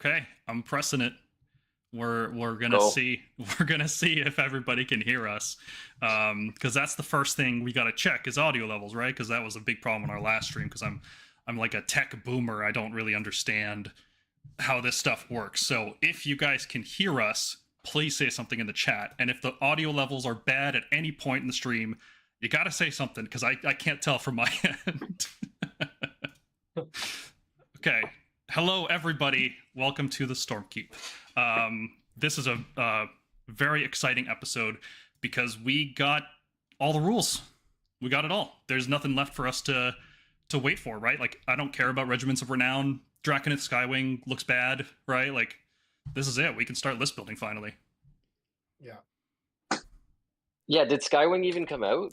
Okay, I'm pressing it. We're gonna Go. see if everybody can hear us, because that's the first thing we got to check is audio levels, right? Because that was a big problem in our last stream. Because I'm like a tech boomer. I don't really understand how this stuff works. So if you guys can hear us, please say something in the chat. And if the audio levels are bad at any point in the stream, you got to say something because I can't tell from my end. Okay. Hello, everybody. Welcome to the Stormkeep. This is a very exciting episode because we got all the rules. We got it all. There's nothing left for us to wait for, right? Like, I don't care about Regiments of Renown. Draconis Skywing looks bad, right? Like, this is it. We can start list building finally. Yeah. Yeah, did Skywing even come out?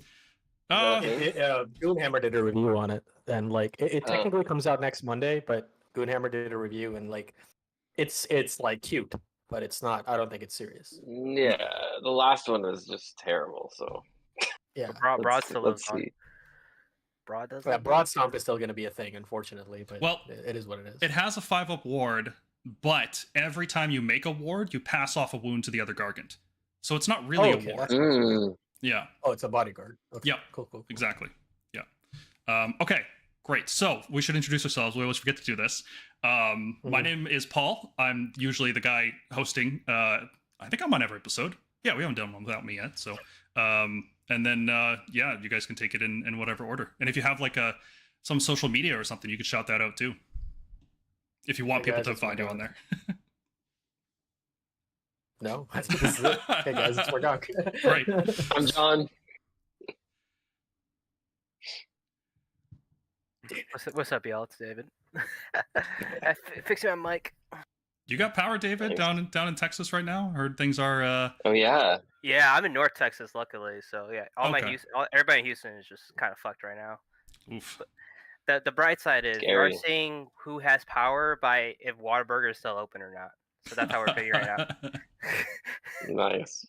Goonhammer did a review on it, and like it technically comes out next Monday, but Goonhammer did a review, and like it's like cute, but it's not. I don't think it's serious. Yeah, the last one was just terrible. So Yeah, Broad still lives on. see. Broad does. yeah. Broad Stomp is still going to be a thing, unfortunately, but Well, it is what it is. It has a 5-up ward, but every time you make a ward, you pass off a wound to the other Gargant. So it's not really okay, a ward. Mm. Yeah. Oh, it's a bodyguard. Okay. Yep. Cool. Exactly. Yeah. Okay, great. So we should introduce ourselves. We always forget to do this. My name is Paul. I'm usually the guy hosting. I think I'm on every episode. Yeah, we haven't done one without me yet. So, and then, yeah, you guys can take it in whatever order. And if you have like some social media or something, you could shout that out too. If you want Hey, people guys, to it's find you my on there. No, this is it. Hey guys, it's Morgok. Right. I'm John. What's up, y'all? It's David. Fixing my mic. You got power, David, down in Texas right now? Heard things are Oh yeah. Yeah, I'm in North Texas, luckily. So yeah, Okay. everybody in Houston is just kind of fucked right now. oof. The bright side is we Scary. are seeing who has power by if Whataburger is still open or not. So that's how we're figuring it out. Nice.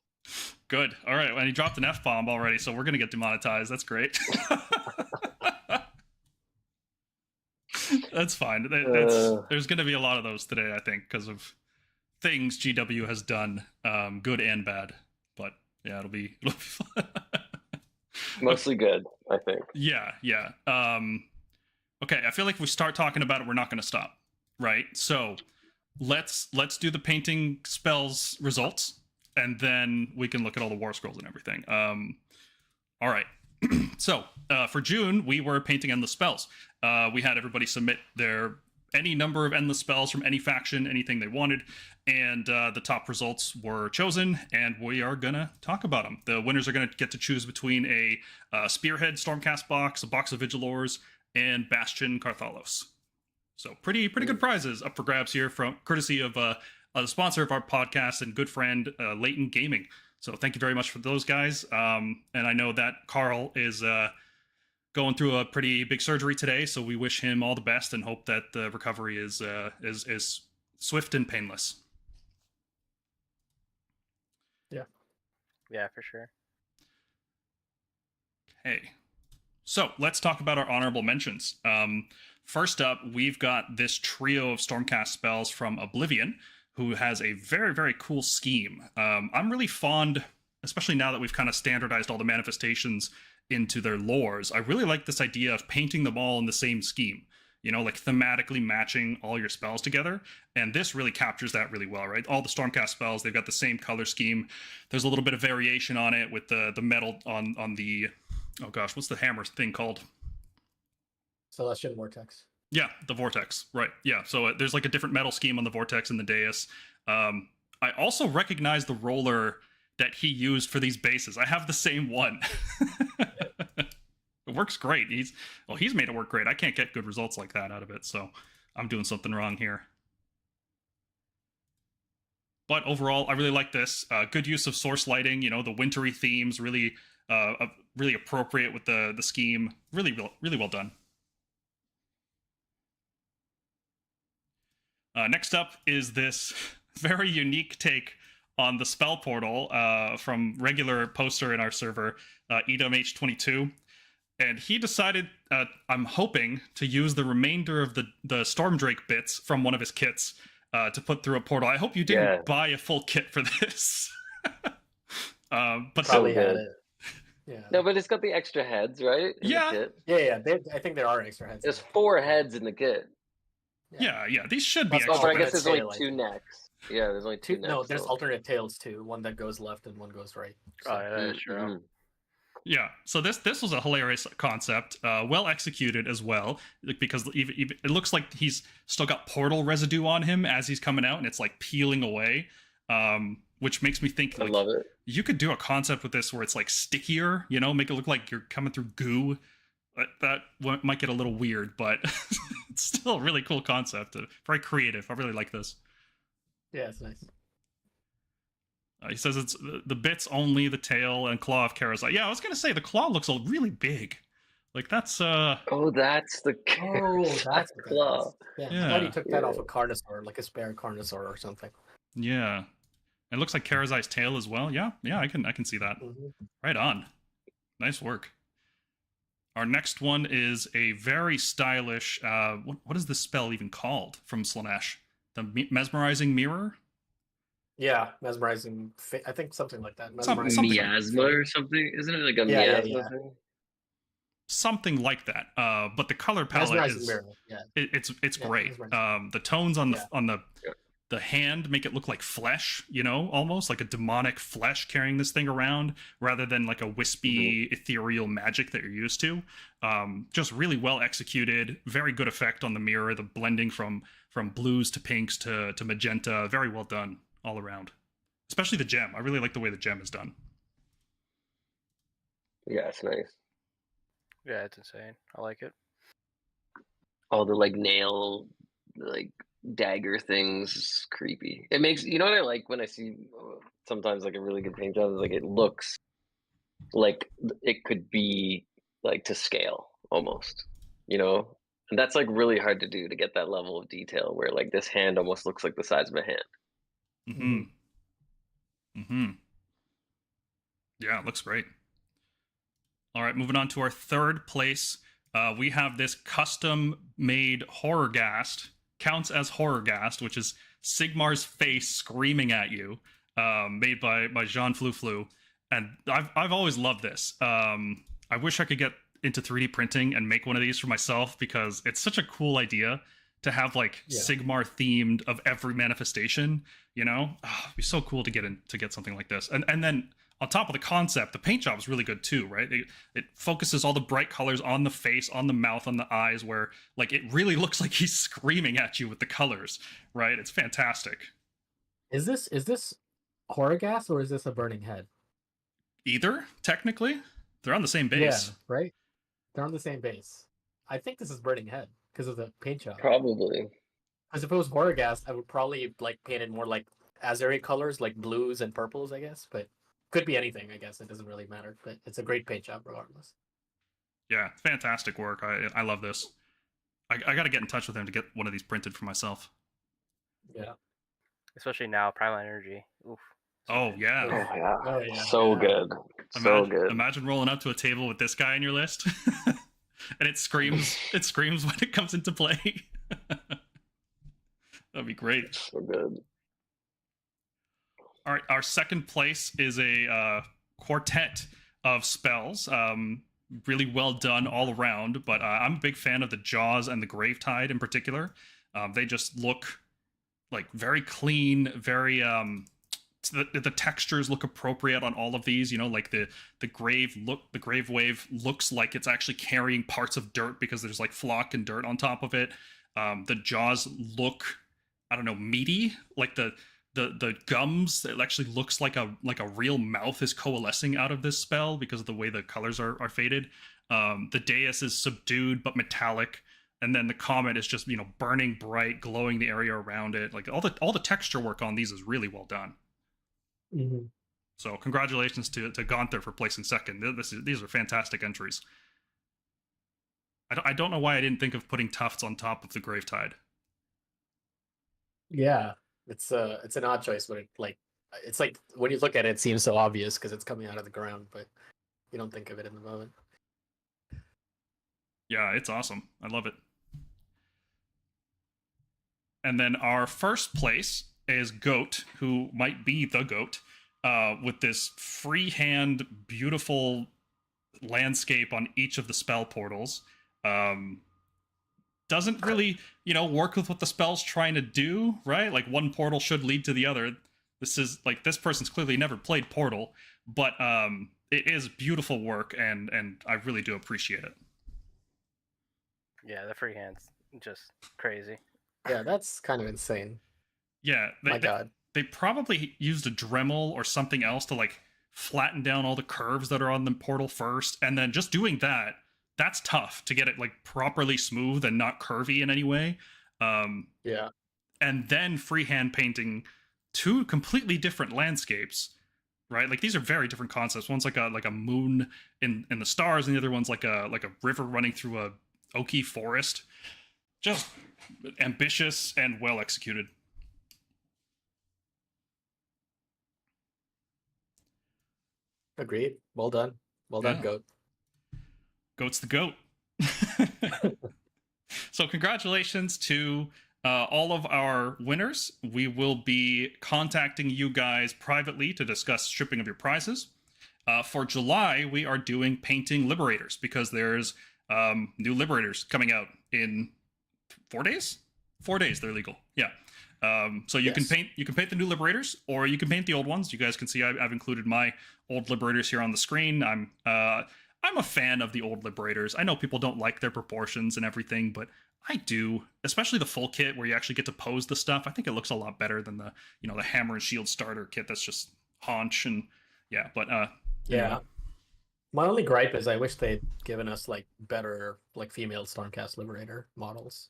Good. All right. And he dropped an F-bomb already, so we're going to get demonetized. That's great. That's fine. There's going to be a lot of those today, I think, because of things GW has done, good and bad. But yeah, it'll be fun. Mostly good, I think. Yeah. Okay, I feel like if we start talking about it, we're not going to stop, right? So let's do the painting spells results, and then we can look at all the war scrolls and everything. All right. So for June, we were painting endless spells. We had everybody submit any number of endless spells from any faction, anything they wanted, and the top results were chosen, and we are gonna talk about them. The winners are gonna get to choose between a Spearhead Stormcast box, a box of Vigilors, and Bastian Carthalos. So pretty good prizes up for grabs here, from courtesy of the sponsor of our podcast and good friend Leighton Gaming. So thank you very much for those guys. And I know that Carl is going through a pretty big surgery today, so we wish him all the best and hope that the recovery is swift and painless. Yeah, for sure. Okay, so let's talk about our honorable mentions. First up, we've got this trio of Stormcast spells from Oblivion, who has a very, very cool scheme. I'm really fond, especially now that we've kind of standardized all the manifestations into their lores. I really like this idea of painting them all in the same scheme, like thematically matching all your spells together. And this really captures that really well, right? All the Stormcast spells, they've got the same color scheme. There's a little bit of variation on it with the metal on the, oh gosh, what's the hammer thing called? Celestian Vortex. Yeah, the Vortex, right. Yeah, so there's like a different metal scheme on the Vortex and the Deus. I also recognize the roller that he used for these bases. I have the same one. It works great. He's made it work great. I can't get good results like that out of it, so I'm doing something wrong here. But overall, I really like this. Good use of source lighting, the wintry themes, really appropriate with the scheme. Really well done. Next up is this very unique take on the spell portal from regular poster in our server, EdomH22. And he decided, I'm hoping, to use the remainder of the Stormdrake bits from one of his kits to put through a portal. I hope you didn't Yeah. buy a full kit for this. But Probably had good. it. Yeah. No, but it's got the extra heads, right? In Yeah. The kit. Yeah. I think there are extra heads. There's 4 heads in the kit. yeah, these should be Plus Oh, extra. but I alternate guess there's tail, only I 2 think. necks. Yeah, there's only 2 necks. No, there's so- alternate tails too. One that goes left and one goes right. Oh, yeah, that is true. Mhm. Yeah, so this was a hilarious concept, well executed as well, because even it looks like he's still got portal residue on him as he's coming out, and it's like peeling away, which makes me think I like, love it. you could do a concept with this where it's like stickier, make it look like you're coming through goo. That might get a little weird, but it's still a really cool concept. Very creative. I really like this. Yeah, it's nice. He says it's the bits only, the tail and claw of Karazai. Yeah, I was gonna say the claw looks really big. Like that's Oh, that's the Oh, that's the claw. Yeah, I Yeah. thought he took that off a Carnosaur, like a spare Carnosaur or something. yeah. It looks like Karazai's tail as well. Yeah, I can see that. Right on. Nice work. Our next one is a very stylish. What is this spell even called from Slanesh? The mesmerizing mirror. Yeah, mesmerizing. I think something like that. Something Mesmerizing. like- Miasma or something? Isn't it like a Yeah, miasma yeah. thing? Something like that. But the color palette Mesmerizing is mirror. Yeah. it's Yeah, great. mesmerizing. The tones on Yeah. the hand make it look like flesh, almost like a demonic flesh carrying this thing around, rather than like a wispy ethereal magic that you're used to. Just really well executed, very good effect on the mirror, the blending from blues to pinks to magenta, very well done all around. Especially the gem. I really like the way the gem is done. Yeah, it's nice. Yeah, it's insane. I like it. All the like nail, like dagger things is creepy. It makes what I like when I see sometimes like a really good paint job is like it looks like it could be like to scale almost, and that's like really hard to do, to get that level of detail where like this hand almost looks like the size of a hand. Yeah, it looks great. All right, moving on to our third place. We have this custom-made Horrorghast. Counts as Horrorghast, which is Sigmar's face screaming at you, made by Jean Flou. And I've always loved this. I wish I could get into 3D printing and make one of these for myself, because it's such a cool idea to have like Sigmar themed of every manifestation. It'd be so cool to get something like this. And then on top of the concept, the paint job is really good too, right? It focuses all the bright colors on the face, on the mouth, on the eyes, where like it really looks like he's screaming at you with the colors, right? It's fantastic. Is this Horrorghast or is this a burning head? Either, technically. They're on the same base. Yeah, right? They're on the same base. I think this is burning head because of the paint job. Probably. Because if it was Horrorghast, I would probably like paint it more like Azeri colors, like blues and purples, I guess. But could be anything, I guess. It doesn't really matter. But it's a great paint job regardless. Yeah, fantastic work. I love this. I got to get in touch with him to get one of these printed for myself. Yeah. Especially now, Primal Energy. Oof. Oh, yeah. Oh yeah. Oh, yeah. So good. So good. Imagine rolling up to a table with this guy on your list. And it screams when it comes into play. That'd be great. So good. All right, our second place is a quartet of spells. Really well done all around, but I'm a big fan of the Jaws and the Gravetide in particular. They just look like very clean, very the textures look appropriate on all of these. Like the grave wave looks like it's actually carrying parts of dirt because there's like flock and dirt on top of it. The jaws look, I don't know, meaty, like the gums. It actually looks like a real mouth is coalescing out of this spell because of the way the colors are faded. The dais is subdued but metallic, and then the comet is just burning bright, glowing the area around it. Like all the texture work on these is really well done. Mm-hmm. So congratulations to Gunther for placing second. These are fantastic entries. I don't know why I didn't think of putting tufts on top of the Gravetide. Yeah. It's an odd choice, but it's like when you look at it, it seems so obvious because it's coming out of the ground, but you don't think of it in the moment. Yeah, it's awesome. I love it. And then our first place is Goat, who might be the Goat, with this freehand, beautiful landscape on each of the spell portals. Doesn't really, work with what the spell's trying to do, right? Like one portal should lead to the other. This person's clearly never played Portal, but it is beautiful work, and I really do appreciate it. Yeah, the freehand's just crazy. Yeah, that's kind of insane. Yeah, My God. They probably used a Dremel or something else to like flatten down all the curves that are on the portal first, and then just doing that's tough to get it like properly smooth and not curvy in any way. Yeah. And then freehand painting two completely different landscapes, right? Like these are very different concepts. One's like a moon in the stars, and the other one's like a river running through a oaky forest. Just ambitious and well executed. Agreed. Well done. Well done, Yeah. Goat. Goat's the goat. So congratulations to all of our winners. We will be contacting you guys privately to discuss shipping of your prizes. For July, we are doing Painting Liberators because there's new Liberators coming out in 4 days. 4 days they're legal. Yeah. So you can paint the new Liberators, or you can paint the old ones. You guys can see I've included my old Liberators here on the screen. I'm a fan of the old Liberators. I know people don't like their proportions and everything, but I do, especially the full kit where you actually get to pose the stuff. I think it looks a lot better than the hammer and shield starter kit that's just haunch and yeah. But Yeah. My only gripe is I wish they'd given us like better like female Stormcast Liberator models.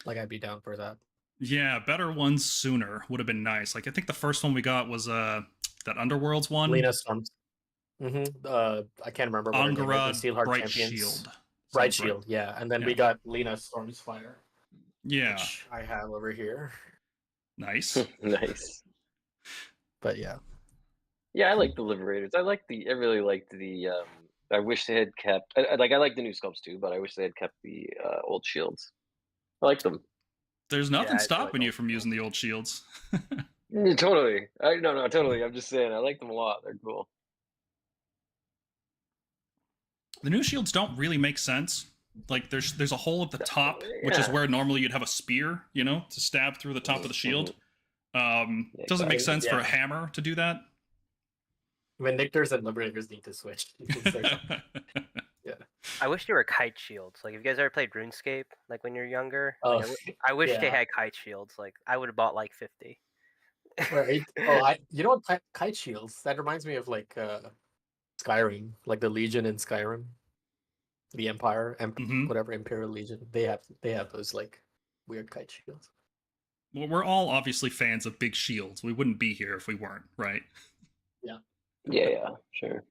Like I'd be down for that. yeah, better ones sooner would have been nice. Like I think the first one we got was that Underworlds one. Lena Storms. I can't remember what her name is, Angara the Steelheart Bright Champions. Shield. Bright Sounds right. Shield, yeah. And then Yeah. we got Lena Stormsfire, Yeah, which I have over here. nice. Nice. But yeah. Yeah, I like the Liberators. I really liked the. I wish they had kept. I like the new sculpts too, but I wish they had kept the old shields. I like them. There's nothing Yeah, I do stopping like you old from using the old shields. Totally. No, totally. I'm just saying, I like them a lot. They're cool. The new shields don't really make sense. Like there's a hole at the top, which is Yeah. where normally you'd have a spear, to stab through the top of the shield. Doesn't make sense for a hammer to do that. Vindictors and Liberators need to switch. I wish they were kite shields. Like, if you guys ever played RuneScape, like when you're younger, Oh, I wish they yeah. had kite shields. Like, I would have bought like 50. Right. Oh, you know what? Kite shields. That reminds me of like Skyrim, like the Legion in Skyrim, the Empire, Mhm. whatever Imperial Legion. They have those like weird kite shields. Well, we're all obviously fans of big shields. We wouldn't be here if we weren't, right? Yeah, sure.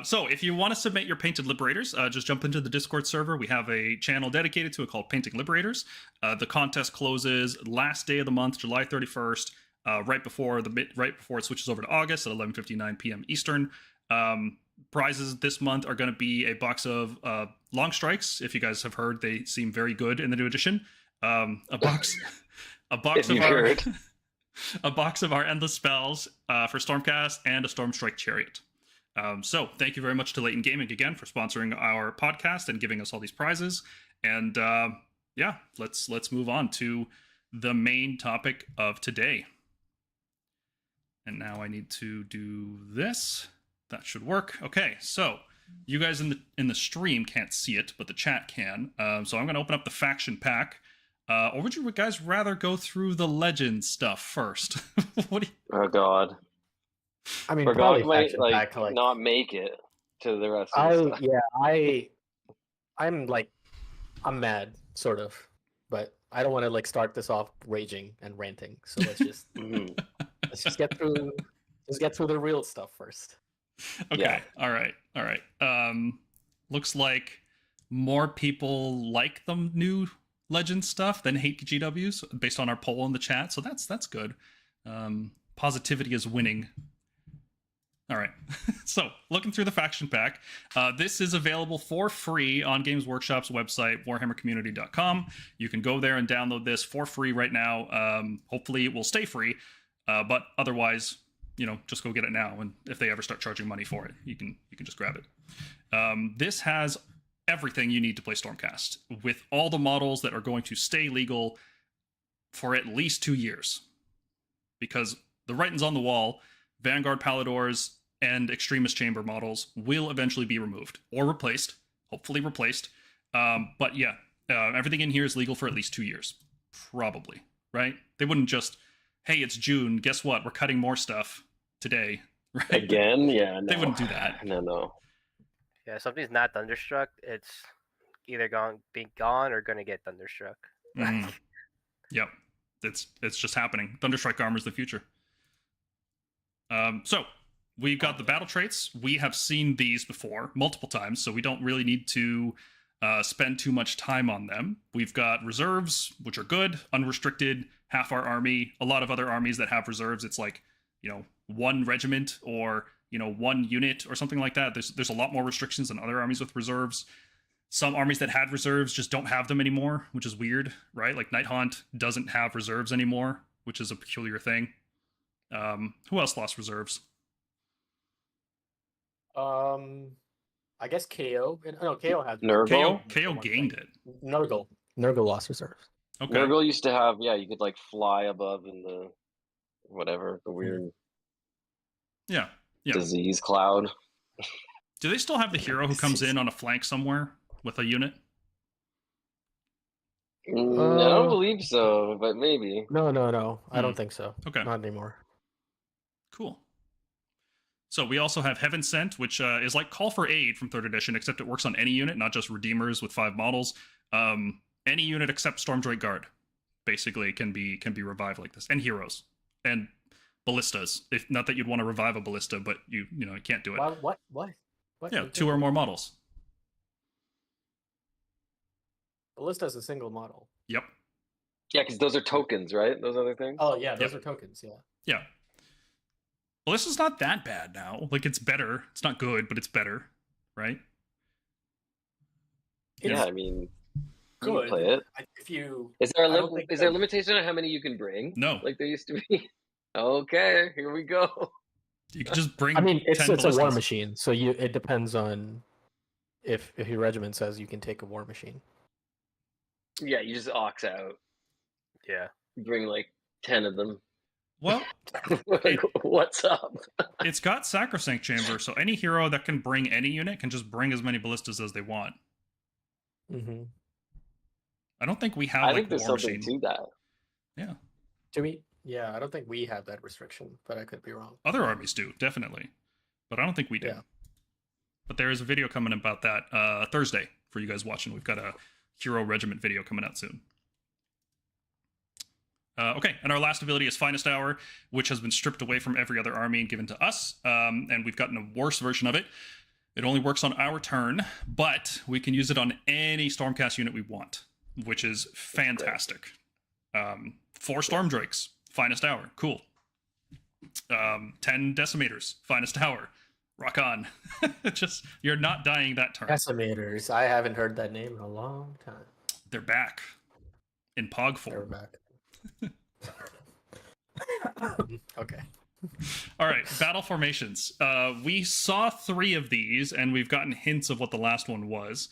So if you want to submit your painted Liberators, just jump into the Discord server. We have a channel dedicated to it called Painting Liberators. The contest closes last day of the month, July 31st, right before it switches over to August at 11:59 p.m. Eastern. Prizes this month are going to be a box of long strikes. If you guys have heard, they seem very good in the new edition. A box If of you've our heard. a box of our endless spells for Stormcast and a Stormstrike Chariot. So thank you very much to Leighton Gaming again for sponsoring our podcast and giving us all these prizes. And yeah, let's move on to the main topic of today. And now I need to do this. That should work. Okay, so you guys in the stream can't see it, but the chat can. So I'm going to open up the faction pack. Or would you guys rather go through the legend stuff first? What do you... Oh God. I mean, Forgot probably might faction like pack, like not make it to the rest of the stuff. I'm mad, sort of, but I don't want to like start this off raging and ranting. So let's just Mhm. let's just get through the real stuff first. Okay. Yeah. All right. Looks like more people like the new legend stuff than hate GWs based on our poll in the chat. So that's good. Positivity is winning. All right. So, looking through the faction pack, this is available for free on Games Workshop's website, warhammercommunity.com. You can go there and download this for free right now. Hopefully, it will stay free, but otherwise, just go get it now. And if they ever start charging money for it, you can just grab it. This has everything you need to play Stormcast, with all the models that are going to stay legal for at least 2 years, because the writing's on the wall. Vanguard Paladors and Extremist Chamber models will eventually be removed or replaced, hopefully replaced. But yeah, everything in here is legal for at least 2 years, probably, right? They wouldn't just, hey, it's June, guess what? We're cutting more stuff today, right? Again? Yeah, no. They wouldn't do that. No. Yeah, if something's not Thunderstruck, it's either being gone or going to get Thunderstruck. Yep, it's just happening. Thunderstrike Armor is the future. So we've got the battle traits. We have seen these before multiple times, so we don't really need to spend too much time on them. We've got reserves, which are good, unrestricted, half our army. A lot of other armies that have reserves, it's like, one regiment or, one unit or something like that. There's a lot more restrictions than other armies with reserves. Some armies that had reserves just don't have them anymore, which is weird, right? Like Night Haunt doesn't have reserves anymore, which is a peculiar thing. Who else lost reserves? I guess KO. No, KO has Nurgle? KO gained it. Nurgle lost reserves. Okay. Nurgle used to have, you could like fly above in the the weird Yeah. disease cloud. Do they still have the hero who comes in on a flank somewhere with a unit? I don't believe so, but maybe. No. I don't think so. Okay. Not anymore. Cool. So we also have Heaven Sent, which is like Call for Aid from 3rd edition, except it works on any unit, not just Redeemers with 5 models. Any unit except Stormdrake Guard, basically, can be revived like this, and heroes and ballistas. If not that you'd want to revive a ballista, but you can't do it. What? Yeah, 2 or more models. Ballista is a single model. Yep. Yeah, because those are tokens, right? Those other things? Oh yeah, those are tokens. Yeah. Yeah. Ballista's not that bad now. Like, it's better. It's not good, but it's better, right? Yeah, I mean, you Good. can play it. If you Is there I don't think is there a that- limitation on how many you can bring? No. Like there used to be? Okay, here we go. You can just bring I mean, it's 10 a war ballistas. machine, so it depends on if your regiment says you can take a war machine. Yeah, you just ox out. Yeah. Bring like 10 of them. Well, Like, what's up? it's got Sacrosanct Chamber, so any hero that can bring any unit can just bring as many ballistas as they want. Mm-hmm. I don't think we have I like think there's war something machine. to that. Yeah, Do we? Yeah, I don't think we have that restriction, but I could be wrong. other armies do definitely, but I don't think we do. Yeah. But there is a video coming about that Thursday for you guys watching. We've got a hero regiment video coming out soon. Okay, and our last ability is Finest Hour, which has been stripped away from every other army and given to us, and we've gotten a worse version of it. It only works on our turn, but we can use it on any Stormcast unit we want, which is fantastic. 4 Stormdrakes, Finest Hour, cool. 10 Decimators, Finest Hour, rock on. Just, you're not dying that turn. Decimators. I haven't heard that name in a long time. They're back in Pog They're form. back. Okay. All right, battle formations. We saw 3 of these, and we've gotten hints of what the last one was.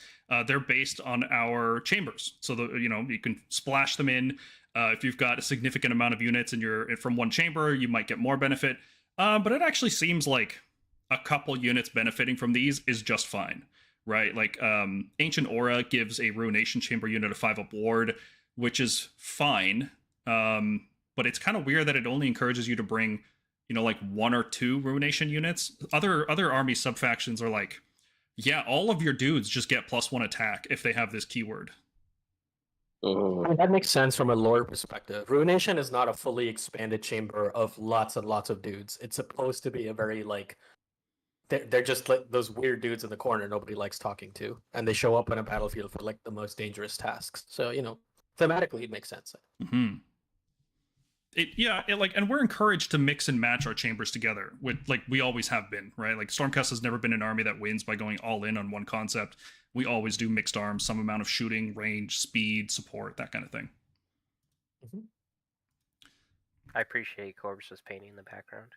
They're based on our chambers, so you can splash them in. If you've got a significant amount of units and you're from one chamber, you might get more benefit. But it actually seems like a couple units benefiting from these is just fine, right? Like Ancient Aura gives a Ruination Chamber unit a 5-up ward, which is fine. But it's kind of weird that it only encourages you to bring, like 1 or 2 Ruination units. Other army subfactions are like, yeah, all of your dudes just get +1 attack if they have this keyword. I mean, that makes sense from a lore perspective. Ruination is not a fully expanded chamber of lots and lots of dudes. It's supposed to be a very they're just like those weird dudes in the corner nobody likes talking to, and they show up on a battlefield for like the most dangerous tasks. So thematically it makes sense. Mm-hmm. And we're encouraged to mix and match our chambers together with, like, we always have been, right? Like, Stormcast has never been an army that wins by going all in on one concept. We always do mixed arms, some amount of shooting, range, speed, support, that kind of thing. I appreciate Corbus's painting in the background.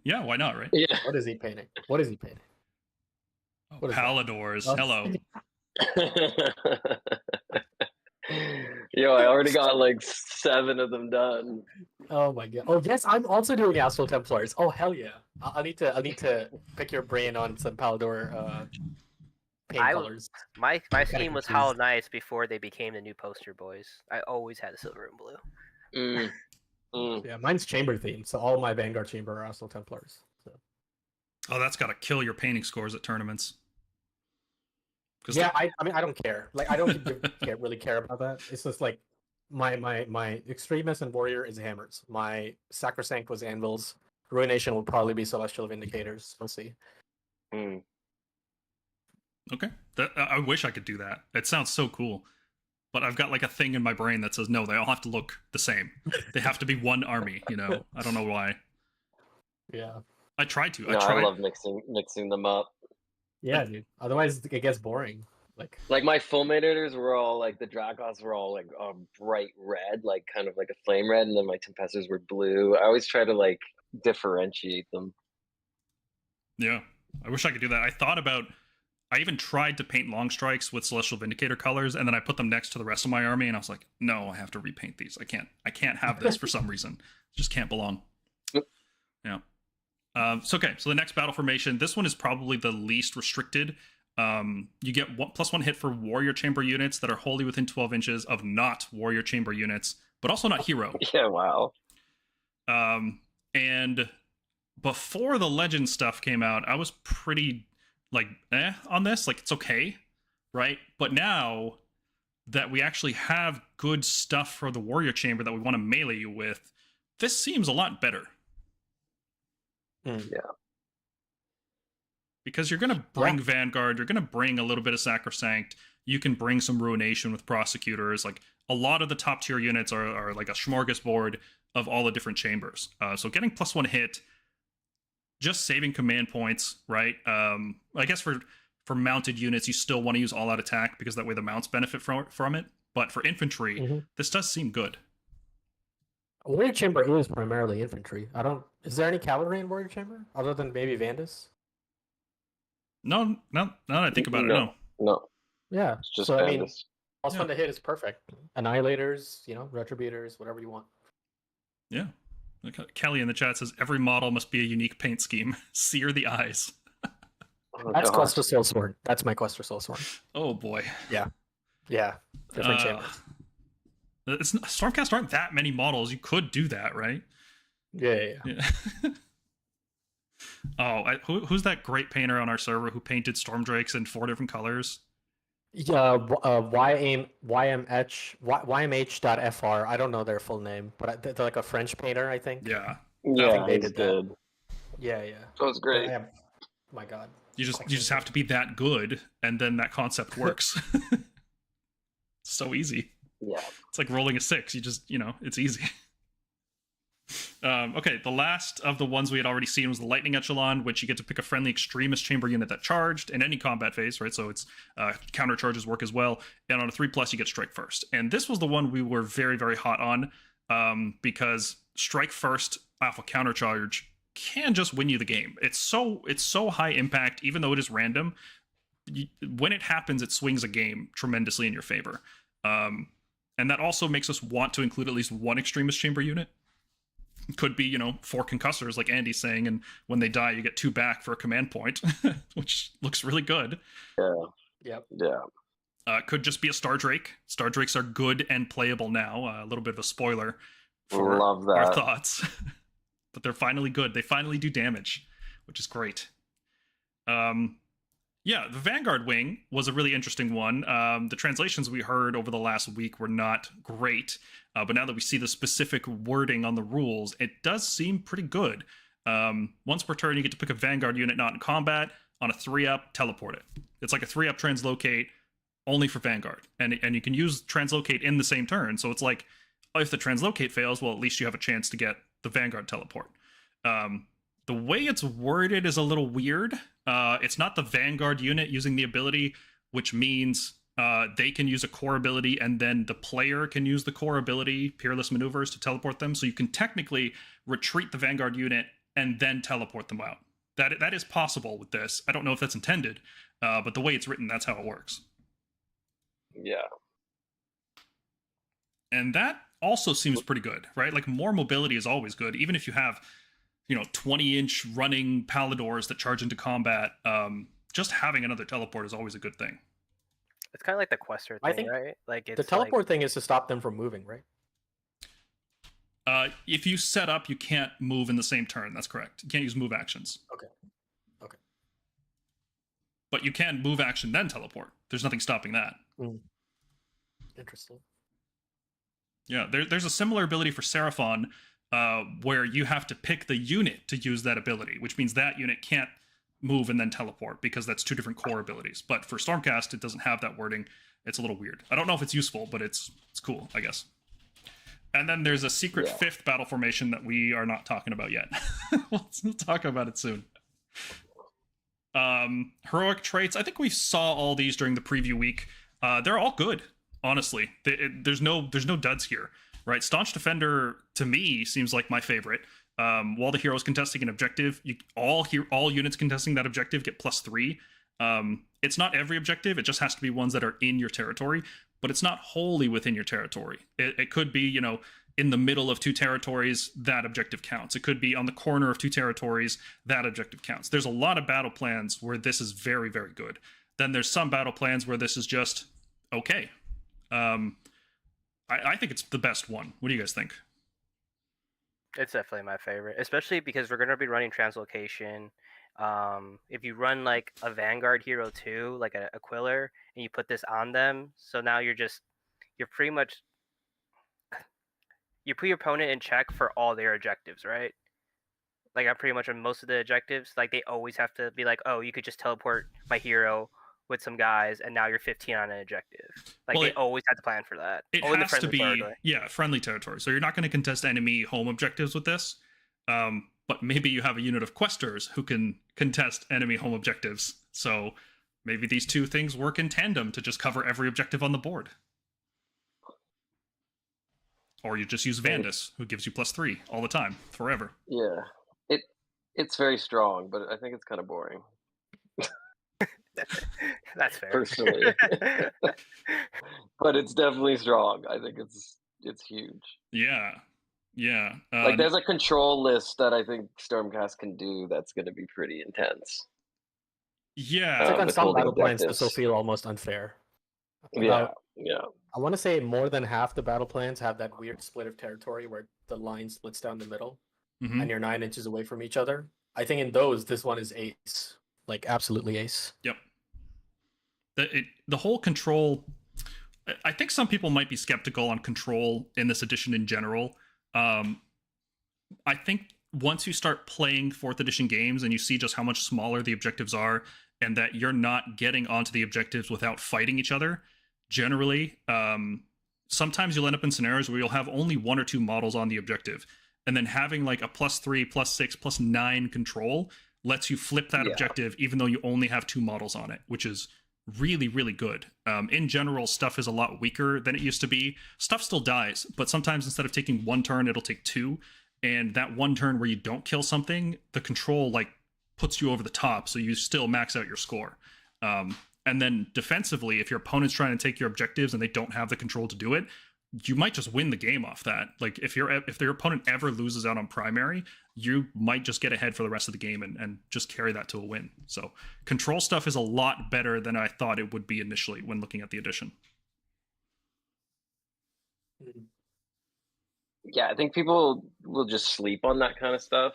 Yeah, why not, right? Yeah. What is he painting? Oh, What is that? Paladors. Oh. Hello. Yo, I already got like 7 of them done. Oh my god. Oh yes, I'm also doing Astral Templars. Oh hell yeah. I need to pick your brain on some Palador paint colors. My kinda scheme was confused. Hollow Knights before they became the new poster boys. I always had silver and blue. Yeah, mine's chamber themed, so all my Vanguard chamber are Astral Templars. So. Oh, that's got to kill your painting scores at tournaments. Yeah, I mean I don't care. Like I don't really care about that. It's just like my extremist and warrior is hammers. My sacrosanct was anvils. Ruination will probably be celestial vindicators. We'll see. Okay. I wish I could do that. It sounds so cool. But I've got like a thing in my brain that says, no, they all have to look the same. They have to be one army, you know? I don't know why. Yeah. I tried to. No, I love mixing them up. Yeah, dude. Otherwise it gets boring. Like my fulminators were all like, the Dracoths were all like bright red, like kind of like a flame red, and then my Tempestors were blue. I always try to like differentiate them. Yeah. I wish I could do that. I even tried to paint long strikes with Celestial Vindicator colors, and then I put them next to the rest of my army, and I was like, no, I have to repaint these. I can't have this for some reason. It just can't belong. Yeah. So the next battle formation, this one is probably the least restricted. You get +1 hit for warrior chamber units that are wholly within 12 inches of not warrior chamber units, but also not hero. Yeah, wow. And before the legend stuff came out, I was pretty on this, like it's okay, right? But now that we actually have good stuff for the warrior chamber that we want to melee you with, this seems a lot better. Yeah. Because you're going to bring Vanguard, you're going to bring a little bit of Sacrosanct, you can bring some Ruination with Prosecutors. Like a lot of the top tier units are like a smorgasbord of all the different chambers. So getting +1 hit, just saving command points, right? I guess for mounted units, you still want to use all-out attack because that way the mounts benefit from it. But for infantry, this does seem good. Warrior chamber is primarily infantry. Is there any cavalry in warrior chamber other than maybe Vandus? No, now that I think about it, no. No. Yeah. It's just so Vandus. I mean, +1 to hit is perfect. Annihilators, Retributors, whatever you want. Yeah. Kelly in the chat says every model must be a unique paint scheme. Sear the eyes. That's Quest for Soul Sword. That's my Quest for Soul Sword. Oh boy. Yeah. Different chambers. Stormcast aren't that many models. You could do that, right? Yeah. Who's that great painter on our server who painted Stormdrakes in 4 different colors? Yeah, YMH.fr. I don't know their full name, but they're like a French painter, I think. Yeah. Yeah, they he's did good. Yeah. That was great. My God. You just have to be that good, and then that concept works. So easy. Yeah. It's like rolling a 6. You just, it's easy. Okay, the last of the ones we had already seen was the Lightning Echelon, which you get to pick a friendly extremist chamber unit that charged in any combat phase, right? So it's counter charges work as well. And on a 3+, you get Strike First. And this was the one we were very, very hot on because Strike First off a counter charge can just win you the game. It's so high impact, even though it is random. When it happens, it swings a game tremendously in your favor. And that also makes us want to include at least one extremist chamber unit. Could be, 4 concussors, like Andy's saying, and when they die, you get 2 back for a command point, which looks really good. Yeah. Yep. Yeah. Could just be a Stardrake. Stardrakes are good and playable now. A little bit of a spoiler for Love that. our thoughts. But they're finally good. They finally do damage, which is great. Yeah, the Vanguard wing was a really interesting one. The translations we heard over the last week were not great, but now that we see the specific wording on the rules, it does seem pretty good. Once per turn, you get to pick a Vanguard unit not in combat. On a 3-up, teleport it. It's like a 3-up translocate only for Vanguard, and you can use translocate in the same turn. So it's like if the translocate fails, well, at least you have a chance to get the Vanguard teleport. The way it's worded is a little weird. It's not the Vanguard unit using the ability, which means they can use a core ability, and then the player can use the core ability, Peerless Maneuvers, to teleport them. So you can technically retreat the Vanguard unit and then teleport them out. That is possible with this. I don't know if that's intended, but the way it's written, that's how it works. Yeah. And that also seems pretty good, right? Like, more mobility is always good, even if you have, 20-inch running Paladors that charge into combat. Just having another teleport is always a good thing. It's kind of like the Quester I thing, think right? Like, it's The teleport thing is to stop them from moving, right? If you set up, you can't move in the same turn. That's correct. You can't use move actions. Okay. But you can move action then teleport. There's nothing stopping that. Interesting. Yeah, there's a similar ability for Seraphon, where you have to pick the unit to use that ability, which means that unit can't move and then teleport because that's two different core abilities. But for Stormcast, it doesn't have that wording. It's a little weird. I don't know if it's useful, but it's cool, I guess. And then there's a secret fifth battle formation that we are not talking about yet. We'll talk about it soon. Heroic traits. I think we saw all these during the preview week. They're all good, honestly. There's no duds here, right? Staunch Defender, to me, seems like my favorite. While the heroes contesting an objective, all units contesting that objective get +3. It's not every objective. It just has to be ones that are in your territory, but it's not wholly within your territory. It could be, in the middle of two territories, that objective counts. It could be on the corner of two territories, that objective counts. There's a lot of battle plans where this is very, very good. Then there's some battle plans where this is just okay. I think it's the best one. What do you guys think? It's definitely my favorite, especially because we're going to be running translocation. If you run like a Vanguard hero too, like a Aquilor, and you put this on them, so now you put your opponent in check for all their objectives, right? Like, I'm pretty much on most of the objectives, like, they always have to be like, oh, you could just teleport my hero with some guys, and now you're 15 on an objective. Like, they always have to plan for that. It has to be, friendly territory. So you're not going to contest enemy home objectives with this. But maybe you have a unit of questers who can contest enemy home objectives. So maybe these two things work in tandem to just cover every objective on the board. Or you just use Vandus, who gives you +3 all the time, forever. Yeah. It's very strong, but I think it's kind of boring. That's fair. Personally. But it's definitely strong. I think it's huge. Yeah. Yeah. Like, there's a control list that I think Stormcast can do that's going to be pretty intense. Yeah. It's like on with some holding battle plans, this will objectives. feel almost unfair. Yeah. I want to say more than half the battle plans have that weird split of territory where the line splits down the middle Mhm. and you're 9 inches away from each other. I think in those, this one is ace. Like, absolutely ace. Yep. The whole control... I think some people might be skeptical on control in this edition in general. I think once you start playing 4th edition games and you see just how much smaller the objectives are and that you're not getting onto the objectives without fighting each other, generally, sometimes you'll end up in scenarios where you'll have only 1 or 2 models on the objective. And then having like a +3, +6, +9 control lets you flip that objective even though you only have 2 models on it, which is really, really good. In general, stuff is a lot weaker than it used to be. Stuff still dies, but sometimes instead of taking 1 turn, it'll take 2. And that 1 turn where you don't kill something, the control like puts you over the top, so you still max out your score. And then defensively, if your opponent's trying to take your objectives and they don't have the control to do it, you might just win the game off that. Like, if their opponent ever loses out on primary, you might just get ahead for the rest of the game and just carry that to a win. So control stuff is a lot better than I thought it would be initially when looking at the edition. Yeah, I think people will just sleep on that kind of stuff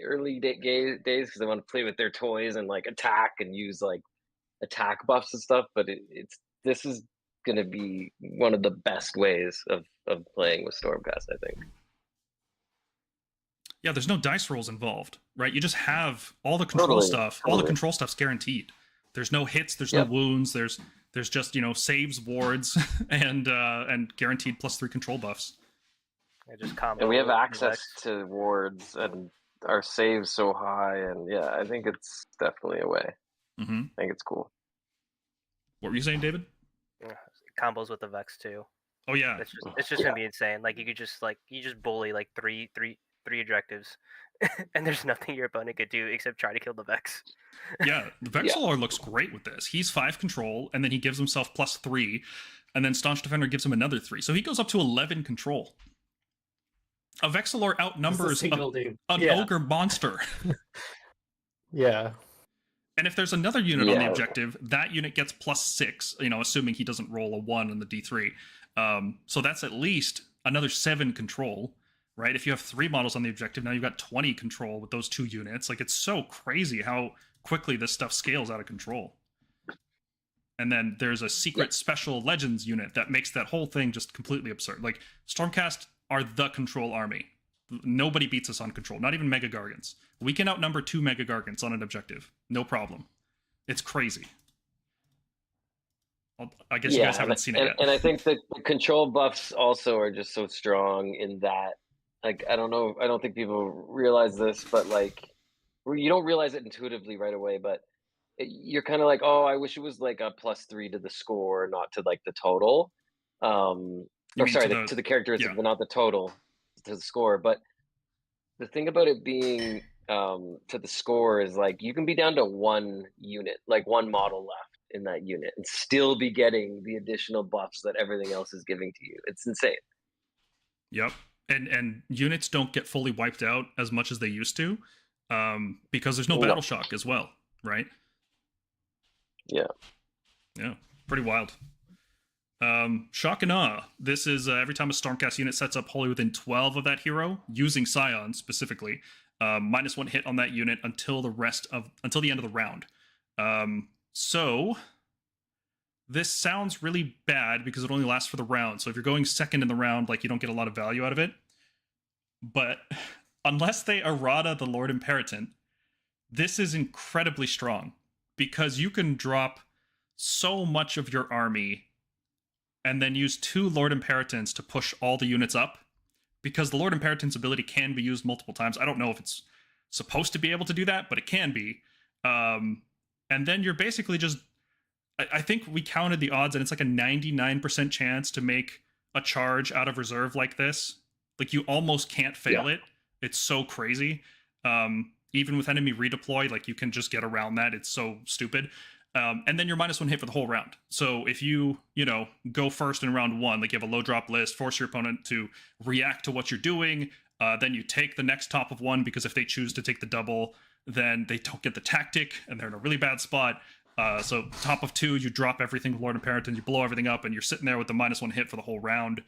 early days because they want to play with their toys and like attack and use like attack buffs and stuff. But this is going to be one of the best ways of playing with Stormcast, I think. Yeah, there's no dice rolls involved, right? You just have all the control stuff. All the control stuff's guaranteed. There's no hits. There's no wounds. There's just saves, wards, and guaranteed +3 control buffs. It just combo. And we have with access Vex. to wards, and our save's so high, and yeah, I think it's definitely a way. Mm-hmm. I think it's cool. What were you saying, David? Yeah, combos with the Vex too. Oh yeah, It's just gonna be insane. Like you just bully like three objectives, and there's nothing your opponent could do except try to kill the Vex. yeah. The Vexillor looks great with this. He's 5 control, and then he gives himself +3, and then Staunch Defender gives him another 3, so he goes up to 11 control. A Vexillor outnumbers an ogre monster. Yeah. And if there's another unit on the objective, that unit gets +6, assuming he doesn't roll a 1 on the D3. So that's at least another 7 control, right? If you have 3 models on the objective, now you've got 20 control with those 2 units. Like, it's so crazy how quickly this stuff scales out of control. And then there's a secret special Legends unit that makes that whole thing just completely absurd. Like, Stormcast are the control army. Nobody beats us on control, not even Mega Gargants. We can outnumber 2 Mega Gargants on an objective. No problem. It's crazy. I guess you guys haven't seen it yet. And I think the control buffs also are just so strong in that, like, I don't think people realize this, but like, you don't realize it intuitively right away, but you're kind of like, oh, I wish it was like a +3 to the score, not to like the total. To the characteristic, but not the total, to the score. But the thing about it being to the score is like you can be down to 1 unit, like 1 model left in that unit, and still be getting the additional buffs that everything else is giving to you. It's insane. Yep. And units don't get fully wiped out as much as they used to, because there's no battle shock as well, right? Yeah. Yeah. Pretty wild. Shock and Awe. This is every time a Stormcast unit sets up wholly within 12 of that hero, using Scion specifically, -1 hit on that unit until the end of the round. So this sounds really bad because it only lasts for the round. So if you're going second in the round, like, you don't get a lot of value out of it. But unless they errata the Lord Imeratant, this is incredibly strong because you can drop so much of your army and then use 2 Lord Imeratants to push all the units up, because the Lord Imeratant's ability can be used multiple times. I don't know if it's supposed to be able to do that, but it can be. And then you're basically just... I think we counted the odds, and it's like a 99% chance to make a charge out of reserve like this. Like, you almost can't fail it. It's so crazy. Even with enemy redeploy, like, you can just get around that. It's so stupid. And then you're -1 hit for the whole round. So if you go first in round 1, like, you have a low drop list, force your opponent to react to what you're doing, then you take the next top of 1, because if they choose to take the double, then they don't get the tactic, and they're in a really bad spot. So top of 2, you drop everything with Lord Imeratant, you blow everything up, and you're sitting there with the -1 hit for the whole round.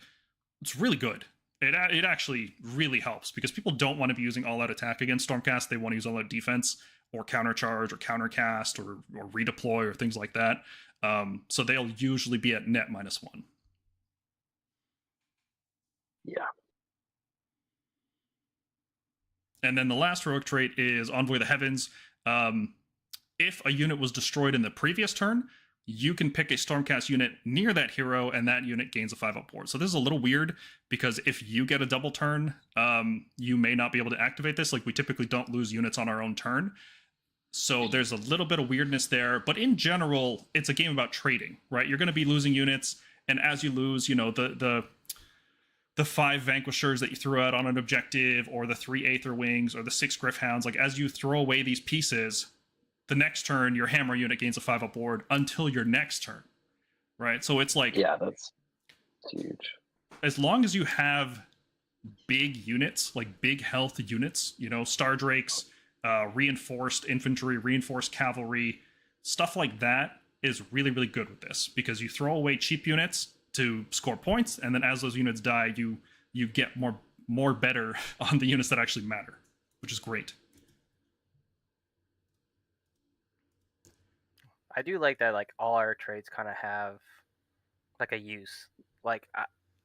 It's really good. It actually really helps, because people don't want to be using all-out attack against Stormcast. They want to use all-out defense, or countercharge, or countercast, or redeploy, or things like that. So they'll usually be at net -1. Yeah. And then the last heroic trait is Envoy of the Heavens. If a unit was destroyed in the previous turn, you can pick a Stormcast unit near that hero, and that unit gains a 5-up ward. So this is a little weird, because if you get a double turn, you may not be able to activate this. Like, we typically don't lose units on our own turn. So there's a little bit of weirdness there. But in general, it's a game about trading, right? You're going to be losing units, and as you lose, the 5 Vanquishers that you threw out on an objective, or the 3 Aetherwings, or the 6 Gryph-hounds, like, as you throw away these pieces, the next turn, your hammer unit gains a 5-up ward until your next turn, right? So it's like... Yeah, that's huge. As long as you have big units, like big health units, Stardrakes, reinforced infantry, reinforced cavalry, stuff like that is really, really good with this, because you throw away cheap units to score points, and then as those units die, you get more better on the units that actually matter, which is great. I do like that, like, all our traits kind of have like a use. Like, I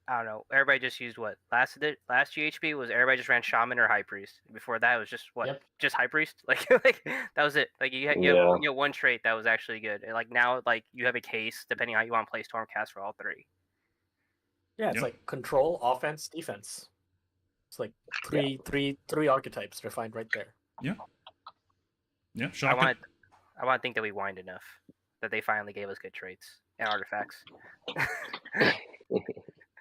don't know, everybody just used what last GHB was, everybody just ran Shaman or High Priest. Before that, it was just just High Priest. Like that was it. Like you have one trait that was actually good, and like now, like, you have a case depending on how you want to play Stormcast for all 3. Yeah, it's like control, offense, defense. It's like three archetypes refined right there. Yeah, I shocking. want to think that we whined enough that they finally gave us good traits and artifacts.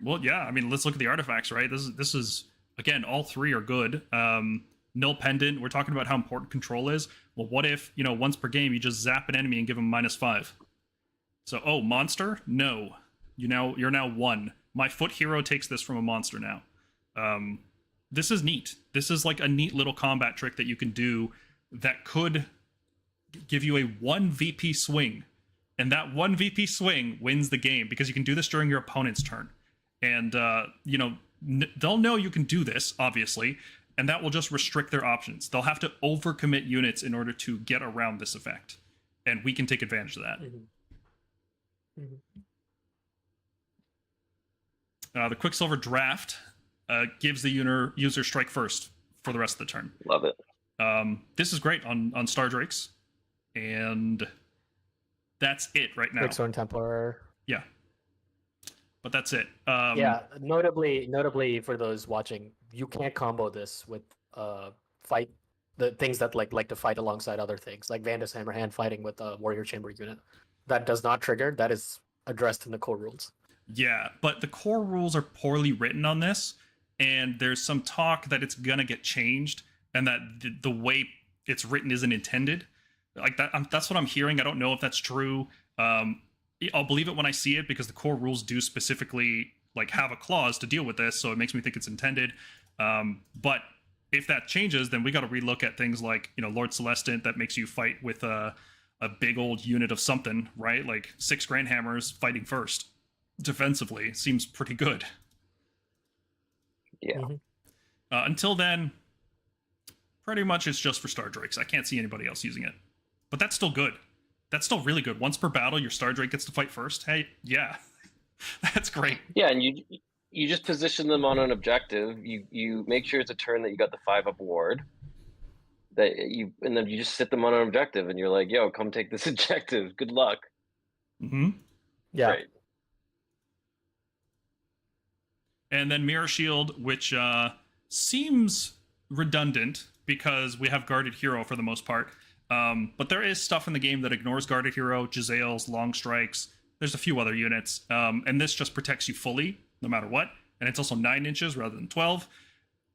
Well, yeah. I mean, let's look at the artifacts, right? This is again, all three are good. Null Pendant. We're talking about how important control is. Well, what if once per game you just zap an enemy and give them -5? So, oh, monster? No, you're now 1. My foot hero takes this from a monster now. This is neat. This is like a neat little combat trick that you can do that could give you a 1 VP swing. And that 1 VP swing wins the game because you can do this during your opponent's turn. And, they'll know you can do this, obviously, and that will just restrict their options. They'll have to overcommit units in order to get around this effect. And we can take advantage of that. The Quicksilver Draught gives the user strike first for the rest of the turn. Love it. This is great on Stardrakes. And that's it right now. Drakesworn Templar. Yeah. But that's it. Yeah, notably for those watching, you can't combo this with fight the things that like to fight alongside other things, like Vandus Hammerhand fighting with a Warrior Chamber unit. That does not trigger. That is addressed in the core rules. Yeah, but the core rules are poorly written on this, and there's some talk that it's gonna get changed, and that the way it's written isn't intended. Like that, that's what I'm hearing. I don't know if that's true. I'll believe it when I see it because the core rules do specifically like have a clause to deal with this, so it makes me think it's intended. But if that changes, then we got to relook at things like Lord Celestant that makes you fight with a big old unit of something, right? Like 6 Grandhammers fighting first defensively seems pretty good. Yeah. Until then, pretty much it's just for Stardrakes. I can't see anybody else using it, but that's still good. That's still really good. Once per battle, your Stardrake gets to fight first. Hey, yeah, that's great. Yeah, and you just position them on an objective. You make sure it's a turn that you got the 5-up ward. And then you just sit them on an objective, and you're like, "Yo, come take this objective. Good luck." Mm-hmm. Yeah. Great. And then Mirror Shield, which seems redundant because we have Guarded Hero for the most part. But there is stuff in the game that ignores Guarded Hero, Jezzails, Long Strikes. There's a few other units. And this just protects you fully, no matter what. And it's also 9 inches rather than 12.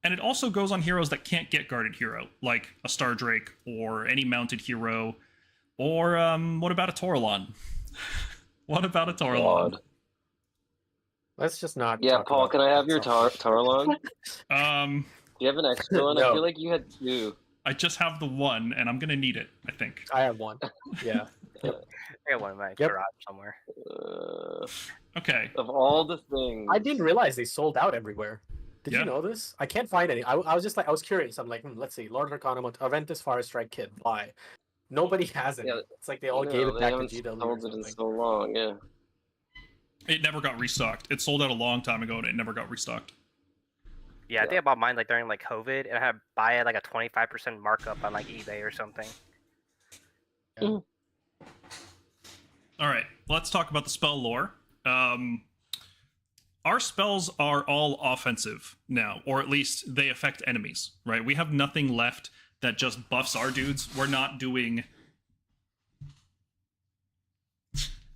And it also goes on heroes that can't get Guarded Hero, like a Stardrake or any mounted hero. Or what about a Toralon? What about a Toralon? Let's just not. Yeah, talk Paul, about can I have that your stuff. Tarlon? Um, Do you have an extra one? No. I feel like you had 2. I just have the one, and I'm gonna need it, I think. I have one. Yeah. I got one in my Yep. garage somewhere. Okay. Of all the things, I didn't realize they sold out everywhere. Did Yeah. you know this? I can't find any. I was just like, I was curious. I'm like, let's see. Lord Arcanum, Aventus Fire Strike Kit. Why? Nobody has it. Yeah, It's like they all no, gave it they back to haven't GW. sold Or it in something. so long. Yeah. It never got restocked. It sold out a long time ago, and it never got restocked. Yeah, I think I bought mine like during like COVID, and I had to buy it like a 25% markup on like eBay or something. All right, let's talk about the spell lore. Our spells are all offensive now, or at least they affect enemies, right? We have nothing left that just buffs our dudes. We're not doing...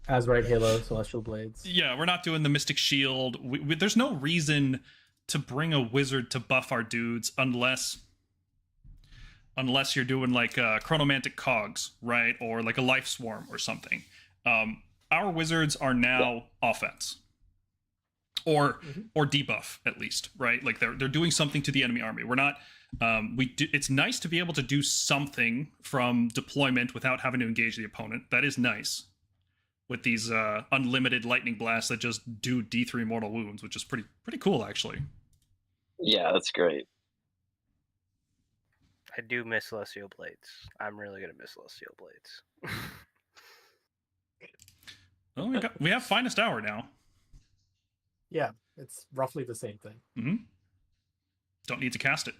Azurite Halo, Celestial Blades. Yeah, we're not doing the Mystic Shield. There's no reason to bring a wizard to buff our dudes unless you're doing like Chronomantic Cogs, right? Or like a Life Swarm or something. Our wizards are now offense. Or debuff, at least, right? Like they're doing something to the enemy army. We're not... it's nice to be able to do something from deployment without having to engage the opponent. That is nice. With these unlimited lightning blasts that just do D3 mortal wounds, which is pretty cool, actually. Yeah, that's great. I do miss Celestial Blades. I'm really gonna miss Celestial Blades. Well, we have Finest Hour now. Yeah, it's roughly the same thing. Mm-hmm. Don't need to cast it.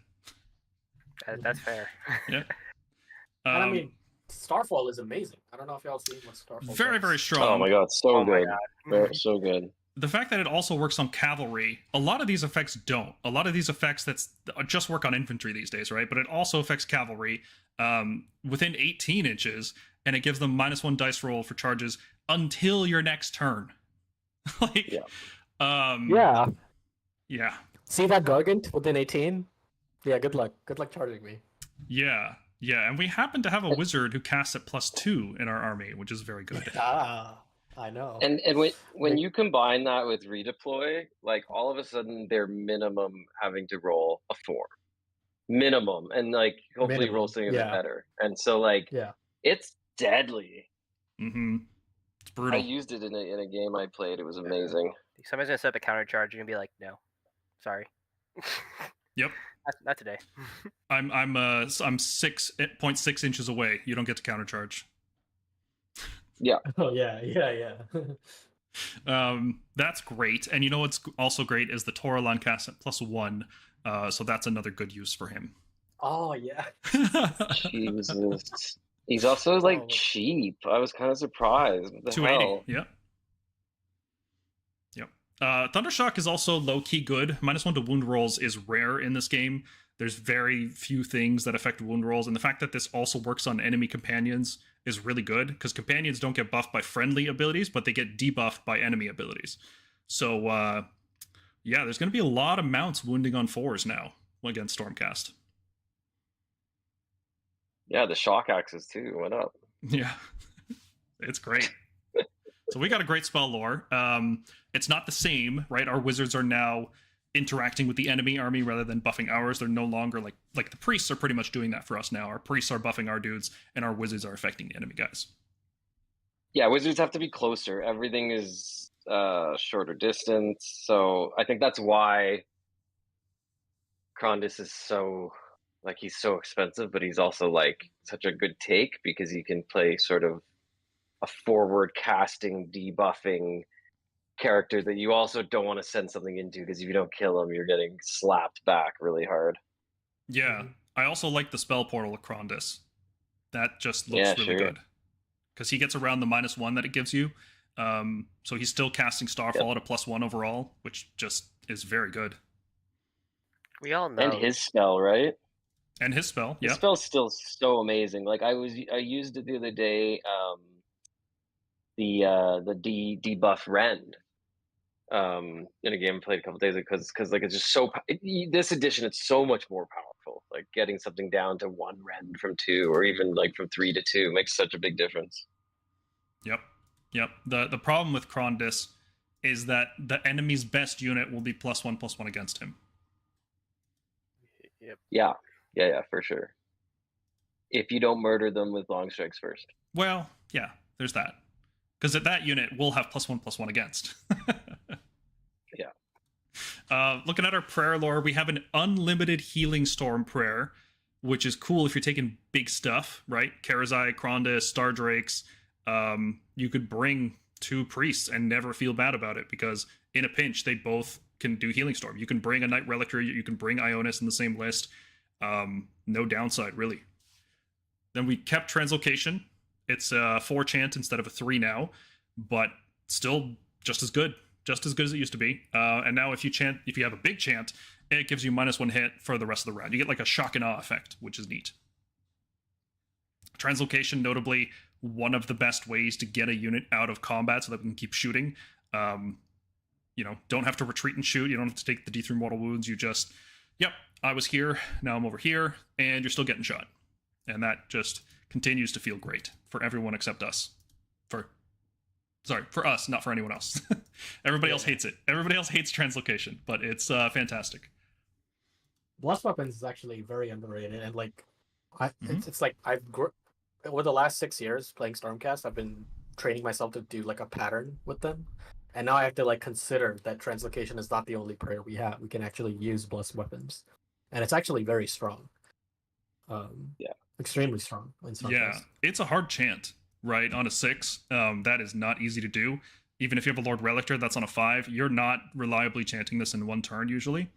That's fair. Yeah. And I mean, Starfall is amazing. I don't know if y'all seen what Starfall very, does. very strong. Oh my god, so Oh my good. God. Very, so good. the fact that it also works on cavalry, a lot of these effects don't. A lot of these effects just work on infantry these days, right? But it also affects cavalry within 18 inches, and it gives them -1 dice roll for charges until your next turn. Like, Yeah. Yeah. See that Gargant within 18? Yeah, good luck. Good luck charging me. Yeah. Yeah. And we happen to have a wizard who casts at +2 in our army, which is very good. I know. And when you combine that with redeploy, like all of a sudden they're minimum having to roll a 4. Minimum. And like hopefully roll something a bit better. And so like it's deadly. Mm-hmm. It's I brutal. used it in a game I played. It was amazing. Somebody's gonna set up a counter charge. You're gonna be like, no, sorry. Yep. Not today. I'm 6.6 inches away. You don't get to countercharge. Yeah. Oh yeah. That's great. And you know what's also great is the Toralon cast at +1. So that's another good use for him. Oh yeah. Jesus. He's also like cheap. I was kind of surprised. What the 280. hell? Yep. Thundershock is also low-key good. -1 to wound rolls is rare in this game. There's very few things that affect wound rolls, and the fact that this also works on enemy companions is really good, because companions don't get buffed by friendly abilities, but they get debuffed by enemy abilities. So, yeah, there's going to be a lot of mounts wounding on 4s now against Stormcast. Yeah, the shock axes too went up. Yeah, it's great. So we got a great spell lore. It's not the same, right? Our wizards are now interacting with the enemy army rather than buffing ours. They're no longer like the priests are pretty much doing that for us now. Our priests are buffing our dudes, and our wizards are affecting the enemy guys. Yeah, wizards have to be closer. Everything is shorter distance. So I think that's why Krondys is so like he's so expensive, but he's also like such a good take because he can play sort of a forward casting, debuffing character that you also don't want to send something into, because if you don't kill him, you're getting slapped back really hard. Yeah, I also like the spell portal of Krondys. That just looks really good, because he gets around the -1 that it gives you. So he's still casting Starfall at a +1 overall, which just is very good. We all know. And his spell, right? And his spell, yeah. His spell's still so amazing. Like I used it the other day. The debuff Rend in a game I played a couple days ago, because like it's just so this edition it's so much more powerful. Like getting something down to 1 Rend from 2, or even like from 3 to 2 makes such a big difference. Yep. The problem with Krondys is that the enemy's best unit will be +1/+1 against him. Yep. Yeah, for sure. If you don't murder them with long strikes first. Well, yeah, there's that. Because that unit will have +1/+1 against. Yeah. Looking at our prayer lore, we have an unlimited healing storm prayer, which is cool if you're taking big stuff, right? Karazai, Krondys, Stardrakes. You could bring 2 priests and never feel bad about it, because in a pinch, they both can do healing storm. You can bring a Knight Relictor, you can bring Ionis in the same list. No downside, really. Then we kept Translocation. It's a 4 chant instead of a 3 now, but still just as good as it used to be. And now if you have a big chant, it gives you -1 hit for the rest of the round. You get like a shock and awe effect, which is neat. Translocation, notably, one of the best ways to get a unit out of combat so that we can keep shooting. Don't have to retreat and shoot. You don't have to take the D3 mortal wounds. You just, I was here, now I'm over here, and you're still getting shot. And that just continues to feel great for everyone except us. For us, not for anyone else. Everybody else hates it. Everybody else hates Translocation, but it's fantastic. Blast Weapons is actually very underrated, and it's like over the last 6 years playing Stormcast, I've been training myself to do like a pattern with them, and now I have to like consider that Translocation is not the only prayer we have. We can actually use Blessed Weapons, and it's actually very strong. Extremely strong in Stormcast. Yeah, it's a hard chant, right? On a 6, that is not easy to do. Even if you have a Lord Relictor that's on a 5, you're not reliably chanting this in 1 turn usually.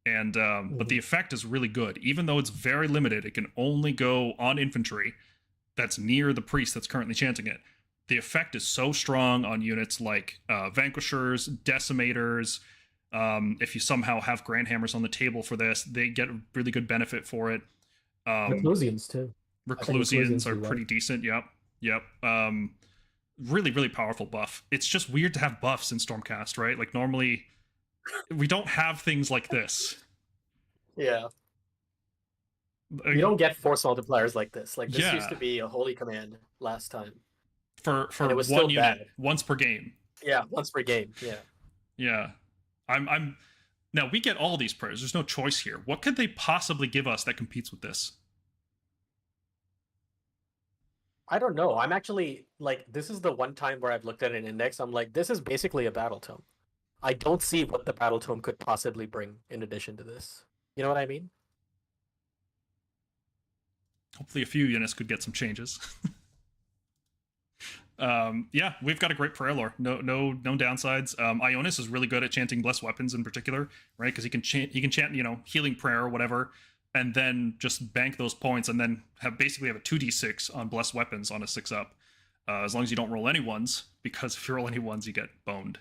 And but the effect is really good. Even though it's very limited, it can only go on infantry that's near the priest that's currently chanting it. the effect is so strong on units like Vanquishers, Decimators. If you somehow have Grandhammers on the table for this, they get a really good benefit for it. Reclusians too. Reclusians are pretty decent. Yep. Really, really powerful buff. It's just weird to have buffs in Stormcast, right? Like normally, we don't have things like this. Yeah. You don't get force multipliers like this. Like this used to be a holy command last time. For it was one still unit, bad. once per game. Yeah, once per game. Yeah. Yeah. I'm now we get all these prayers. There's no choice here. What could they possibly give us that competes with this? I don't know. I'm actually like, this is the one time where I've looked at an index. I'm like, this is basically a battle tome. I don't see what the battle tome could possibly bring in addition to this. You know what I mean? Hopefully a few units could get some changes. Yeah, we've got a great prayer lore. No downsides. Ionis is really good at chanting blessed weapons in particular, right? Because he can chant, healing prayer or whatever, and then just bank those points, and then basically have a 2d6 on blessed weapons on a 6-up, as long as you don't roll any ones, because if you roll any ones, you get boned.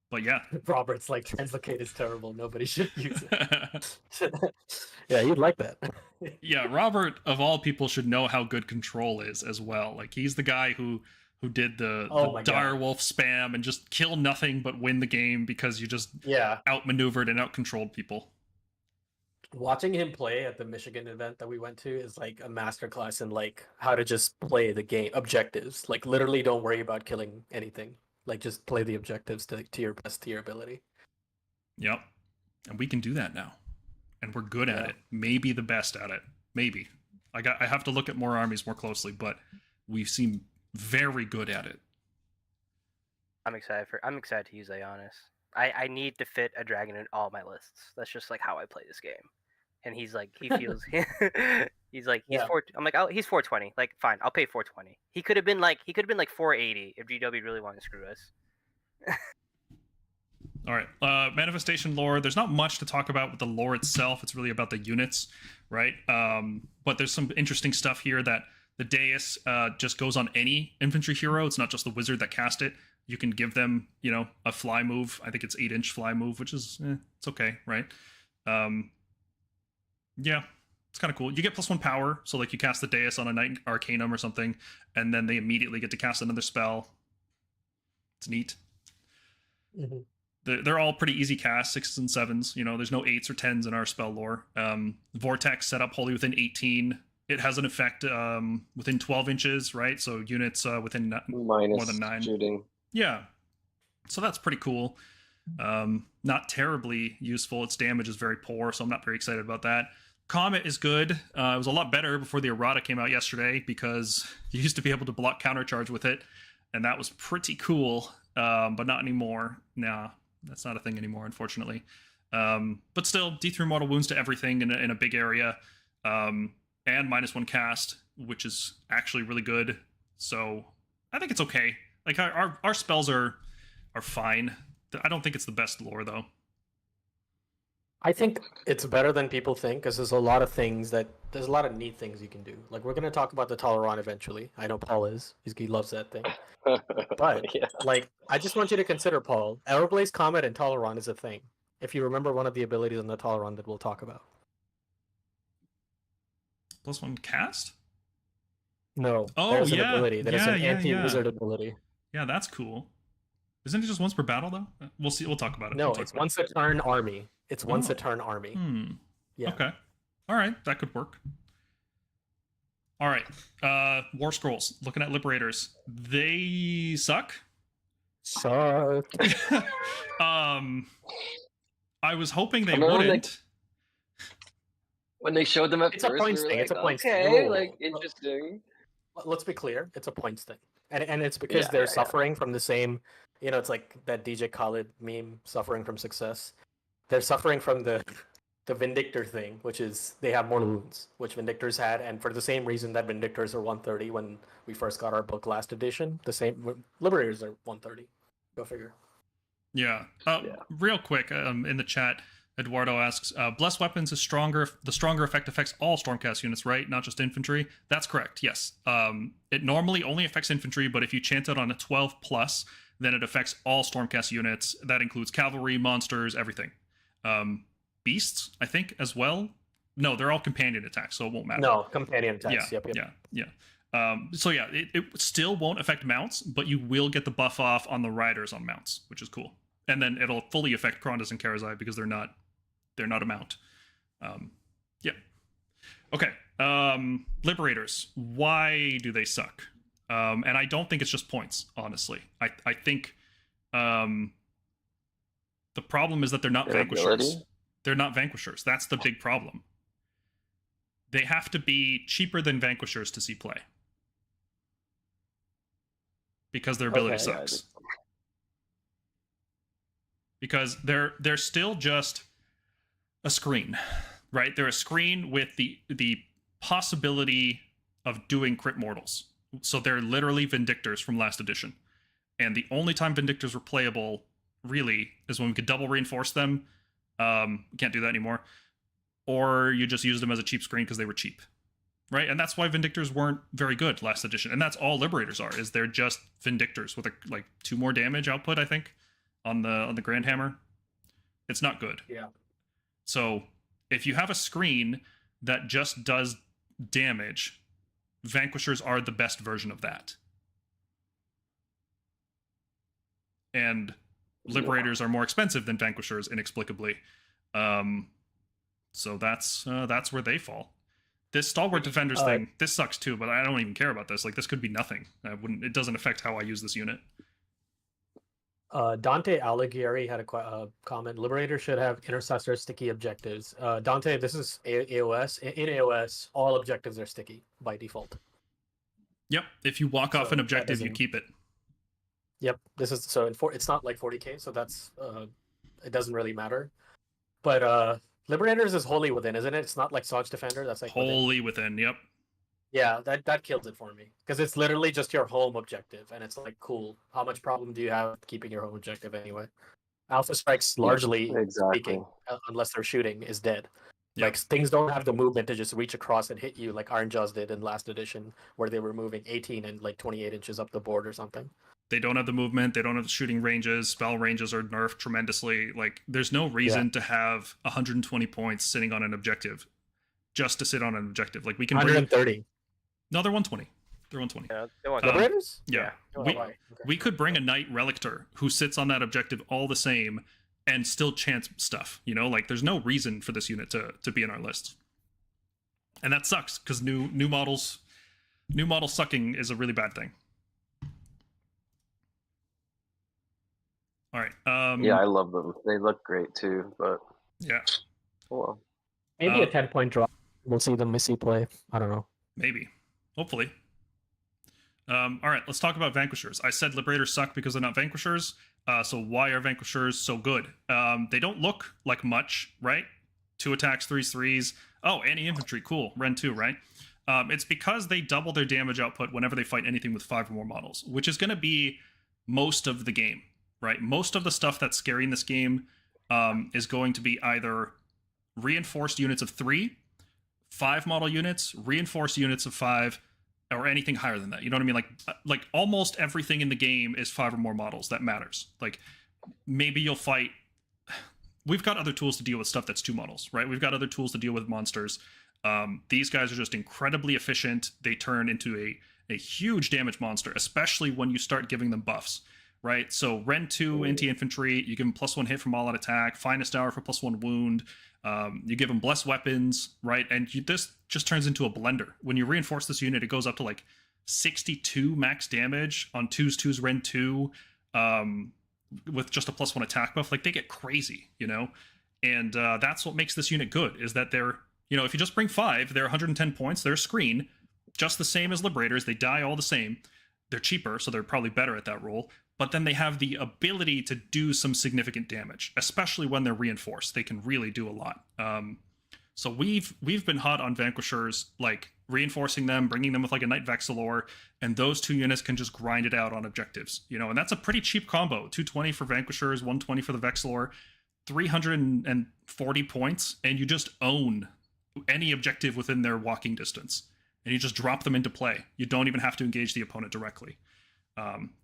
But yeah, Robert's like, Translocate is terrible. Nobody should use it. Yeah, you'd like that. Yeah, Robert of all people should know how good control is as well. Like he's the guy who did the direwolf spam and just kill nothing but win the game because you just outmaneuvered and outcontrolled people. Watching him play at the Michigan event that we went to is like a masterclass in like how to just play the game objectives. Like literally don't worry about killing anything. Like just play the objectives to your best to your ability. Yep. And we can do that now. And we're good at it. Maybe the best at it. Maybe. I have to look at more armies more closely, but we seem very good at it. I'm excited to use Ionis. I need to fit a dragon in all my lists. That's just like how I play this game. And he's like, he feels he's 4. I'm like, oh, he's 420. Like, fine, I'll pay 420. He could have been like 480 if GW really wanted to screw us. All right, manifestation lore. There's not much to talk about with the lore itself. It's really about the units, right? But there's some interesting stuff here that the Deus just goes on any infantry hero. It's not just the wizard that cast it. You can give them, a fly move. I think it's 8-inch fly move, which is, it's okay, right? Yeah, it's kind of cool. You get +1 power, so like you cast the Deus on a Knight Arcanum or something, and then they immediately get to cast another spell. It's neat. Mm-hmm. They're all pretty easy casts, 6s and 7s. There's no 8s or 10s in our spell lore. Vortex set up wholly within 18. It has an effect within 12 inches, right? So units within more than 9. Shooting. Yeah. So that's pretty cool. Not terribly useful. Its damage is very poor, so I'm not very excited about that. Comet is good. It was a lot better before the errata came out yesterday because you used to be able to block countercharge with it, and that was pretty cool, but not anymore. Nah, that's not a thing anymore, unfortunately. But still, D3 mortal wounds to everything in a big area, and -1 cast, which is actually really good. So I think it's okay. Like our spells are fine. I don't think it's the best lore though. I think it's better than people think because there's a lot of neat things you can do. Like we're gonna talk about the Toleron eventually. I know Paul is. He loves that thing. But like I just want you to consider, Paul, Aeroblaze Comet and Toleron is a thing. If you remember one of the abilities in the Toleron that we'll talk about. +1 cast? No. Oh, there's an ability that is an anti-wizard ability. Yeah, that's cool. Isn't it just once per battle though? We'll see. We'll talk about it. No, it's once a turn army. It's once a turn army. Yeah. Okay. All right, that could work. All right. War Scrolls. Looking at Liberators. They suck. Suck. I was hoping they wouldn't. When they showed them at It's first, a points we were thing. like, It's a points thing. okay, like interesting. Let's be clear. It's a points thing. And it's because they're suffering from the same, it's like that DJ Khaled meme, suffering from success. They're suffering from the Vindictor thing, which is they have more wounds, which Vindictors had, and for the same reason that Vindictors are 130 when we first got our book last edition, the same Liberators are 130. Go figure. Yeah. Real quick, in the chat, Eduardo asks, Blessed Weapons is stronger. The stronger effect affects all Stormcast units, right? Not just infantry. That's correct, yes. It normally only affects infantry, but if you chant it on a 12 plus, then it affects all Stormcast units. That includes cavalry, monsters, everything. Beasts, I think, as well. No, they're all companion attacks, so it won't matter. No, companion attacks. Yeah, so yeah, it still won't affect mounts, but you will get the buff off on the riders on mounts, which is cool. And then it'll fully affect Krondys and Karazai because they're not a mount. Yeah. Okay. Liberators. Why do they suck? And I don't think it's just points, honestly. I think the problem is that they're not Vanquishers. They're not Vanquishers. That's the big problem. They have to be cheaper than Vanquishers to see play. Because their ability sucks. Because they're still just a screen, right? They're a screen with the possibility of doing crit mortals. So they're literally Vindictors from last edition. And the only time Vindictors were playable, really, is when we could double reinforce them. We can't do that anymore. Or you just use them as a cheap screen because they were cheap, right? And that's why Vindictors weren't very good last edition. And that's all Liberators are, is they're just Vindictors with like 2 more damage output, I think, on the Grandhammer. It's not good. Yeah. So if you have a screen that just does damage, Vanquishers are the best version of that. And Liberators are more expensive than Vanquishers, inexplicably. So that's where they fall. This Stalwart Defenders thing, this sucks too, but I don't even care about this. Like, this could be nothing. It doesn't affect how I use this unit. Dante Alighieri had a comment. Liberator should have intercessor sticky objectives. Dante, this is AOS. In AOS, all objectives are sticky by default. Yep. If you walk off an objective, you keep it. Yep. This is it's not like 40k, so that's it doesn't really matter. But Liberators is wholly within, isn't it? It's not like Sarge Defender. That's like wholly within. Yep. Yeah, that kills it for me because it's literally just your home objective, and it's like, cool. How much problem do you have keeping your home objective anyway? Alpha strikes, largely speaking, unless they're shooting, is dead. Yep. Like, things don't have the movement to just reach across and hit you like Iron Jaws did in last edition, where they were moving 18 and like 28 inches up the board or something. They don't have the movement. They don't have the shooting ranges. Spell ranges are nerfed tremendously. Like, there's no reason to have 120 points sitting on an objective just to sit on an objective. Like, we can 130. No, they're 120. They're 120. Yeah, they're 120. Liberators? Yeah. We could bring a Knight Relictor who sits on that objective all the same and still chants stuff. You know, like, there's no reason for this unit to be in our list. And that sucks, because new models sucking is a really bad thing. All right. Yeah, I love them. They look great too, but yeah. Well, maybe a 10-point drop. We'll see them missy play. I don't know. Maybe. Hopefully. All right, let's talk about Vanquishers. I said Liberators suck because they're not Vanquishers. So why are Vanquishers so good? They don't look like much, right? 2 attacks, 3s. Oh, anti-infantry, cool. Ren 2, right? It's because they double their damage output whenever they fight anything with 5 or more models, which is going to be most of the game, right? Most of the stuff that's scary in this game is going to be either reinforced units of 3, 5 model units, reinforced units of 5, or anything higher than that. You know what I mean? Like almost everything in the game is 5 or more models. That matters. Like, maybe you'll fight. We've got other tools to deal with stuff that's 2 models, right? We've got other tools to deal with monsters. These guys are just incredibly efficient. They turn into a huge damage monster, especially when you start giving them buffs, right? So Ren 2 anti-infantry, you give them +1 hit from all out attack, Finest Hour for +1 wound. You give them Blessed Weapons, right? And this just turns into a blender. When you reinforce this unit, it goes up to like 62 max damage on 2s, Ren 2, with just a +1 attack buff. Like, they get crazy, you know? And that's what makes this unit good, is that they're, you know, if you just bring 5, they're 110 points, they're a screen, just the same as Liberators, they die all the same. They're cheaper, so they're probably better at that role. But then they have the ability to do some significant damage, especially when they're reinforced. They can really do a lot. So we've been hot on Vanquishers, like reinforcing them, bringing them with like a Knight Vexillor, and those 2 units can just grind it out on objectives, you know. And that's a pretty cheap combo: 220 for Vanquishers, 120 for the Vexillor, 340 40 points, and you just own any objective within their walking distance, and you just drop them into play. You don't even have to engage the opponent directly.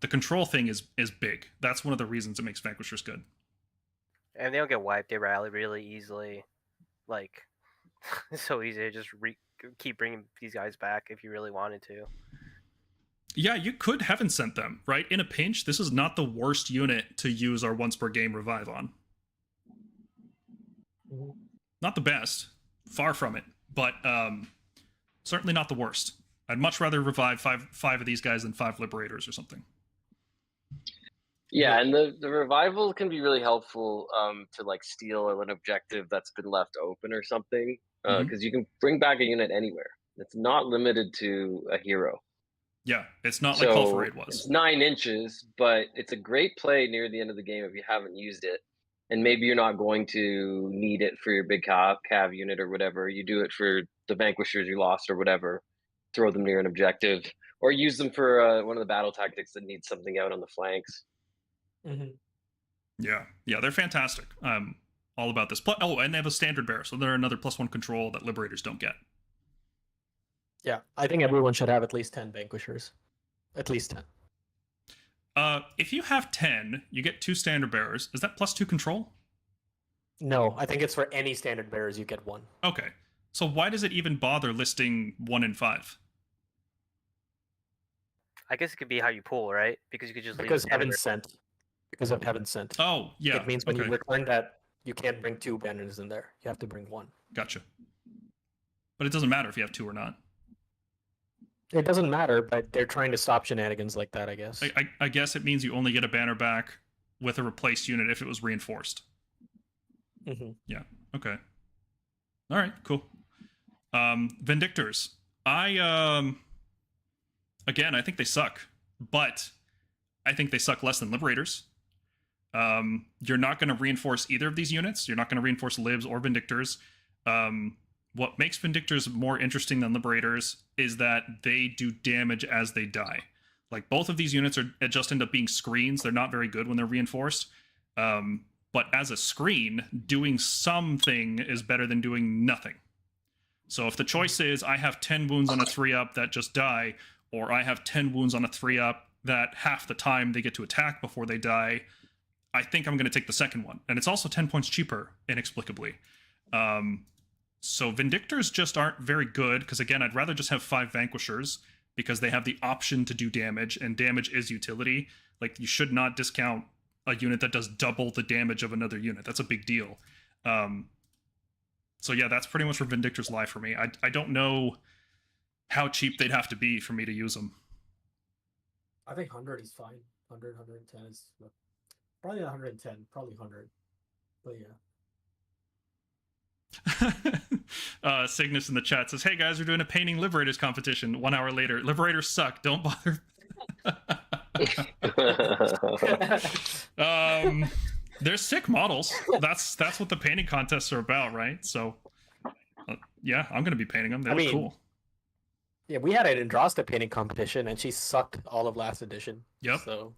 The control thing is big. That's one of the reasons it makes Vanquishers good. And they don't get wiped. They rally really easily. Like, it's so easy to just keep bringing these guys back if you really wanted to. Yeah, you could Heaven Sent them, right? In a pinch, this is not the worst unit to use our once per game revive on. Not the best. Far from it. But certainly not the worst. I'd much rather revive five of these guys than 5 Liberators or something. Yeah, and the revival can be really helpful to like steal an objective that's been left open or something, because you can bring back a unit anywhere. It's not limited to a hero. Yeah, it's not like Call for Raid was. It's 9 inches, but it's a great play near the end of the game if you haven't used it. And maybe you're not going to need it for your big cav unit or whatever. You do it for the Vanquishers you lost or whatever. Throw them near an objective. Or use them for one of the battle tactics that needs something out on the flanks. Yeah, they're fantastic. All about this. And they have a standard bearer, so they're another +1 control that Liberators don't get. Yeah, I think everyone should have at least 10 Vanquishers. At least 10. If you have 10, you get 2 standard bearers. Is that +2 control? No, I think it's for any standard bearers you get 1. Okay. So why does it even bother listing 1 and 5? I guess it could be how you pull, right? Because you could just Because leave Heaven Sent. Because of Heaven Sent. Oh, yeah. It means when you return that, you can't bring 2 banners in there. You have to bring 1. Gotcha. But it doesn't matter if you have 2 or not. It doesn't matter, but they're trying to stop shenanigans like that, I guess. I guess it means you only get a banner back with a replaced unit if it was reinforced. Yeah, okay. All right, cool. Vindictors. Again, I think they suck, but I think they suck less than Liberators. You're not going to reinforce either of these units. You're not going to reinforce Libs or Vindictors. What makes Vindictors more interesting than Liberators is that they do damage as they die. Like, both of these units just end up being screens. They're not very good when they're reinforced. But as a screen, doing something is better than doing nothing. So if the choice is, I have 10 wounds on a 3-up that just die, or I have 10 wounds on a 3-up that half the time they get to attack before they die, I think I'm going to take the second one. And it's also 10 points cheaper, inexplicably. So Vindictors just aren't very good, because again, I'd rather just have 5 Vanquishers, because they have the option to do damage, and damage is utility. Like, you should not discount a unit that does double the damage of another unit. That's a big deal. So yeah, that's pretty much where Vindictors lie for me. I don't know how cheap they'd have to be for me to use them. I think 100 is fine. 100, 110 is... Probably not 110, probably 100. But yeah. Cygnus in the chat says, hey guys, we're doing a painting Liberators competition. 1 hour later, Liberators suck, don't bother. They're sick models. That's what the painting contests are about, right? So yeah, I'm gonna be painting them. They look cool. Yeah, we had an Yndrasta painting competition and she sucked all of last edition. Yep. So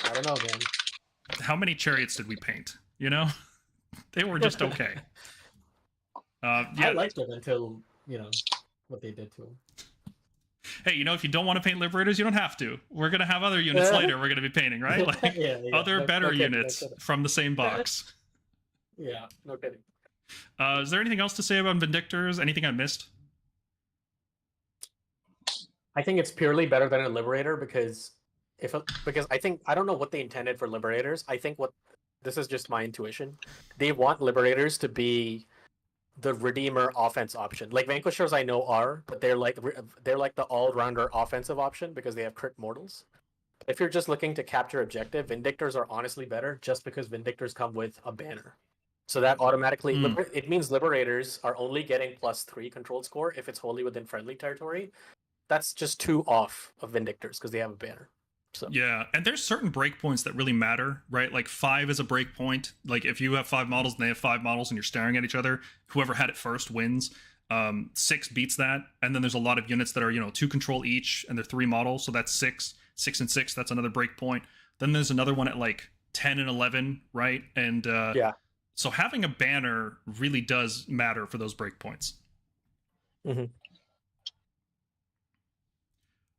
I don't know, man. How many chariots did we paint? You know? They were just okay. Yeah. I liked them until, what they did to them. Hey, if you don't want to paint Liberators, you don't have to. We're going to have other units later we're going to be painting, right? Like, other better units from the same box. Yeah, no kidding. Is there anything else to say about Vindictors? Anything I missed? I think it's purely better than a Liberator because I don't know what they intended for Liberators. I think this is just my intuition. They want Liberators to be the Redeemer offense option. Like Vanquishers I know are, but they're like the all-rounder offensive option because they have crit mortals. If you're just looking to capture objective, Vindictors are honestly better just because Vindictors come with a banner. So that automatically it means Liberators are only getting +3 controlled score if it's wholly within friendly territory. That's just 2 off of Vindictors because they have a banner. So. Yeah, and there's certain breakpoints that really matter, right? Like 5 is a breakpoint. Like if you have 5 models and they have 5 models and you're staring at each other, whoever had it first wins. 6 beats that, and then there's a lot of units that are 2 control each, and they're 3 models, so that's 6 and 6. That's another breakpoint. Then there's another one at like 10 and 11, right? And So having a banner really does matter for those breakpoints. Mm-hmm.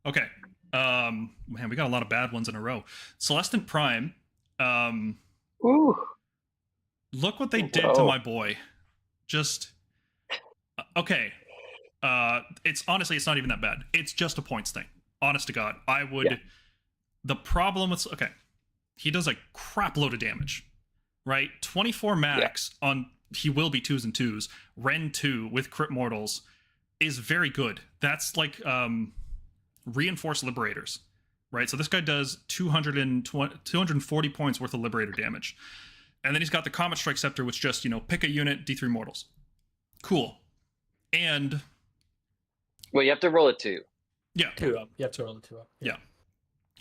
Okay. Man, we got a lot of bad ones in a row. Celestant Prime. Ooh. Look what they did to my boy. Just okay. It's honestly, it's not even that bad. It's just a points thing. Honest to God, I would. Yeah. The problem with he does a crap load of damage, right? 24 max on. He will be 2s and 2s. Ren 2 with crit mortals is very good. That's like reinforced liberators, right? So this guy does 240 points worth of liberator damage, and then he's got the Comet Strike Scepter, which just pick a unit, D3 mortals. Cool. And well, you have to roll it 2. Yeah, 2 up. You have to roll the 2 up. Yeah.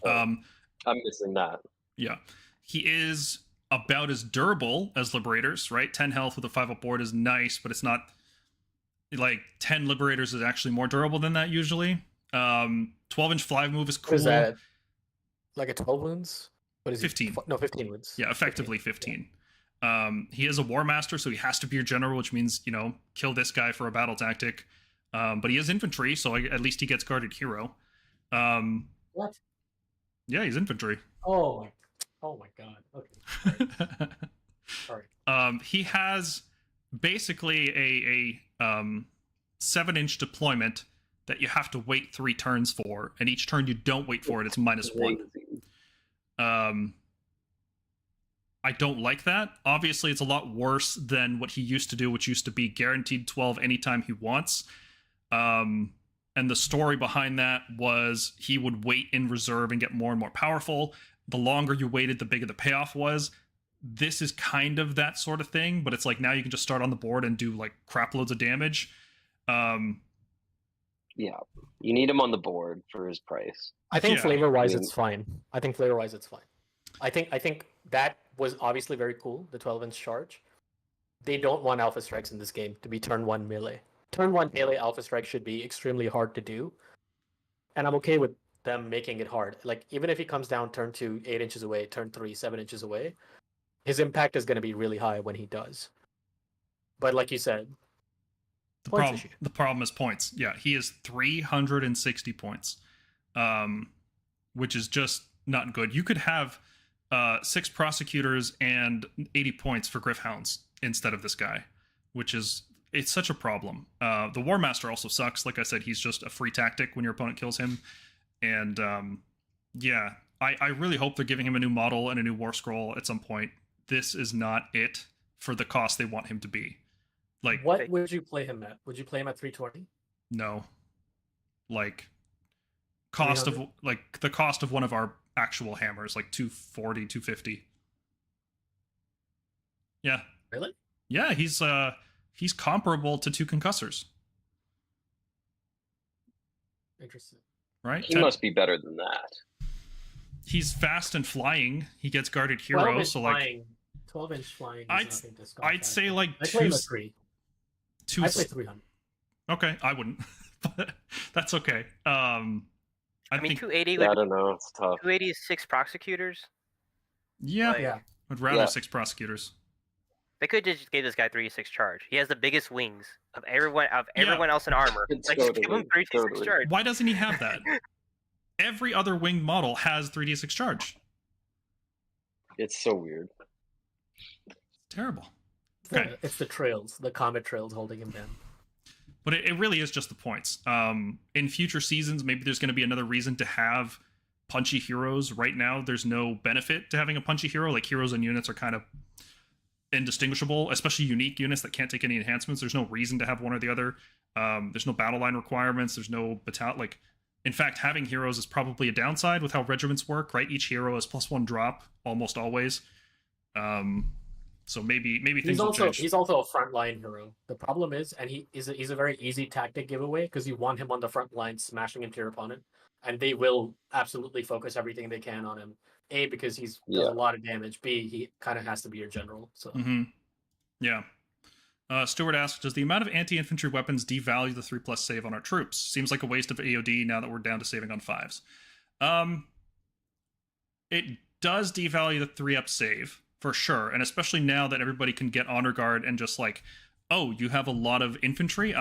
I'm missing that. Yeah, he is about as durable as liberators, right? 10 health with a 5-up board is nice, but it's not like 10 liberators is actually more durable than that usually. 12-inch fly move is cool. What is that? Like a 12 wounds? What is 15? No, 15 wounds. Yeah, effectively 15. He is a War Master, so he has to be your general, which means kill this guy for a battle tactic. But he is infantry, so at least he gets guarded hero. What? Yeah, he's infantry. Oh my god. Okay. Sorry. He has basically a 7-inch deployment that you have to wait 3 turns for, and each turn you don't wait for it, it's -1. I don't like that. Obviously, it's a lot worse than what he used to do, which used to be guaranteed 12 anytime he wants. And the story behind that was he would wait in reserve and get more and more powerful. The longer you waited, the bigger the payoff was. This is kind of that sort of thing, but it's like now you can just start on the board and do like crap loads of damage. Yeah, you need him on the board for his price. I think Yeah. flavor-wise, I mean- it's fine. I think I think that was obviously very cool, the 12-inch charge. They don't want Alpha Strikes in this game to be turn 1 melee. Turn 1 melee Alpha Strike should be extremely hard to do. And I'm okay with them making it hard. Like, even if he comes down turn 2, 8 inches away, turn 3, 7 inches away, his impact is going to be really high when he does. But like you said, The problem is points. Yeah, he is 360 points, which is just not good. You could have 6 prosecutors and 80 points for Gryph-hounds instead of this guy, which is it's such a problem. The War Master also sucks. Like I said, he's just a free tactic when your opponent kills him. And yeah, I really hope they're giving him a new model and a new War Scroll at some point. This is not it for the cost they want him to be. Like, what would you play him at? Would you play him at 320? No. Like cost 300? of like the cost of one of our actual hammers, like 240, 250. Yeah. Really? Yeah, he's comparable to 2 Concussors, Interesting. right? He must be better than that. He's fast and flying. He gets guarded hero, 12-inch so like flying. 12-inch flying. Is I'd- nothing to scoff I'd at. say like I play him two. at 3. two I play 300. Okay, I wouldn't. But that's okay. I I mean, think 280 Yeah, I with don't know. It's tough. 280 is 6 prosecutors. yeah, like- Yeah. I'd rather Yeah. 6 prosecutors. They could just give this guy 3d6 charge. He has the biggest wings of everyone Yeah. else in armor. It's Like, just give him totally- 3d6 totally. charge. Why doesn't he have that? Every other winged model has 3d6 charge. It's so weird. Terrible. Okay. It's the trails, the comet trails holding him down. But it really is just the points. In future seasons, maybe there's going to be another reason to have punchy heroes. Right now, there's no benefit to having a punchy hero. Like, heroes and units are kind of indistinguishable, especially unique units that can't take any enhancements. There's no reason to have one or the other. There's no battle line requirements. There's no battalion. Like, in fact, having heroes is probably a downside with how regiments work, right? Each hero has +1 drop almost always. So maybe things will change. He's also a frontline hero. The problem is, and he's a very easy tactic giveaway because you want him on the front line smashing into your opponent, and they will absolutely focus everything they can on him. A, because he's does Yeah. a lot of damage. B, he kind of has to be your general. So Yeah. Stuart asks, does the amount of anti-infantry weapons devalue the 3+ save on our troops? Seems like a waste of AOD now that we're down to saving on 5s. It does devalue the 3-up save. for sure. And especially now that everybody can get Honor Guard and just like, oh, you have a lot of infantry?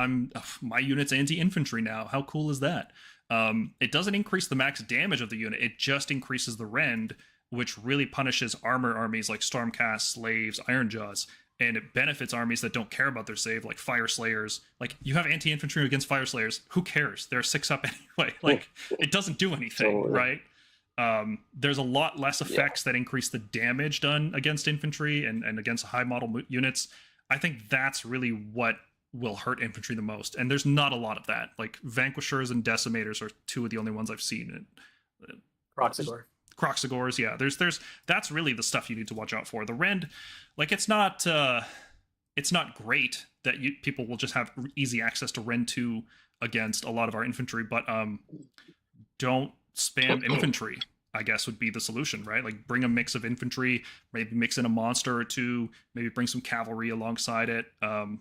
My unit's anti-infantry now. How cool is that? It doesn't increase the max damage of the unit. It just increases the rend, which really punishes armor armies like Stormcast, Slaves, Ironjaws. And it benefits armies that don't care about their save, like Fire Slayers. Like, you have anti-infantry against Fire Slayers. Who cares? They're 6 up anyway. Like, it doesn't do anything, right? There's a lot less effects that increase the damage done against infantry and against high model units. I think that's really what will hurt infantry the most. And there's not a lot of that. Like, Vanquishers and Decimators are 2 of the only ones I've seen. Kroxigors, yeah. That's really the stuff you need to watch out for. The rend, like, it's not great that people will just have easy access to rend 2 against a lot of our infantry, but don't spam infantry, I guess, would be the solution, right? Like, bring a mix of infantry, maybe mix in a monster or 2, maybe bring some cavalry alongside it.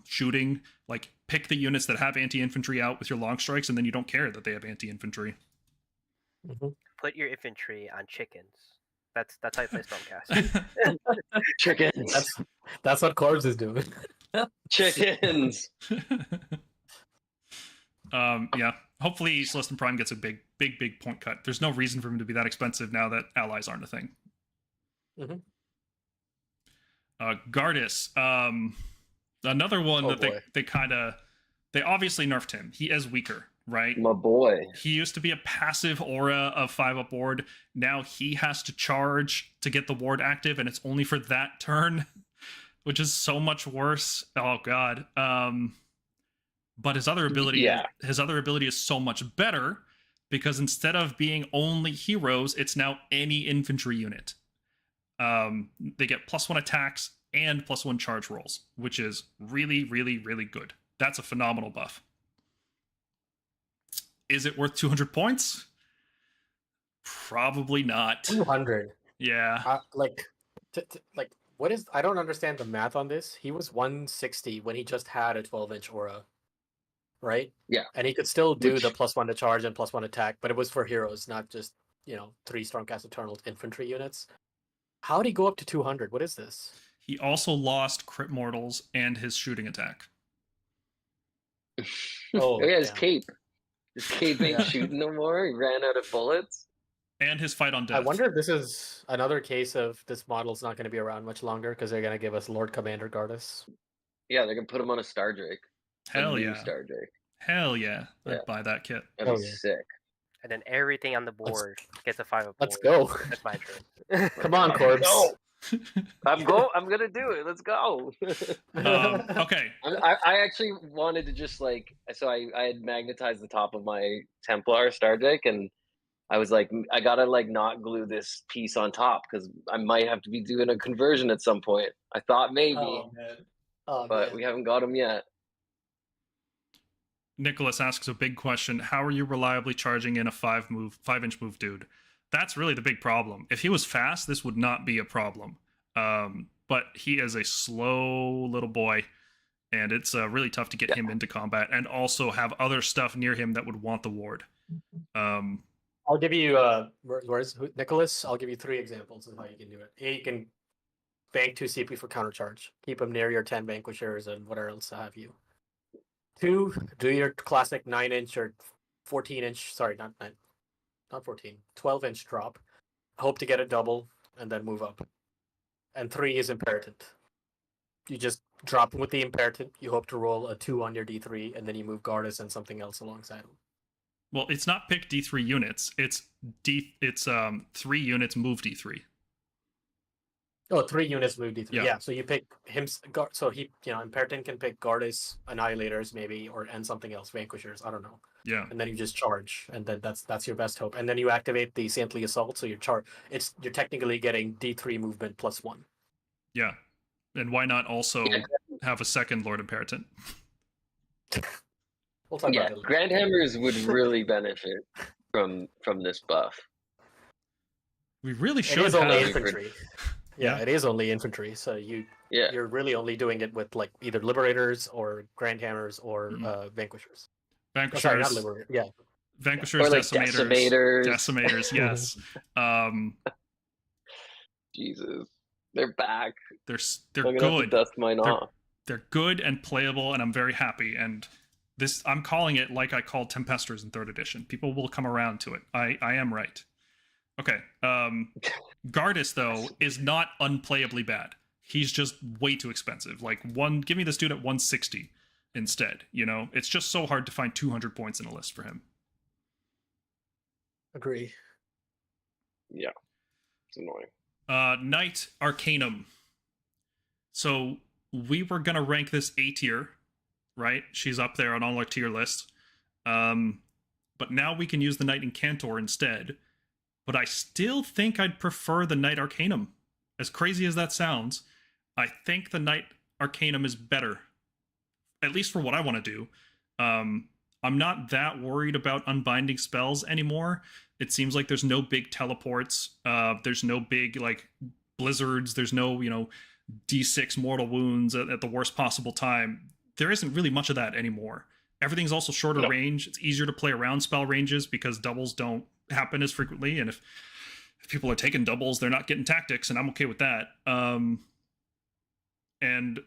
Shooting, like, pick the units that have anti-infantry out with your long strikes, and then you don't care that they have anti-infantry. Mm-hmm. Put your infantry on chickens. That's how you play Stormcast. Chickens. That's what Corbs is doing. Chickens. Yeah. Hopefully Celestant Prime gets a big point cut. There's no reason for him to be that expensive now that allies aren't a thing. Mm-hmm. Gardus, another one that boy. they obviously nerfed him. He is weaker, right? My boy. He used to be a passive aura of 5-up ward. Now he has to charge to get the ward active, and it's only for that turn, which is so much worse. Oh god. But his other ability is so much better, because instead of being only heroes, it's now any infantry unit. They get +1 attacks and +1 charge rolls, which is really, really, really good. That's a phenomenal buff. Is it worth 200 points? Probably not. 200. Yeah. What is? I don't understand the math on this. He was 160 when he just had a 12-inch aura, right? Yeah. And he could still do the +1 to charge and +1 attack, but it was for heroes, not just 3 Stormcast Eternal infantry units. How did he go up to 200? What is this? He also lost crit mortals and his shooting attack. Oh yeah, his damn. cape. His cape ain't shooting no more. He ran out of bullets. And his fight on death. I wonder if this is another case of this model's not going to be around much longer because they're going to give us Lord Commander Gardus. Yeah, they're gonna put him on a Stardrake. Hell yeah. Stardrake. Hell yeah. Yeah. I'd buy that kit. That'd be sick. And then everything on the board gets a 5-up Let's board. go. That's my turn. Come on, Corbs. Go. I'm gonna do it. Let's go. Okay. I actually wanted to just I had magnetized the top of my Templar Stardrake, and I was like, I gotta not glue this piece on top because I might have to be doing a conversion at some point. I thought maybe, but we haven't got them yet. Nicholas asks a big question. How are you reliably charging in a 5-inch move dude? That's really the big problem. If he was fast, this would not be a problem. But he is a slow little boy, and it's really tough to get him into combat and also have other stuff near him that would want the ward. I'll give you Nicholas? I'll give you 3 examples of how you can do it. A, you can bank 2 CP for countercharge. Keep them near your 10 Vanquishers and whatever else have you. 2, do your classic 9-inch or 14-inch, sorry, not 14, 12-inch drop. Hope to get a double and then move up. And 3 is Imeratant. You just drop him with the Imeratant. You hope to roll a 2 on your D3, and then you move Gardus and something else alongside him. Well, it's not pick D3 units. It's 3 units move D3. Oh, 3 units move D3. Yeah. Yeah, so you pick him. So he, Imeratant can pick Gardus, Annihilators maybe, and something else, Vanquishers. I don't know. Yeah. And then you just charge, and then that's your best hope. And then you activate the Saintly Assault, so you're technically getting D3 movement +1. Yeah. And why not also have a second Lord Imeratant? We'll talk about it later. Grandhammers would really benefit from this buff. We really It should is have... only infantry. Yeah. Yeah, it is only infantry. So you're really only doing it with either Liberators or Grandhammers or Vanquishers. Vanquishers. Sorry, not Liberators. Yeah. Vanquishers, Or Decimators. Decimators. Decimators, yes. Jesus. They're back. They're I'm gonna have to good. dust mine off. They're good and playable, and I'm very happy. And this, I'm calling it like I called Tempestors in 3rd edition. People will come around to it. I am right. Okay. Gardus, though, is not unplayably bad. He's just way too expensive. Like, give me this dude at 160 instead. You know, it's just so hard to find 200 points in a list for him. Agree. Yeah, it's annoying. Knight Arcanum. So we were gonna rank this A tier, right? She's up there on all our tier lists. But now we can use the Knight Incantor instead. But I still think I'd prefer the Knight Arcanum. As crazy as that sounds, I think the Knight Arcanum is better. At least for what I want to do. I'm not that worried about unbinding spells anymore. It seems like there's no big teleports. There's no big, like, blizzards. There's no, D6 mortal wounds at the worst possible time. There isn't really much of that anymore. Everything's also shorter range. It's easier to play around spell ranges because doubles don't happen as frequently. And if people are taking doubles, they're not getting tactics, and I'm okay with that. And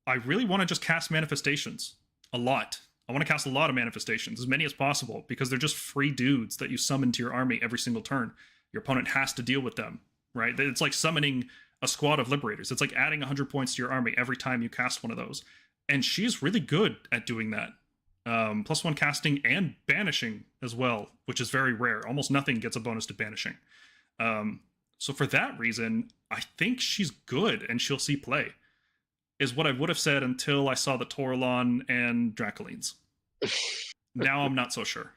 I really want to just cast manifestations a lot. I want to cast a lot of manifestations, as many as possible, because they're just free dudes that you summon to your army every single turn. Your opponent has to deal with them, right? It's like summoning a squad of Liberators. It's like adding 100 points to your army every time you cast one of those. And she's really good at doing that. +1 casting and banishing as well, which is very rare. Almost nothing gets a bonus to banishing. So for that reason, I think she's good and she'll see play, is what I would have said until I saw the Torlon and Dracolines. Now I'm not so sure.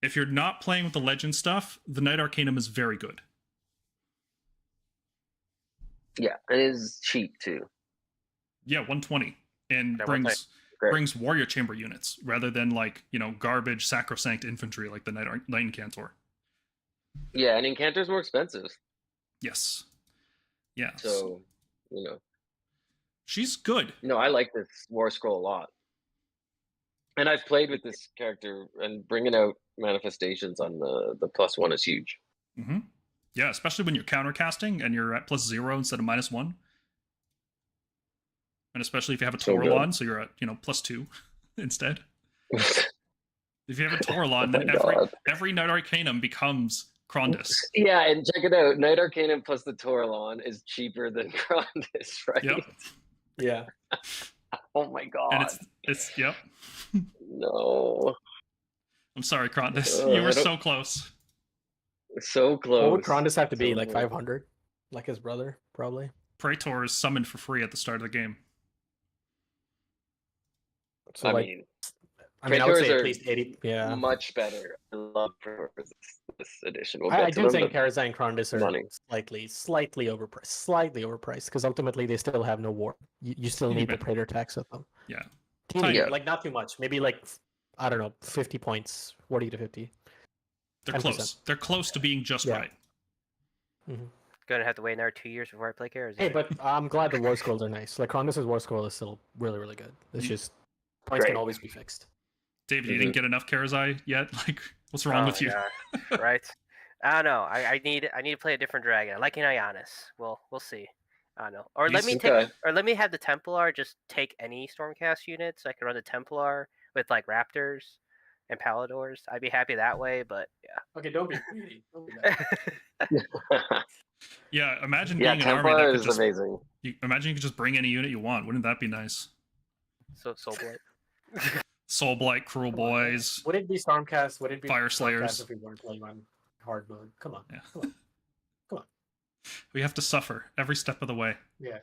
If you're not playing with the legend stuff, the Knight Arcanum is very good. Yeah, it is cheap too. Yeah, 120. And Yeah, brings warrior chamber units rather than, like, garbage sacrosanct infantry like the Knight Incantor. Yeah, and Incantor's more expensive. Yes. Yeah. So, she's good. I like this War Scroll a lot. And I've played with this character, and bringing out manifestations on the +1 is huge. Mm-hmm. Yeah, especially when you're countercasting and you're at +0 instead of -1. And especially if you have a Torlon, so you're at, +2 instead. If you have a Torlon, then every Knight Arcanum becomes Krondys. Yeah, and check it out. Knight Arcanum plus the Torlon is cheaper than Krondys, right? Yep. Yeah. Oh my god. And it's yep. No. I'm sorry, Krondys. You were so close. So close. What would Krondys have to be? So Like close. 500? Like his brother, probably? Praetor is summoned for free at the start of the game. So, I like, mean, I would say Praetors at are least 80. Yeah. much better. I love Praetors this edition. We'll I get to do them, think but Karazai and Krondys are money. slightly overpriced, because ultimately they still have no war. You still need the Praetor tax with them. Yeah. Teeny, Yeah. like not too much. Maybe like, I don't know, 50 points, 40 to 50. They're 10%. close. They're close to being just Yeah. right. Gonna have to wait another 2 years before I play Karazai. Hey, but I'm glad the War Scrolls are nice. Like, Krondys' War Scroll is still really, really good. It's just, points Great. can always be fixed. David, you didn't get enough Karazai yet? Like, what's wrong with you? Yeah, right. I don't know. I need to play a different dragon. I like an Ionis. We'll see. I don't know. Or let me Okay. let me have the Templar just take any Stormcast unit, so I can run the Templar with like Raptors and Paladors. I'd be happy that way. But yeah. Okay, don't be greedy. Don't be bad. Yeah, imagine Yeah, being an army Templar that could is just amazing. imagine you could just bring any unit you want. Wouldn't that be nice? So Soulblight. Soulblight, Cruel Boys. Would it be Stormcast? Would it be Fire Stormcast Slayers. if we weren't playing on hard mode? Come on. Yeah. Come on. We have to suffer every step of the way. Yeah.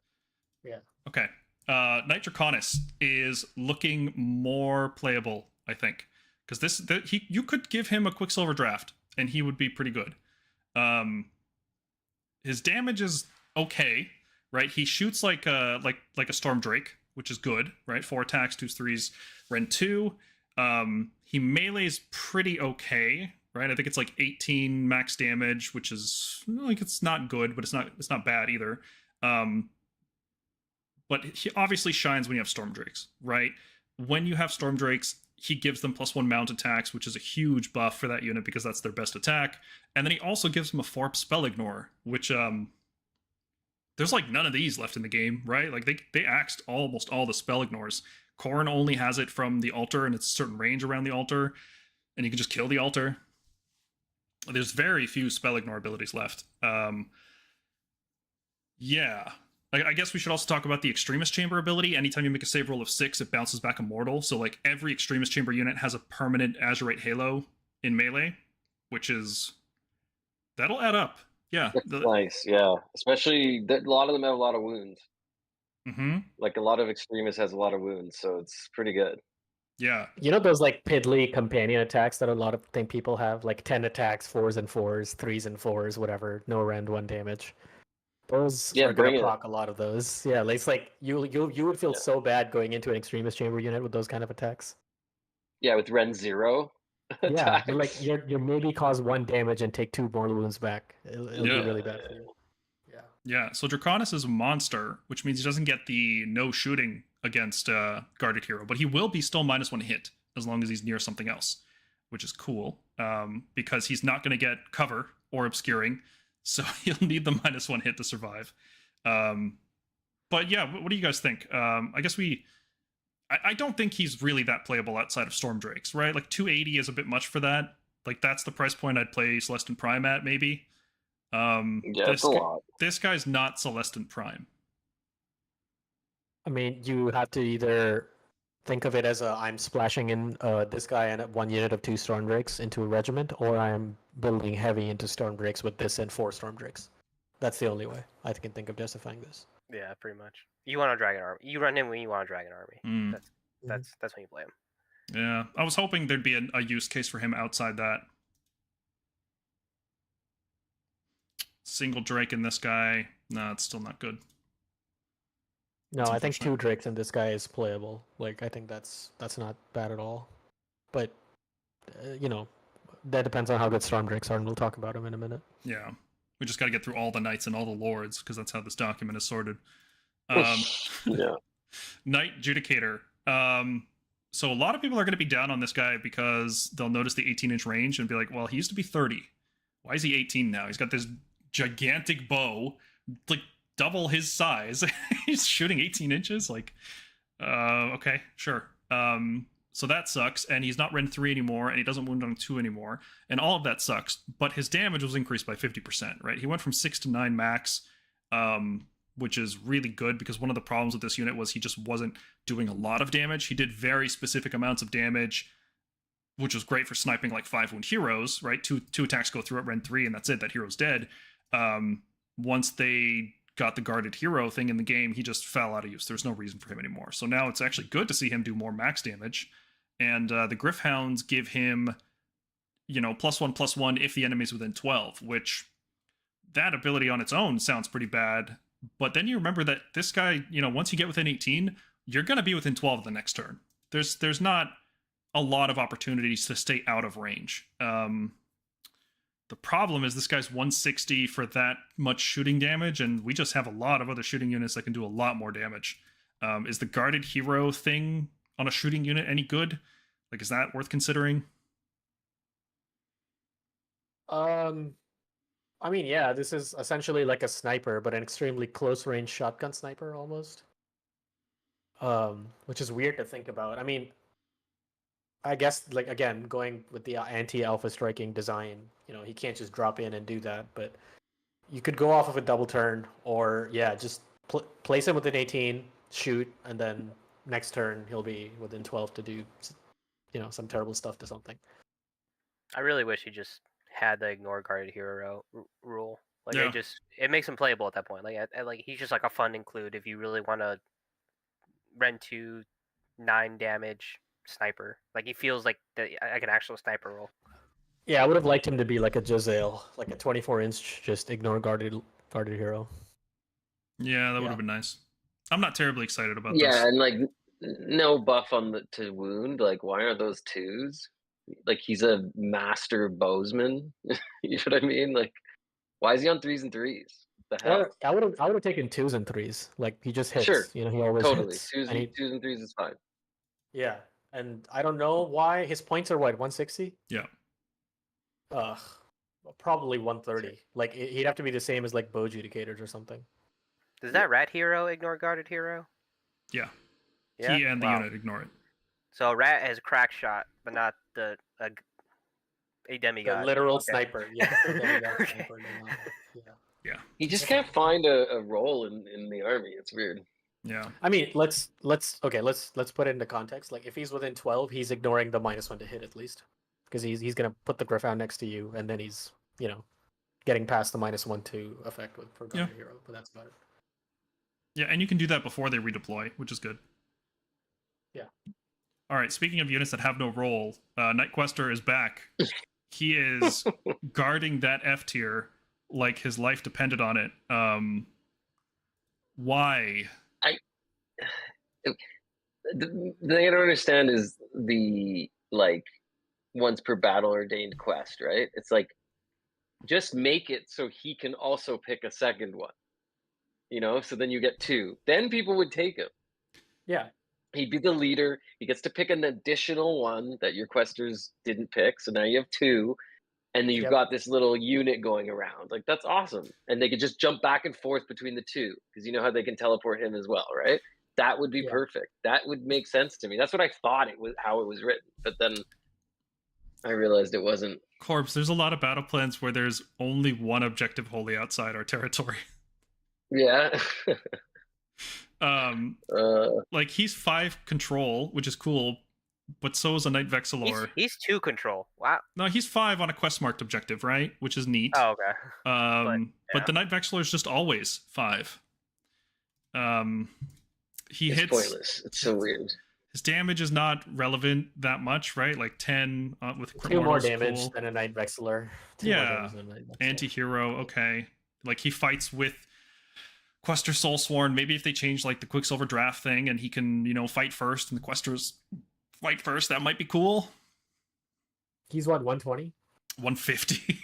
Yeah. Okay. Knight Draconis is looking more playable, I think, because you could give him a Quicksilver Draught and he would be pretty good. His damage is okay, right? He shoots like a Stormdrake, which is good, right? 4 attacks, 2s, 3s, Rend 2. He melee's pretty okay, right? I think it's like 18 max damage, which is like, it's not good, but it's not bad either. But he obviously shines when you have Stormdrakes, right? When you have Stormdrakes, he gives them +1 mount attacks, which is a huge buff for that unit because that's their best attack. And then he also gives them a 4 spell ignore, which there's like none of these left in the game, right? Like they axed almost all the spell ignores. Khorne only has it from the altar, and it's a certain range around the altar, and you can just kill the altar. There's very few spell ignore abilities left. Yeah. I guess we should also talk about the Extremist Chamber ability. Anytime you make a save roll of 6, it bounces back Immortal. So like every Extremist Chamber unit has a permanent Azurite Halo in melee, which is... that'll add up. Yeah. That's nice, yeah. Especially, a lot of them have a lot of wounds. Mm-hmm. Like, a lot of Extremists has a lot of wounds, so it's pretty good. Yeah. You know those like piddly companion attacks that a lot of people have, like 10 attacks, 4s and 4s, 3s and 4s, whatever, no rend, 1 damage. Those are gonna proc a lot of those. Yeah, it's like you would feel so bad going into an Extremist Chamber unit with those kind of attacks. Yeah, with rend 0. Yeah, but like you maybe cause 1 damage and take 2 more wounds back. It'll be really bad for you. Yeah. Yeah. So Draconis is a monster, which means he doesn't get the no shooting against guarded hero, but he will be still -1 hit as long as he's near something else, which is cool because he's not going to get cover or obscuring, so he'll need the -1 hit to survive. But yeah, what do you guys think? I guess I don't think he's really that playable outside of Stormdrakes, right? Like 280 is a bit much for that. Like that's the price point I'd play Celestant Prime at, maybe. Yeah, it's a lot. This guy's not Celestant Prime. I mean, you have to either think of it as I'm splashing in this guy and 1 unit of 2 Stormdrakes into a regiment, or I'm building heavy into Stormdrakes with this and 4 Stormdrakes. That's the only way I can think of justifying this. Yeah, pretty much. You want a dragon army. You run him when you want a dragon army. That's when you play him. Yeah, I was hoping there'd be a use case for him outside that. Single Drake in this guy. No, it's still not good. No, I think 2 Drakes in this guy is playable. Like, I think that's not bad at all. But, you know, that depends on how good Stormdrakes are, and we'll talk about them in a minute. Yeah. We just got to get through all the knights and all the lords, because that's how this document is sorted. Yeah. Knight Judicator. So a lot of people are going to be down on this guy because they'll notice the 18-inch range and be like, well, he used to be 30. Why is he 18 now? He's got this gigantic bow, like double his size. He's shooting 18 inches. Like, okay, sure. So that sucks, and he's not Rend 3 anymore, and he doesn't wound on 2 anymore, and all of that sucks, but his damage was increased by 50%, right? He went from 6 to 9 max, which is really good, because one of the problems with this unit was he just wasn't doing a lot of damage. He did very specific amounts of damage, which was great for sniping like 5-wound heroes, right? Two attacks go through at Rend 3, and that's it, that hero's dead. Once they got the guarded hero thing in the game, he just fell out of use. There's no reason for him anymore. So now it's actually good to see him do more max damage. And the Gryph-hounds give him, +1/+1 if the enemy's within 12, which that ability on its own sounds pretty bad. But then you remember that this guy, once you get within 18, you're going to be within 12 the next turn. There's not a lot of opportunities to stay out of range. The problem is this guy's 160 for that much shooting damage, and we just have a lot of other shooting units that can do a lot more damage. Is the guarded hero thing on a shooting unit any good? Like, is that worth considering? I mean, yeah, this is essentially like a sniper, but an extremely close-range shotgun sniper, almost. Which is weird to think about. I mean, I guess, like, again, going with the anti-alpha striking design, he can't just drop in and do that, but you could go off of a double turn, or, yeah, just place him within 18, shoot, and then next turn he'll be within 12 to do, some terrible stuff to something. I really wish he just had the ignore guarded hero rule. Like, Yeah. it makes him playable at that point. Like, he's just like a fun include if you really want to Rend 2, 9 damage sniper. Like, he feels like like an actual sniper role. Yeah, I would have liked him to be like a Jezzail, like a 24-inch, just ignore guarded hero. Yeah, that would have been nice. I'm not terribly excited about Yeah, this. and like no buff on to wound. Like, why are those 2s? Like, he's a master bowsman. You know what I mean? Like, why is he on 3s and 3s? The hell? I would have taken 2s and 3s. Like, he just hits. Sure. He always Totally. hits. 2s and 3s is fine. Yeah, and I don't know why his points are what, 160? Yeah. Probably 130. Like, he'd have to be the same as like bow Judicators or something. Does that rat hero ignore guarded hero? Yeah. Yeah. He and the Wow. unit ignore it. So rat has crack shot, but not a The demigod. literal Okay. sniper. Yeah. The demigod Okay. sniper, yeah. Yeah. He just can't find a role in the army. It's weird. Yeah. I mean, let's put it into context. Like, if he's within 12, he's ignoring the -1 to hit at least, because he's gonna put the Gryph-hound next to you, and then he's getting past the -1 to effect for guarded hero. But that's about it. Yeah, and you can do that before they redeploy, which is good. Yeah. All right, speaking of units that have no role, Night Quester is back. He is guarding that F tier like his life depended on it. Why? The thing I don't understand is the once per battle ordained quest, right? It's like, just make it so he can also pick a second one. So then you get 2. Then people would take him. Yeah. He'd be the leader. He gets to pick an additional one that your questers didn't pick. So now you have 2. And then you've got this little unit going around. Like, that's awesome. And they could just jump back and forth between the 2. Because you know how they can teleport him as well, right? That would be perfect. That would make sense to me. That's what I thought it was, how it was written. But then I realized it wasn't. Corpse, there's a lot of battle plans where there's only one objective wholly outside our territory. Yeah. Like, he's 5 control, which is cool, but so is a Knight Vexillor. He's 2 control. Wow. No, he's 5 on a quest marked objective, right? Which is neat. Oh, okay. But the Knight Vexillor is just always 5. He It's hits. pointless. It's so weird. His damage is not relevant that much, right? Like 10 with 2 more Mortal's damage cool. than a Knight Vexillor. 2 more damage than a Knight Vexillor. Anti-hero, okay. Like, he fights with Quester Soulsworn. Maybe if they change like the Quicksilver Draught thing and he can, fight first and the Questers fight first, that might be cool. He's what, 120? 150.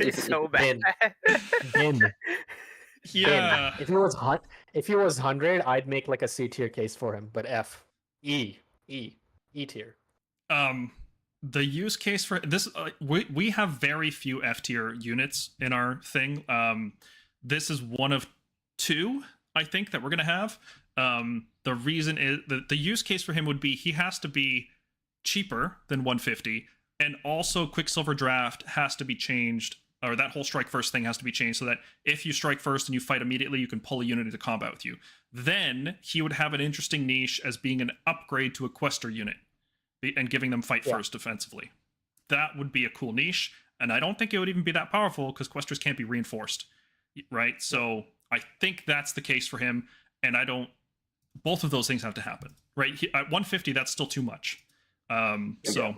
It's so bad. Ben. Yeah. If he was 100, I'd make like a C tier case for him, but E tier. The use case for this, we have very few F tier units in our thing. This is one of 2, I think, that we're gonna have. The reason is the use case for him would be he has to be cheaper than 150, and also Quicksilver Draught has to be changed, or that whole strike first thing has to be changed so that if you strike first and you fight immediately, you can pull a unit into combat with you. Then he would have an interesting niche as being an upgrade to a Quester unit and giving them fight first defensively. That would be a cool niche, and I don't think it would even be that powerful because Questers can't be reinforced, right? So I think that's the case for him, and both of those things have to happen, right? At 150, that's still too much. So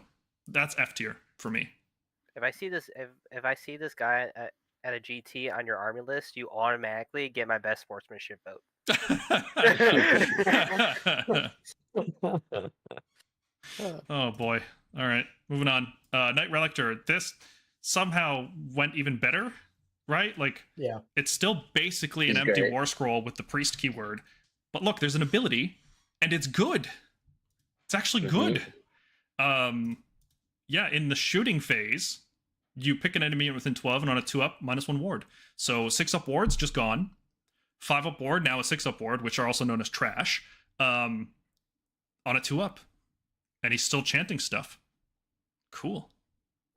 that's F tier for me. If I see this guy at a GT on your army list, you automatically get my best sportsmanship vote. Oh boy. All right, moving on. Knight Relictor. This somehow went even better, right? Like, it's still basically an empty war scroll with the priest keyword. But look, there's an ability, and it's good. It's actually good. In the shooting phase, you pick an enemy within 12, and on a 2-up, -1 ward. So 6-up wards, just gone. 5-up ward, now a 6-up ward, which are also known as trash, on a 2-up. And he's still chanting stuff. Cool.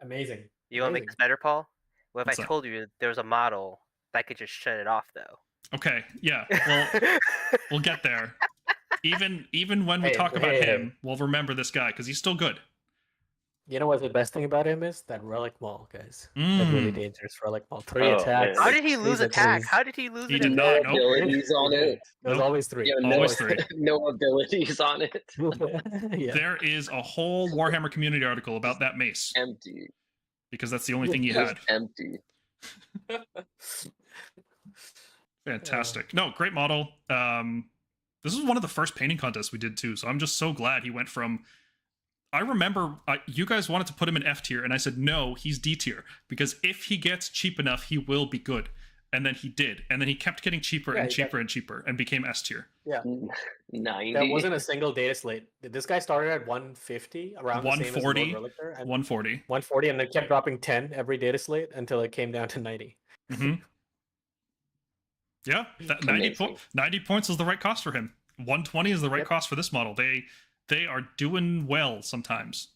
Amazing. You want to make this better, Paul? What if What's I that? told you there was a model that could just shut it off, though? Okay, yeah. Well, we'll get there. Even when we talk about him, we'll remember this guy, because he's still good. You know what the best thing about him is? That Relic Maul, guys. That really dangerous Relic Maul. 3 attacks. How did he lose attack? threes. How did he lose He it? did No not. Nope. abilities on it. There's always 3. Yeah, no, Always 3. no abilities on it. Yeah. There is a whole Warhammer community article about that mace, Empty. because that's the only thing he had. Just empty. Fantastic. No, great model. This is one of the first painting contests we did too, so I'm just so glad he went from... I remember you guys wanted to put him in F tier, and I said, no, he's D tier, because if he gets cheap enough, he will be good. And then he did. And then he kept getting cheaper and cheaper and cheaper, and became S tier. Yeah. 90. That wasn't a single data slate. This guy started at 150, around 140, the same as Lord Relictor, and 140. 140, and then kept dropping 10 every data slate until it came down to 90. Mm-hmm. Yeah, that 90 points is the right cost for him. 120 is the right cost for this model. They are doing well sometimes.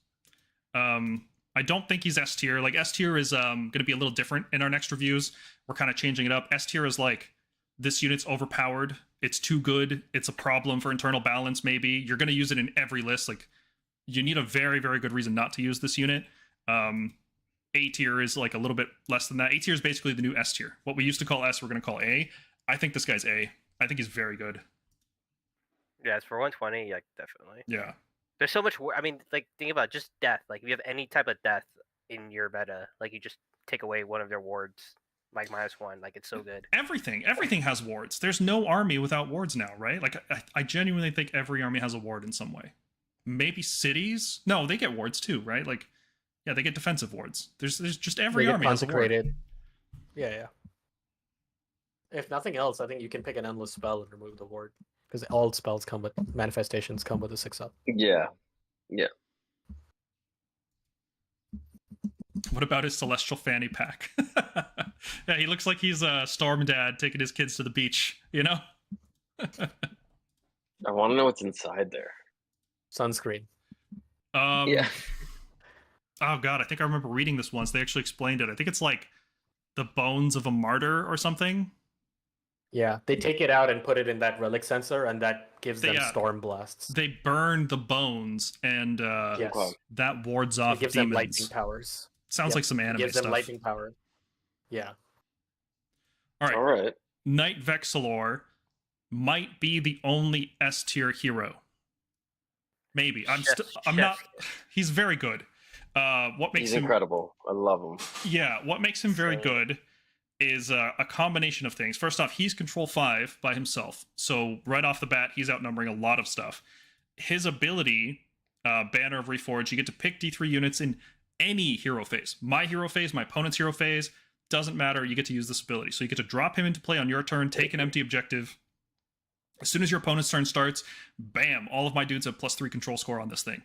I don't think he's S tier. Like S tier is going to be a little different in our next reviews. We're kind of changing it up. S tier is like, this unit's overpowered. It's too good. It's a problem for internal balance. Maybe you're going to use it in every list. Like, you need a very, very good reason not to use this unit. A tier is like a little bit less than that. A tier is basically the new S tier. What we used to call S, we're going to call A. I think this guy's A. I think he's very good. Yeah, it's for 120. Like definitely. Yeah. There's so much. I mean, like think about just death. Like if you have any type of death in your meta, like you just take away one of their wards, like -1. Like it's so good. Everything has wards. There's no army without wards now, right? Like I genuinely think every army has a ward in some way. Maybe cities? No, they get wards too, right? Like, yeah, they get defensive wards. There's just every army has a ward. Yeah. If nothing else, I think you can pick an endless spell and remove the ward. Because all spells come with manifestations come with a 6-up. Yeah. What about his celestial fanny pack? Yeah, he looks like he's a storm dad taking his kids to the beach, you know? I want to know what's inside there. Sunscreen. Yeah. Oh god, I think I remember reading this once. They actually explained it. I think it's like the bones of a martyr or something. Yeah, they take it out and put it in that relic sensor, and that gives them storm blasts. They burn the bones, and that wards off it gives demons. Them lightning powers. Sounds like some anime gives stuff. Them lightning power. Yeah. All right. Knight Vexillor might be the only S tier hero. Maybe. I'm not. He's very good. What makes him incredible? I love him. Yeah. What makes him very good is a combination of things. First off, he's control 5 by himself. So right off the bat, he's outnumbering a lot of stuff. His ability, Banner of Reforge, you get to pick D3 units in any hero phase. My hero phase, my opponent's hero phase, doesn't matter. You get to use this ability. So you get to drop him into play on your turn, take an empty objective. As soon as your opponent's turn starts, bam, all of my dudes have +3 control score on this thing.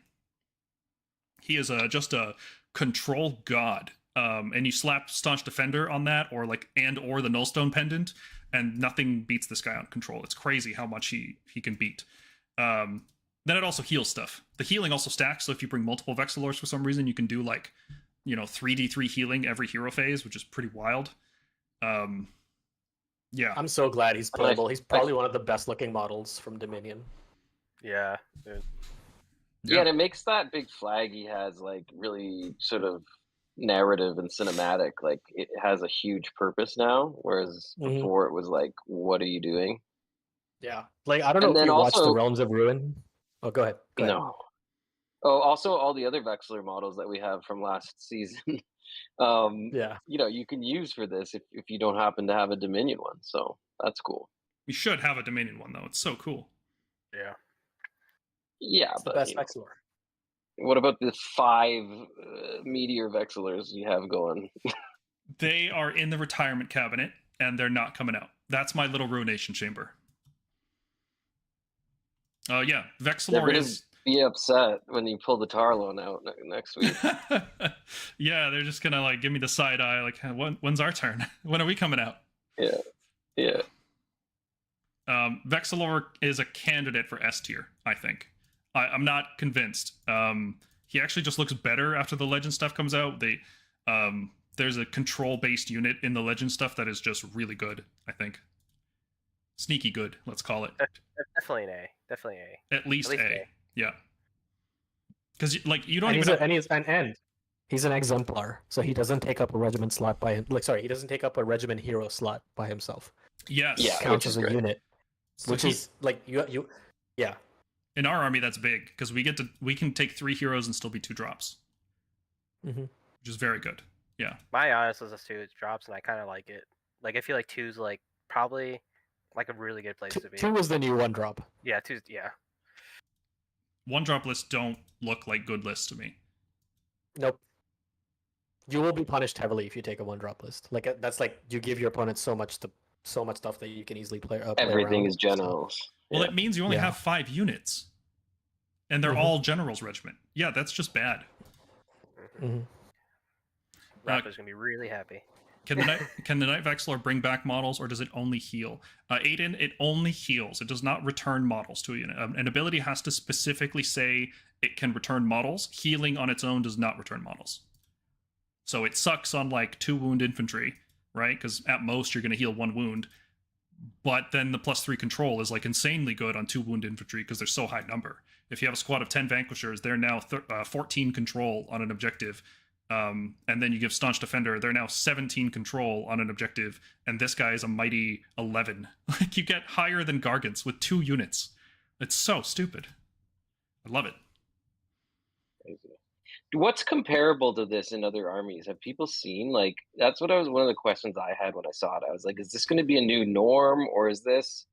He is just a control god. And you slap Staunch Defender on that, or the Nullstone Pendant, and nothing beats this guy on control. It's crazy how much he can beat. Then it also heals stuff. The healing also stacks, so if you bring multiple Vexillors for some reason, you can do 3d3 healing every hero phase, which is pretty wild. Yeah. I'm so glad he's playable. He's probably one of the best looking models from Dominion. Yeah. Dude. Yeah, and it makes that big flag he has really sort of narrative and cinematic. It has a huge purpose now, whereas before it was what are you doing? Yeah, I don't know if you watched the Realms of Ruin. Oh, go ahead. No. Oh, also all the other Vexillor models that we have from last season. You can use for this if you don't happen to have a Dominion one, so that's cool. You should have a Dominion one though. It's so cool. Yeah, it's the best Vexillor. What about the 5 Meteor Vexillors you have going? They are in the retirement cabinet, and they're not coming out. That's my little ruination chamber. Yeah, Vexillor is... Be upset when you pull the tar loan out next week. Yeah, they're just gonna give me the side eye, when's our turn? When are we coming out? Yeah. Vexillor is a candidate for S tier, I think. I'm not convinced. He actually just looks better after the Legend stuff comes out. There's a control-based unit in the Legend stuff that is just really good, I think. Sneaky good, let's call it. Definitely an A. Definitely A. At least A. Yeah. Because you don't he's an exemplar, so he doesn't take up a regiment slot by him. He doesn't take up a regiment hero slot by himself. Yes. Yeah, counts as a unit, so which is you. Yeah. In our army, that's big because we can take 3 heroes and still be 2 drops, which is very good. Yeah. My honest list is 2 drops, and I kind of like it. I feel like 2's probably a really good place to be. 2 is the new 1 drop. Yeah, 2's 1 drop lists don't look like good lists to me. Nope. You will be punished heavily if you take a 1 drop list. That's you give your opponent so much stuff that you can easily play. Everything around, is generals. So. Well, it means you only have 5 units, and they're all generals regiment. Yeah, that's just bad. Raptor's gonna be really happy. Can the Knight Vexillor bring back models, or does it only heal? Aiden, it only heals. It does not return models to a unit. An ability has to specifically say it can return models. Healing on its own does not return models. So it sucks on like 2 wound infantry, right? Because at most you're going to heal 1 wound. But then the +3 control is like insanely good on 2 wound infantry because they're so high number. If you have a squad of 10 Vanquishers, they're now 14 control on an objective. And then you give Staunch Defender, they're now 17 control on an objective. And this guy is a mighty 11. Like, you get higher than Gargants with 2 units. It's so stupid. I love it. What's comparable to this in other armies? Have people seen, like, that's what one of the questions I had when I saw it. I was like, is this going to be a new norm, or is this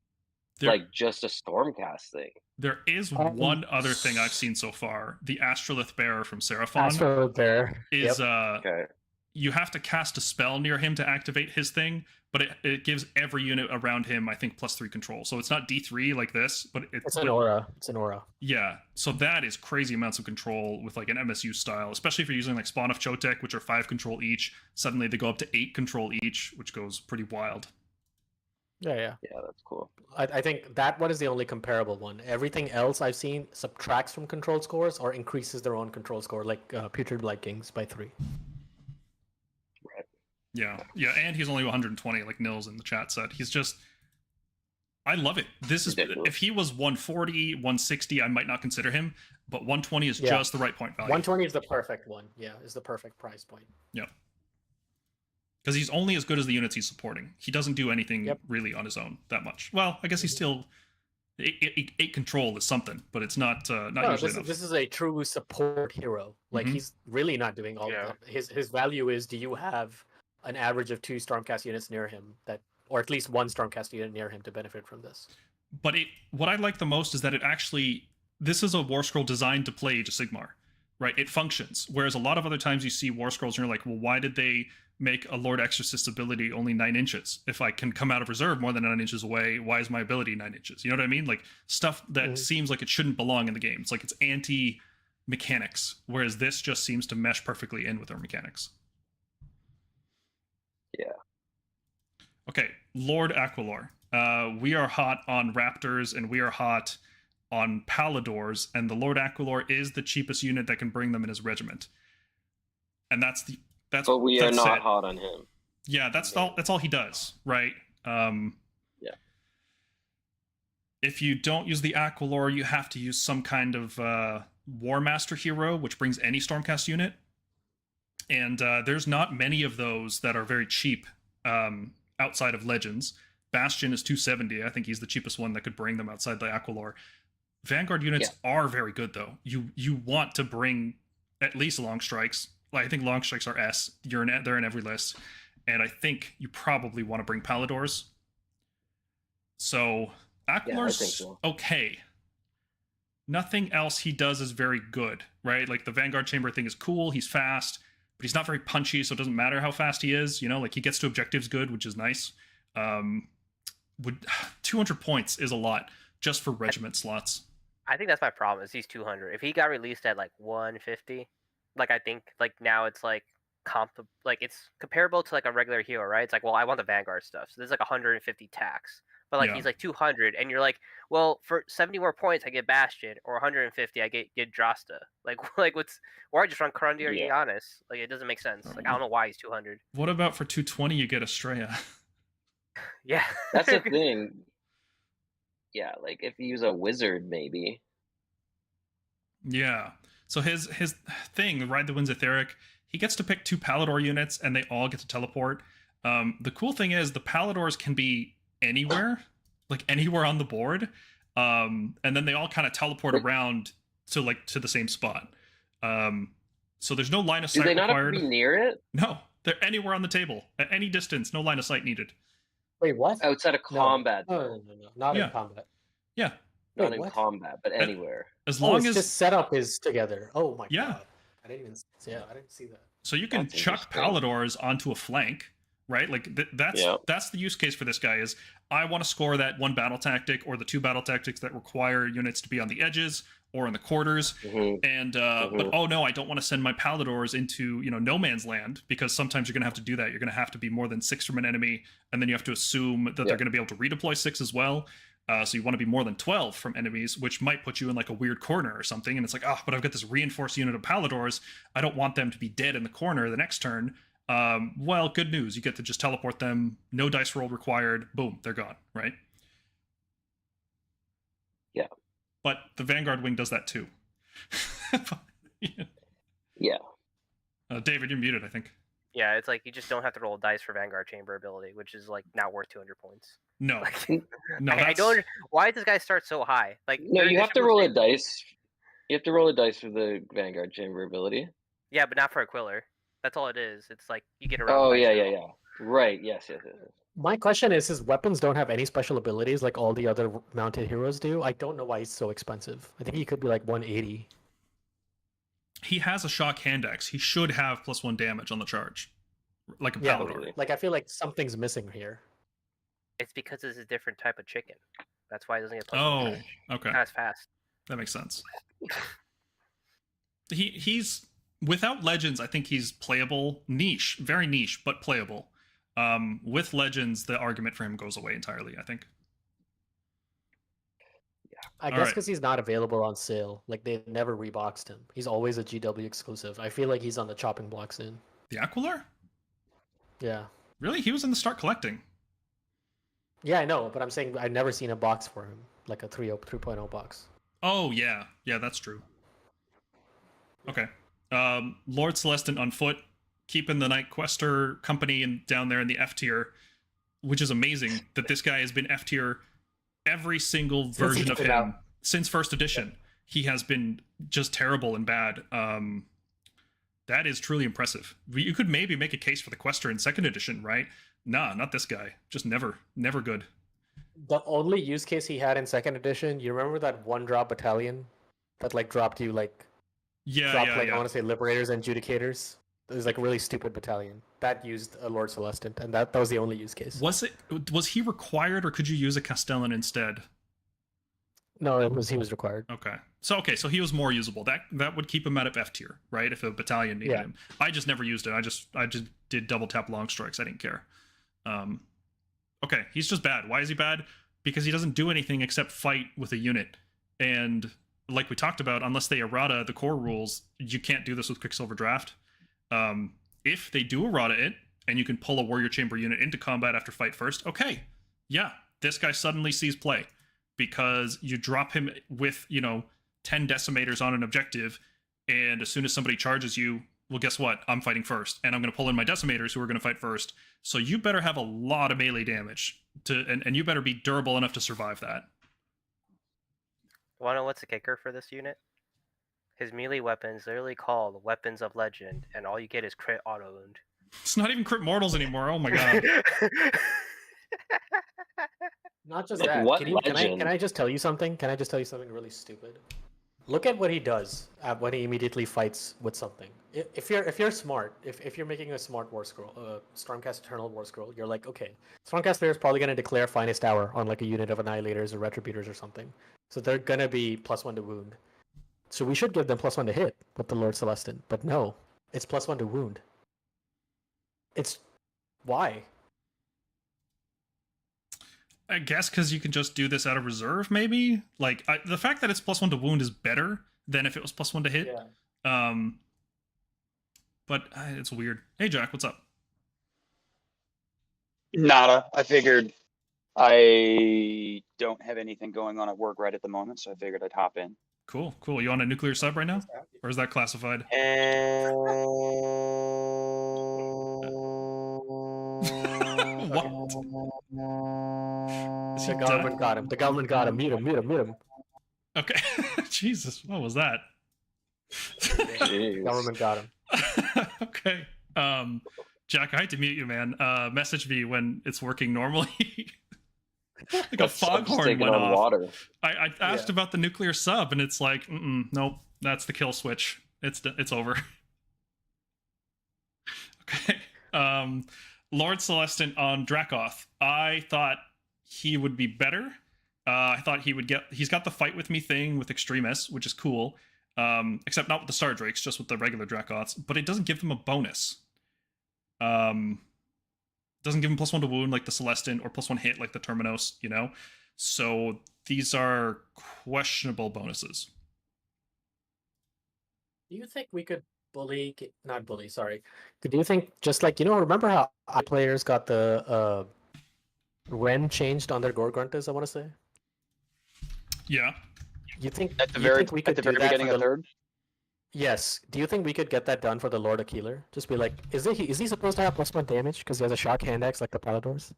like just a Stormcast thing? There is one other thing I've seen so far. The Astrolith Bearer from Seraphon Astrolith Bearer is okay. You have to cast a spell near him to activate his thing, but it gives every unit around him, I think, +3 control. So it's not D3 like this, but it's an aura. It's an aura. Yeah, so that is crazy amounts of control with like an MSU style, especially if you're using like Spawn of Chotek, which are 5 control each. Suddenly they go up to 8 control each, which goes pretty wild. Yeah, that's cool. I think that one is the only comparable one. Everything else I've seen subtracts from control scores or increases their own control score, like Putrid Blight Kings by 3. Yeah, and he's only 120, like Nils in the chat said. He's just, I love it. This is, if he was 140, 160, I might not consider him, but 120 is just the right point value. 120 is the perfect one. Yeah, is the perfect price point. Yeah. Because he's only as good as the units he's supporting. He doesn't do anything really on his own that much. Well, I guess he's still 8 control is something, but it's not usually enough. This is a true support hero. Like he's really not doing all of that. His value is, do you have an average of 2 Stormcast units near him or at least 1 Stormcast unit near him to benefit from this? But what I like the most is that this is a War Scroll designed to play Age of Sigmar, right? It functions. Whereas a lot of other times you see War Scrolls and you're like, well, why did they make a Lord Exorcist ability only 9 inches? If I can come out of reserve more than 9 inches away, why is my ability 9 inches? You know what I mean? Like, stuff that seems like it shouldn't belong in the game. It's like it's anti-mechanics, whereas this just seems to mesh perfectly in with our mechanics. Yeah. Okay, Lord Aquilor. We are hot on Raptors and we are hot on Paladors, and the Lord Aquilor is the cheapest unit that can bring them in his regiment. And but we are not hot on him. Yeah, that's all he does, right? Yeah. If you don't use the Aquilor, you have to use some kind of War Master hero, which brings any Stormcast unit. And there's not many of those that are very cheap outside of Legends. Bastion is 270. I think he's the cheapest one that could bring them outside the Aquilor. Vanguard units are very good, though. You want to bring at least long strikes. Like, I think long strikes are S. They're in every list. And I think you probably want to bring Paladors. So Aquilor's okay. Nothing else he does is very good, right? Like, the Vanguard Chamber thing is cool. He's fast. But he's not very punchy, so it doesn't matter how fast he is. You know, like, he gets to objectives good, which is nice. 200 points is a lot just for regiment slots. I think that's my problem, is he's 200. If he got released at like 150, like, I think like now it's like it's comparable to like a regular hero, right? It's like, well, I want the Vanguard stuff, so there's like 150 tax. But like he's like 200, and you're like, well, for 70 more points, I get Bastion, or 150, I get Yndrasta. Like what's, or I just run Grundy or Giannis. Like, it doesn't make sense. Like, I don't know why he's 200. What about for 220? You get Estrella. Yeah, that's the thing. Yeah, like if you use a wizard, maybe. Yeah. So his thing, Ride the Winds Etheric, he gets to pick 2 Palador units, and they all get to teleport. The cool thing is the Paladors can be anywhere, like anywhere on the board, and then they all kind of teleport around to the same spot. So there's no line of sight required. Do they not have to be near it? No, they're anywhere on the table at any distance. No line of sight needed. Wait, what? Outside of combat? No, not in combat. Yeah, not in combat, but anywhere. As long as just setup is together. Oh my god! I didn't see that. So you can chuck Paladors onto a flank. Right, like that's the use case for this guy. Is I want to score that 1 battle tactic or the 2 battle tactics that require units to be on the edges, or in the quarters. And but oh no, I don't want to send my Paladors into no man's land, because sometimes you're going to have to do that. You're going to have to be more than 6 from an enemy, and then you have to assume that they're going to be able to redeploy 6 as well. So you want to be more than 12 from enemies, which might put you in like a weird corner or something. And it's like, but I've got this reinforced unit of Paladors. I don't want them to be dead in the corner the next turn. Well, good news. You get to just teleport them. No dice roll required. Boom, they're gone, right? Yeah. But the Vanguard wing does that too. Yeah. David, you're muted, I think. Yeah, it's like you just don't have to roll dice for Vanguard Chamber ability, which is like now worth 200 points. No. Like, No, I don't. Why does this guy start so high? Like, No, you have to roll a dice. You have to roll a dice for the Vanguard Chamber ability. Yeah, but not for Aquilor. That's all it is. It's like you get around. Oh, yeah. Right, yes. My question is, his weapons don't have any special abilities like all the other mounted heroes do. I don't know why he's so expensive. I think he could be like 180. He has a shock hand axe. He should have +1 damage on the charge, like a Palador. Like I feel like something's missing here. It's because it's a different type of chicken. That's why it doesn't get +1 damage. Okay. Not as fast. That makes sense. He's without legends. I think he's playable, niche, very niche, but playable. With legends, the argument for him goes away entirely, I think. I guess because he's not available on sale. Like they never reboxed him. He's always a GW exclusive. I feel like he's on the chopping block soon. The Aquilor? Yeah. Really? He was in the start collecting. Yeah, I know, but I'm saying I've never seen a box for him, like a 3.0 box. Oh yeah, that's true. Okay. Lord Celestant on foot, keeping the Night Quester company down there in the F tier, which is amazing that this guy has been F tier every single version of him since first edition. He has been just terrible and bad. That is truly impressive. You could maybe make a case for the Quester in second edition, right? Nah, not this guy. Just never good. The only use case he had in second edition, you remember that 1-drop battalion that like dropped you like I want to say Liberators and Judicators? It was like a really stupid battalion that used a Lord Celestant, and that was the only use case. Was he required, or could you use a Castellan instead? No, he was required. Okay, so he was more usable. That would keep him out of F tier, right? If a battalion needed him. I just never used it. I just did double tap long strikes. I didn't care. Okay, he's just bad. Why is he bad? Because he doesn't do anything except fight with a unit. And like we talked about, unless they errata the core rules, you can't do this with Quicksilver Draught. If they do errata it, and you can pull a Warrior Chamber unit into combat after fight first, okay, yeah, this guy suddenly sees play. Because you drop him with, 10 decimators on an objective, and as soon as somebody charges you, well, guess what? I'm fighting first, and I'm going to pull in my decimators who are going to fight first. So you better have a lot of melee damage, and you better be durable enough to survive that. Want to know what's the kicker for this unit? His melee weapons literally called Weapons of Legend, and all you get is crit auto wound. It's not even crit mortals anymore. Oh my god. Not just Like, that. what Can I just tell you something? Can I just tell you something really stupid? Look at what he does when he immediately fights with something. If you're smart, if you're making a smart war scroll, Stormcast Eternal war scroll, you're like, okay, Stormcast player is probably going to declare Finest Hour on like a unit of Annihilators or Retributors or something. So they're going to be +1 to wound. So we should give them +1 to hit with the Lord Celestant. But no, it's +1 to wound. It's why? I guess because you can just do this out of reserve, maybe? Like, the fact that it's +1 to wound is better than if it was +1 to hit. Yeah. But it's weird. Hey, Jack, what's up? Nada. I figured I don't have anything going on at work right at the moment, so I figured I'd hop in. Cool. You on a nuclear sub right now? Or is that classified? What? The government got him. The government got him. Mute him. Okay. Jesus, what was that? The government got him. Okay. Jack, I hate to mute you, man. Message me when it's working normally. Like a foghorn went off. Water. I asked about the nuclear sub, and it's like, nope, that's the kill switch. It's over. Okay. Lord Celestant on Dracoth. I thought he would be better. I thought he's got the fight with me thing with Extremis, which is cool. Except not with the Stardrakes, just with the regular Dracoths. But it doesn't give them a bonus. Doesn't give them +1 to wound like the Celestant or +1 hit like the Terminos, you know? So these are questionable bonuses. Do you think we could not bully, sorry. Do you think, just like, remember how our players got the Ren changed on their Gorgontas, I want to say? Yeah. You think At the you very think we could at the do very that beginning for of the- third. Yes. Do you think we could get that done for the Lord Aquilor? Just be like, is he supposed to have +1 damage because he has a shock hand axe like the Paladors?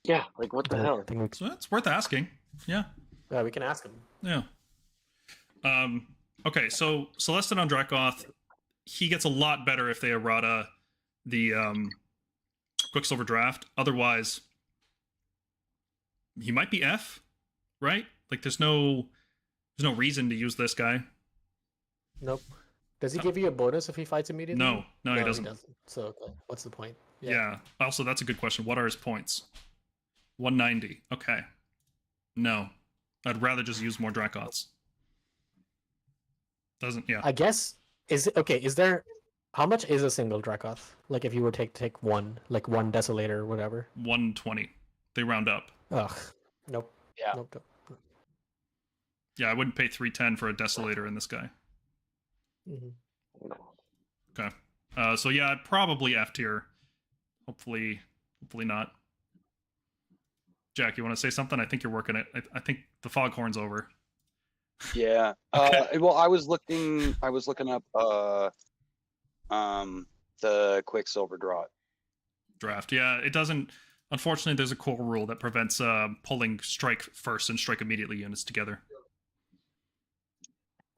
Yeah, like what the I hell? think So it's worth asking. Yeah. we can ask him. Yeah. Okay, so Celestant on Dracoth, he gets a lot better if they errata the Quicksilver Draught. Otherwise, he might be F, right? Like there's no reason to use this guy. Nope. Does he give you a bonus if he fights immediately? No, he doesn't. So okay. What's the point? Yeah. Also, that's a good question. What are his points? 190. Okay. No. I'd rather just use more Dracoths. Doesn't, yeah. I guess is there how much is a single Dracoth? Like if you were to take one, like one Desolator or whatever. 120. They round up. Ugh. Nope. Yeah. Nope. Yeah, I wouldn't pay 310 for a Desolator in this guy. Mm-hmm. Okay. So yeah, probably F tier. Hopefully not. Jack, you want to say something? I think you're working it. I think the foghorn's over. Yeah. Okay. Well, I was looking up the Quicksilver Draft. Yeah, it doesn't. Unfortunately, there's a core rule that prevents pulling strike first and strike immediately units together.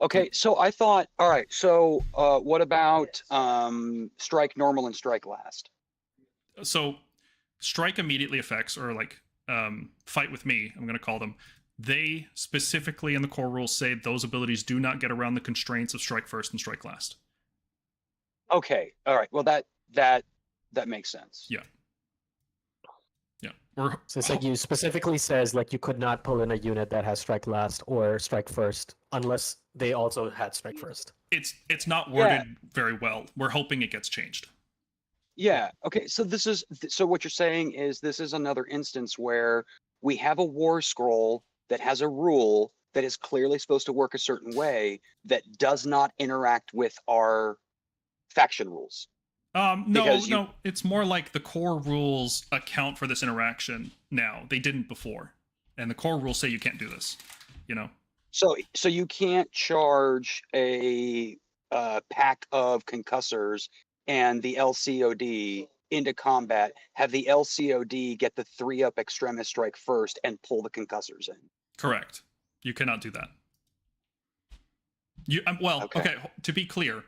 Okay, so I thought, all right, so what about strike normal and strike last? So strike immediately effects, or like fight with me, I'm going to call them. They specifically in the core rules say those abilities do not get around the constraints of strike first and strike last. Okay, all right, well that makes sense. Yeah. So it's like you specifically says like you could not pull in a unit that has strike last or strike first unless they also had strike first. It's not worded very well. We're hoping it gets changed. Yeah. Okay. So so what you're saying is this is another instance where we have a war scroll that has a rule that is clearly supposed to work a certain way that does not interact with our faction rules. No, it's more like the core rules account for this interaction now. They didn't before. And the core rules say you can't do this, you know? So you can't charge a pack of concussors and the LCOD into combat, have the LCOD get the 3-up extremis strike first and pull the concussors in. Correct. You cannot do that. Okay, to be clear,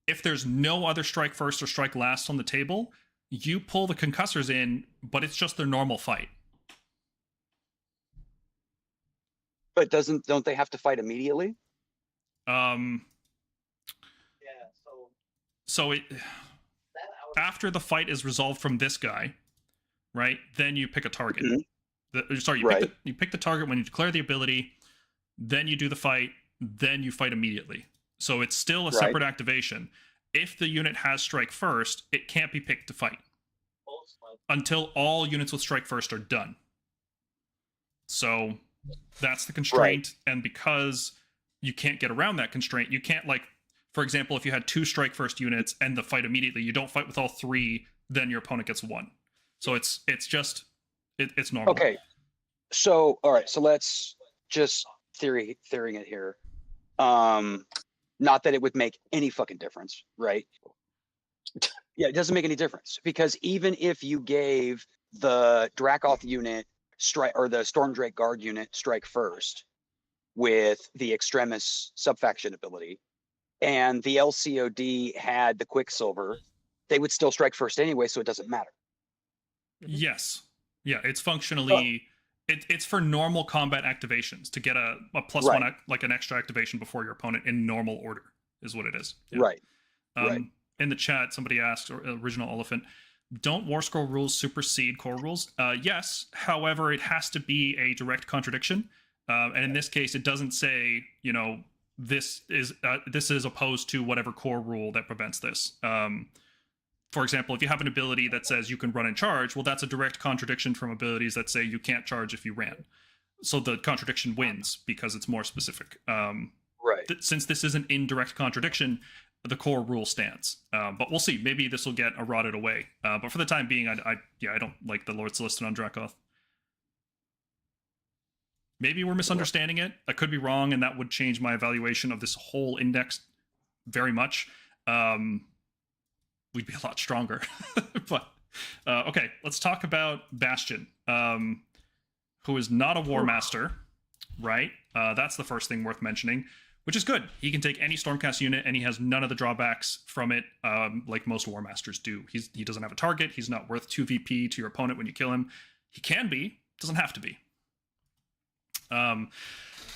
if there's no other strike first or strike last on the table, you pull the concussors in, but it's just their normal fight. But don't they have to fight immediately? So after the fight is resolved from this guy, right? Then you pick a target. Mm-hmm. You pick the target when you declare the ability, then you do the fight, then you fight immediately. So it's still a separate activation. If the unit has strike first, it can't be picked to fight until all units with strike first are done. So that's the constraint. Right. And because you can't get around that constraint, you can't, like, for example, if you had 2 strike first units and the fight immediately, you don't fight with all 3, then your opponent gets 1. So it's normal. Okay. So, all right. So let's just theorying it here. Not that it would make any fucking difference, right? Yeah, it doesn't make any difference because even if you gave the Dracoth unit strike or the Stormdrake Guard unit strike first with the Extremis subfaction ability, and the LCOD had the Quicksilver, they would still strike first anyway, so it doesn't matter. Yes. Yeah, it's functionally it's for normal combat activations to get a +1, like an extra activation before your opponent in normal order is what it is. Yeah. Right. In the chat, somebody asked, or Original Elephant, don't War Scroll rules supersede core rules? Yes. However, it has to be a direct contradiction. And in this case, it doesn't say, this is opposed to whatever core rule that prevents this. For example, if you have an ability that says you can run and charge, well, that's a direct contradiction from abilities that say you can't charge if you ran. So the contradiction wins because it's more specific. Right. Since this is an indirect contradiction, the core rule stands. But we'll see. Maybe this will get eroded away. But for the time being, I don't like the Lord Celestant on Dracoth. Maybe we're misunderstanding it. I could be wrong, and that would change my evaluation of this whole index very much. We'd be a lot stronger. But okay, let's talk about Bastian, who is not a War Master, right? That's the first thing worth mentioning, which is good. He can take any Stormcast unit, and he has none of the drawbacks from it, like most War Masters do. He doesn't have a target. He's not worth 2 VP to your opponent when you kill him. He can be, doesn't have to be.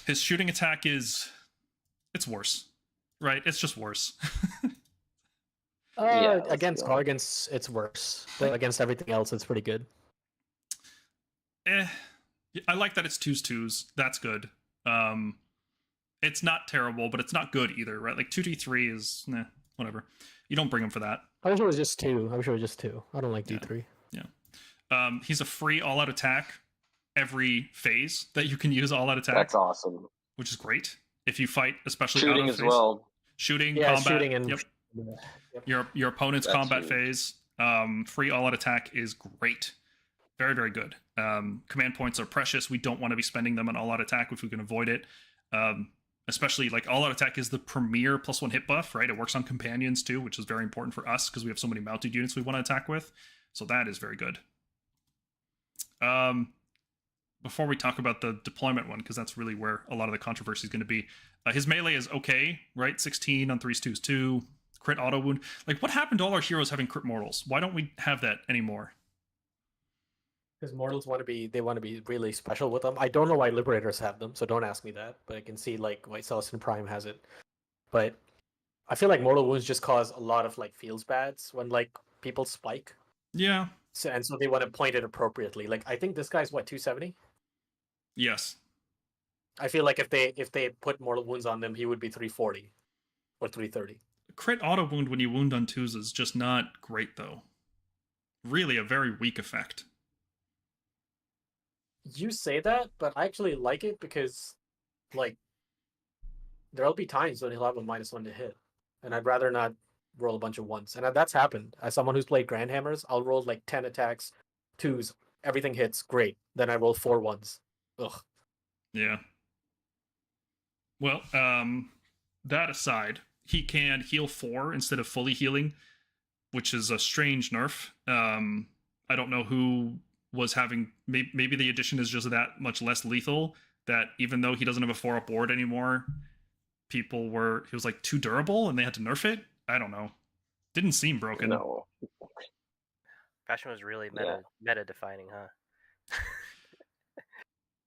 His shooting attack it's worse, right? It's just worse. Against Gargants, it's worse. But against everything else, it's pretty good. I like that it's 2s. That's good. It's not terrible, but it's not good either, right? Like 2d3 is whatever. You don't bring him for that. I wish it was just 2. I don't like D3. Yeah. He's a free all-out attack every phase that you can use all-out attack. That's awesome. Which is great. If you fight, especially shooting out of as phase. well. Shooting, yeah, combat. Shooting and Yep. Your opponent's That's combat huge. phase. Free all-out attack is great. Very, very good. Command points are precious. We don't want to be spending them on all-out attack if we can avoid it. Especially like all-out attack is the premier +1 hit buff, right? It works on companions too, which is very important for us because we have so many mounted units we want to attack with. So that is very good. Before we talk about the deployment one, because that's really where a lot of the controversy is going to be. His melee is okay, right? 16 on 3s, 2s, 2. Crit auto wound. Like, what happened to all our heroes having crit mortals? Why don't we have that anymore? Because mortals want to be really special with them. I don't know why Liberators have them, so don't ask me that. But I can see like why Celestant Prime has it. But I feel like mortal wounds just cause a lot of like feels bads when like people spike. Yeah. So they want to point it appropriately. Like I think this guy's 270. Yes. I feel like if they put mortal wounds on them, he would be 340 or 330. Crit auto wound when you wound on 2s is just not great though. Really a very weak effect. You say that, but I actually like it because, like, there'll be times when he'll have a -1 to hit, and I'd rather not roll a bunch of 1s. And that's happened. As someone who's played Grandhammers, I'll roll like 10 attacks, 2s, everything hits, great. Then I roll 4 1s. Ugh. Yeah. Well, that aside, he can heal 4 instead of fully healing, which is a strange nerf. I don't know who was having, maybe the addition is just that much less lethal that even though he doesn't have a 4-up board anymore, he was like too durable and they had to nerf it. I don't know. Didn't seem broken. No. Fashion was really meta defining, huh?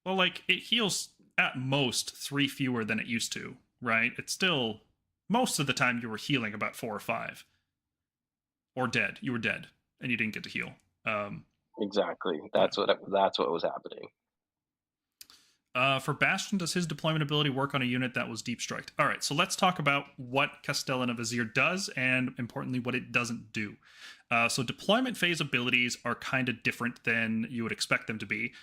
Well, like it heals at most 3 fewer than it used to, right? It's still, most of the time you were healing about 4 or 5. Or dead. You were dead and you didn't get to heal. Exactly. That's what was happening. For Bastian, does his deployment ability work on a unit that was deep striked? All right, so let's talk about what Castellan of Azir does, and importantly, what it doesn't do. So deployment phase abilities are kind of different than you would expect them to be.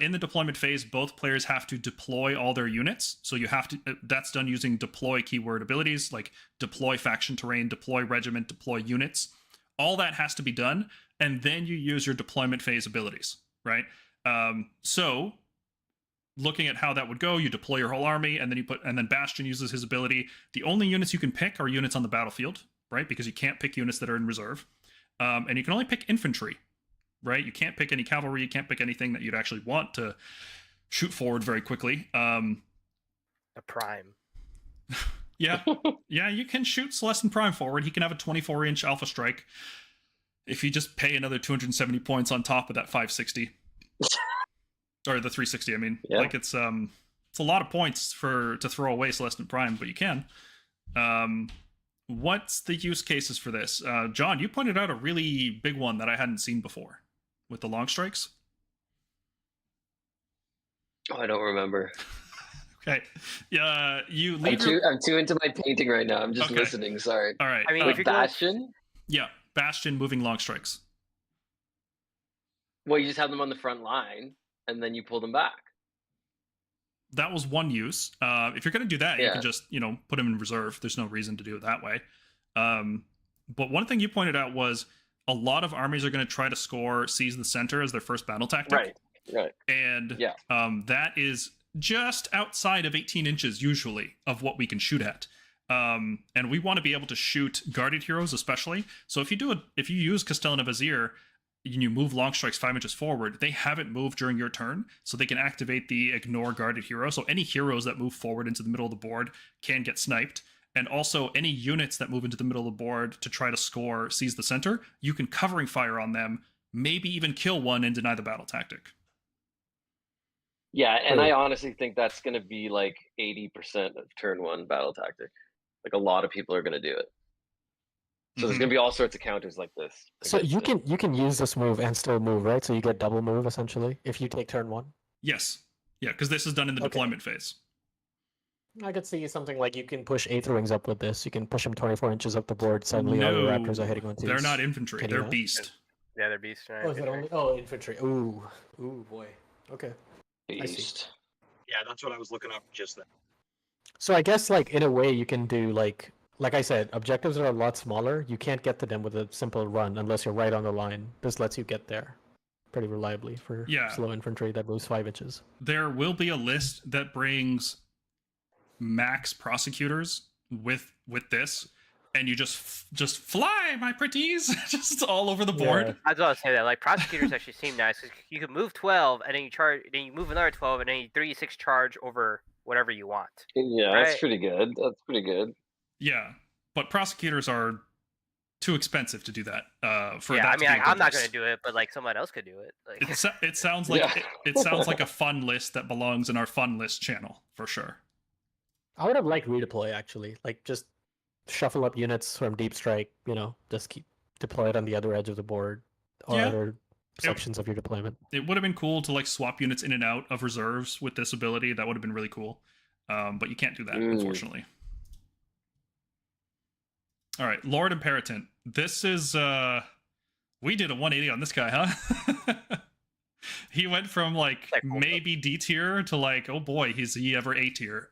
In the deployment phase, both players have to deploy all their units. So you have to, that's done using deploy keyword abilities, like deploy faction terrain, deploy regiment, deploy units. All that has to be done, and then you use your deployment phase abilities, right? So looking at how that would go, you deploy your whole army, and then Bastian uses his ability. The only units you can pick are units on the battlefield, right? Because you can't pick units that are in reserve. And you can only pick infantry, right? You can't pick any cavalry, you can't pick anything that you'd actually want to shoot forward very quickly. A prime. Yeah, you can shoot Celestant Prime forward. He can have a 24-inch Alpha Strike if you just pay another 270 points on top of that 560. Or the 360, I mean. Yeah. Like, it's a lot of points to throw away Celestant Prime, but you can. what's the use cases for this? John, you pointed out a really big one that I hadn't seen before with the long strikes. Oh, I don't remember. Okay. Yeah, you I'm leave too into my painting right now. I'm just Okay. listening. Sorry. All right. I mean, if With you're going, Bastion? yeah, Bastion moving long strikes. Well, you just have them on the front line, and then you pull them back. That was one use. If you're going to do that, you Yeah. can just, put them in reserve. There's no reason to do it that way. But one thing you pointed out was a lot of armies are going to try to score Seize the Center as their first battle tactic. Right. And Yeah. that is just outside of 18 inches, usually, of what we can shoot at. And we want to be able to shoot guarded heroes, especially. So if you use Castellan of Azir, and you move long strikes 5 inches forward, they haven't moved during your turn, so they can activate the ignore guarded hero. So any heroes that move forward into the middle of the board can get sniped. And also any units that move into the middle of the board to try to score Seize the Center, you can covering fire on them, maybe even kill one and deny the battle tactic. Yeah, and I honestly think that's going to be like 80% of turn one battle tactic. Like a lot of people are going to do it. So there's going to be all sorts of counters like this. So you can use this move and still move, right? So you get double move essentially if you take turn 1. Yes. Yeah, because this is done in the deployment phase. I could see something like you can push Aetherwings up with this. You can push them 24 inches up the board. Suddenly all the Raptors are hitting on 2s. They're not infantry. They're beast. yeah, they're beast. Right? Oh, is it only? Oh, infantry. Ooh, boy. Okay. Beast. Yeah, that's what I was looking up just then. So I guess like in a way you can do like I said, objectives are a lot smaller. You can't get to them with a simple run unless you're right on the line. This lets you get there pretty reliably for slow infantry that moves 5 inches. There will be a list that brings max prosecutors with this, and you just fly, my pretties, just all over the board. Yeah. I was about to say that. Like prosecutors actually seem nice. 'Cause you can move 12, and then you charge. Then you move another 12, and then you 3d6 charge over whatever you want. Yeah, Right? that's pretty good. That's pretty good. Yeah, but prosecutors are too expensive to do that. For Yeah, that I mean, to be a I'm good not list. going to do it, but like someone else could do it. Like, It sounds like Yeah. it sounds like a fun list that belongs in our fun list channel for sure. I would have liked redeploy actually. Like just shuffle up units from Deep Strike, just keep deploy it on the other edge of the board or Yeah. other sections of your deployment. It would have been cool to like swap units in and out of reserves with this ability. That would have been really cool. But you can't do that, unfortunately. All right, Lord Imeratant. This is we did a 180 on this guy, huh? He went from like maybe D tier to like, oh boy, is he ever A tier?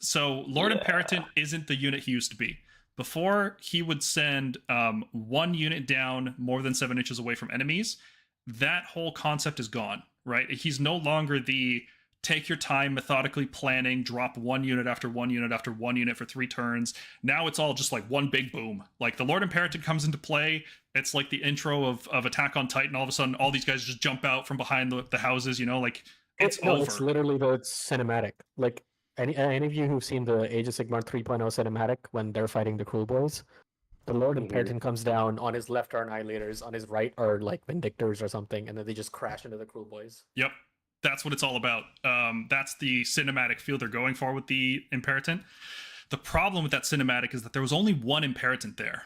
So Lord Imeratant isn't the unit he used to be. Before, he would send one unit down more than 7 inches away from enemies. That whole concept is gone, right? He's no longer the take your time, methodically planning, drop one unit after one unit after one unit for 3 turns. Now it's all just like one big boom. Like the Lord Imeratant comes into play. It's like the intro of Attack on Titan. All of a sudden, all these guys just jump out from behind the houses, like it's over. It's literally the cinematic. Like any of you who've seen the Age of Sigmar 3.0 cinematic when they're fighting the Cruel Boys, the Lord Imeratant comes down. On his left are Annihilators, on his right are like Vindictors or something, and then they just crash into the Cruel Boys. Yep. That's what it's all about. That's the cinematic feel they're going for with the Imeratant. The problem with that cinematic is that there was only one Imeratant there.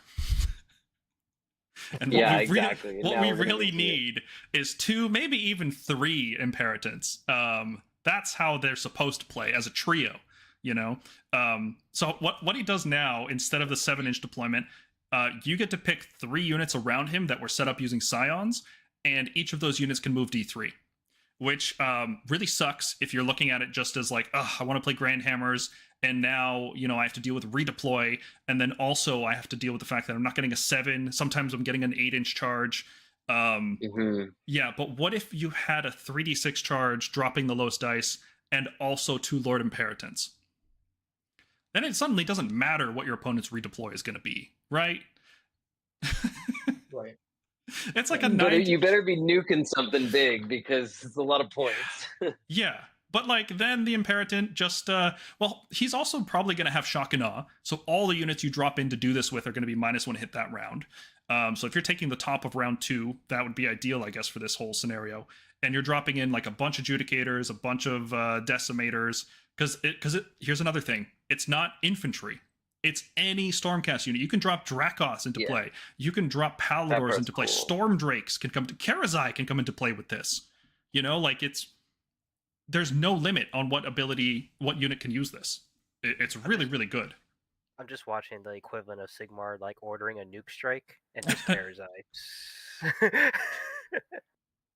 And what we really need is 2, maybe even 3 Imperatants. That's how they're supposed to play as a trio, So what he does now, instead of the 7-inch deployment, you get to pick 3 units around him that were set up using Scions, and each of those units can move D3. Which really sucks if you're looking at it just as like, I want to play Grandhammers, and now, I have to deal with redeploy, and then also I have to deal with the fact that I'm not getting a 7. Sometimes I'm getting an 8-inch charge. Yeah, but what if you had a 3d6 charge dropping the lowest dice, and also 2 Lord Imperatants? Then it suddenly doesn't matter what your opponent's redeploy is going to be, right? Right. It's like a you better be nuking something big because it's a lot of points. Yeah, but like then the Imeratant just he's also probably going to have Shock and Awe, so all the units you drop in to do this with are going to be -1 hit that round. So if you're taking the top of round 2, that would be ideal, I guess, for this whole scenario. And you're dropping in like a bunch of Judicators, a bunch of Decimators, because here's another thing: it's not infantry. It's any Stormcast unit. You can drop Dracoths into Yeah. play. You can drop Paladors part's into play. cool. Stormdrakes can come to Karazai can come into play with this. You know, like there's no limit on what unit can use this. It's really, really good. I'm just watching the equivalent of Sigmar like ordering a nuke strike and just Karazai.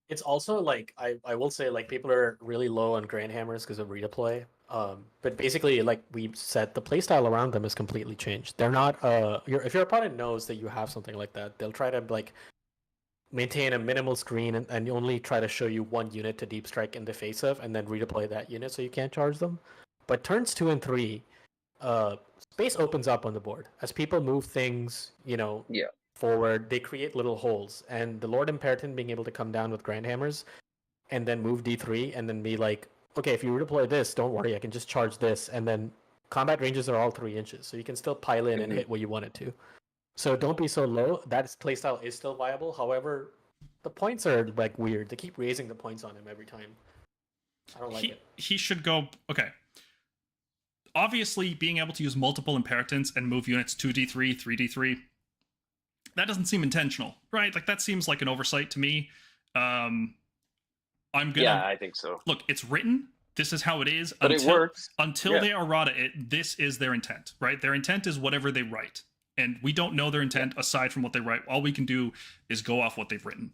It's also like I will say like people are really low on Grandhammers because of replay. But basically, like we said, the playstyle around them is completely changed. They're not if your opponent knows that you have something like that, they'll try to like maintain a minimal screen and only try to show you one unit to deep strike in the face of, and then redeploy that unit so you can't charge them. But turns 2 and 3, space opens up on the board as people move things, Yeah. forward. They create little holes, and the Lord Imperatant being able to come down with Grandhammers and then move D3 and then be like, okay, if you redeploy this, don't worry, I can just charge this, and then combat ranges are all 3 inches, so you can still pile in and hit what you wanted to. So don't be so low. That playstyle is still viable. However, the points are like weird. They keep raising the points on him every time. I don't like it. He should go. Okay. Obviously, being able to use multiple Imperatants and move units 2d3, 3d3, that doesn't seem intentional, right? Like that seems like an oversight to me. I'm gonna. Yeah, I think so. Look, it's written. This is how it is. But it works. Until they errata it. This is their intent, right? Their intent is whatever they write. And we don't know their intent aside from what they write. All we can do is go off what they've written.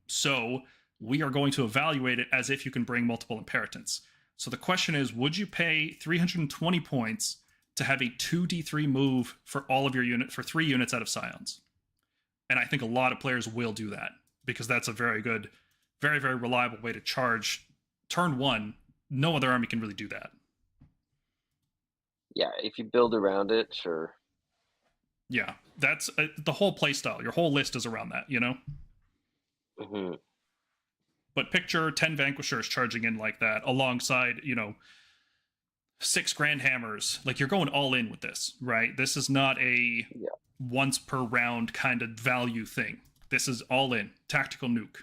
So we are going to evaluate it as if you can bring multiple Imperatants. So the question is, would you pay 320 points to have a 2d3 move for all of your unit for 3 units out of Scions? And I think a lot of players will do that because that's a very good, very, very reliable way to charge turn 1. No other army can really do that. Yeah, if you build around it, sure. Yeah, that's the whole playstyle. Your whole list is around that, Mm-hmm. But picture 10 Vanquishers charging in like that alongside, 6 Grandhammers. Like, you're going all in with this, right? This is not a once per round kind of value thing. This is all in. Tactical nuke.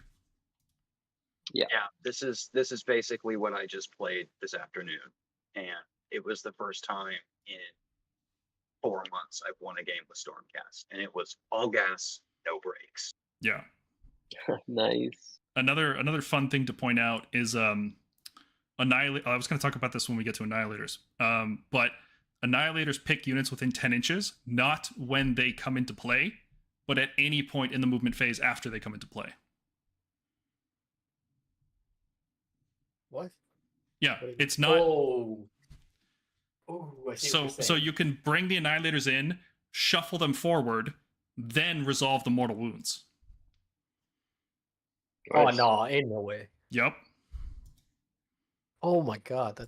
Yeah, this is basically what I just played this afternoon, and it was the first time in 4 months I've won a game with Stormcast, and it was all gas, no brakes. Yeah. Nice. Another fun thing to point out is Annihilate. I was going to talk about this when we get to Annihilators. But Annihilators pick units within 10 inches, not when they come into play, but at any point in the movement phase after they come into play. What? Yeah, it's not. Oh, I see what you're So saying. you can bring the Annihilators in, shuffle them forward, then resolve the mortal wounds. Oh no, ain't no way. Yep. Oh my god,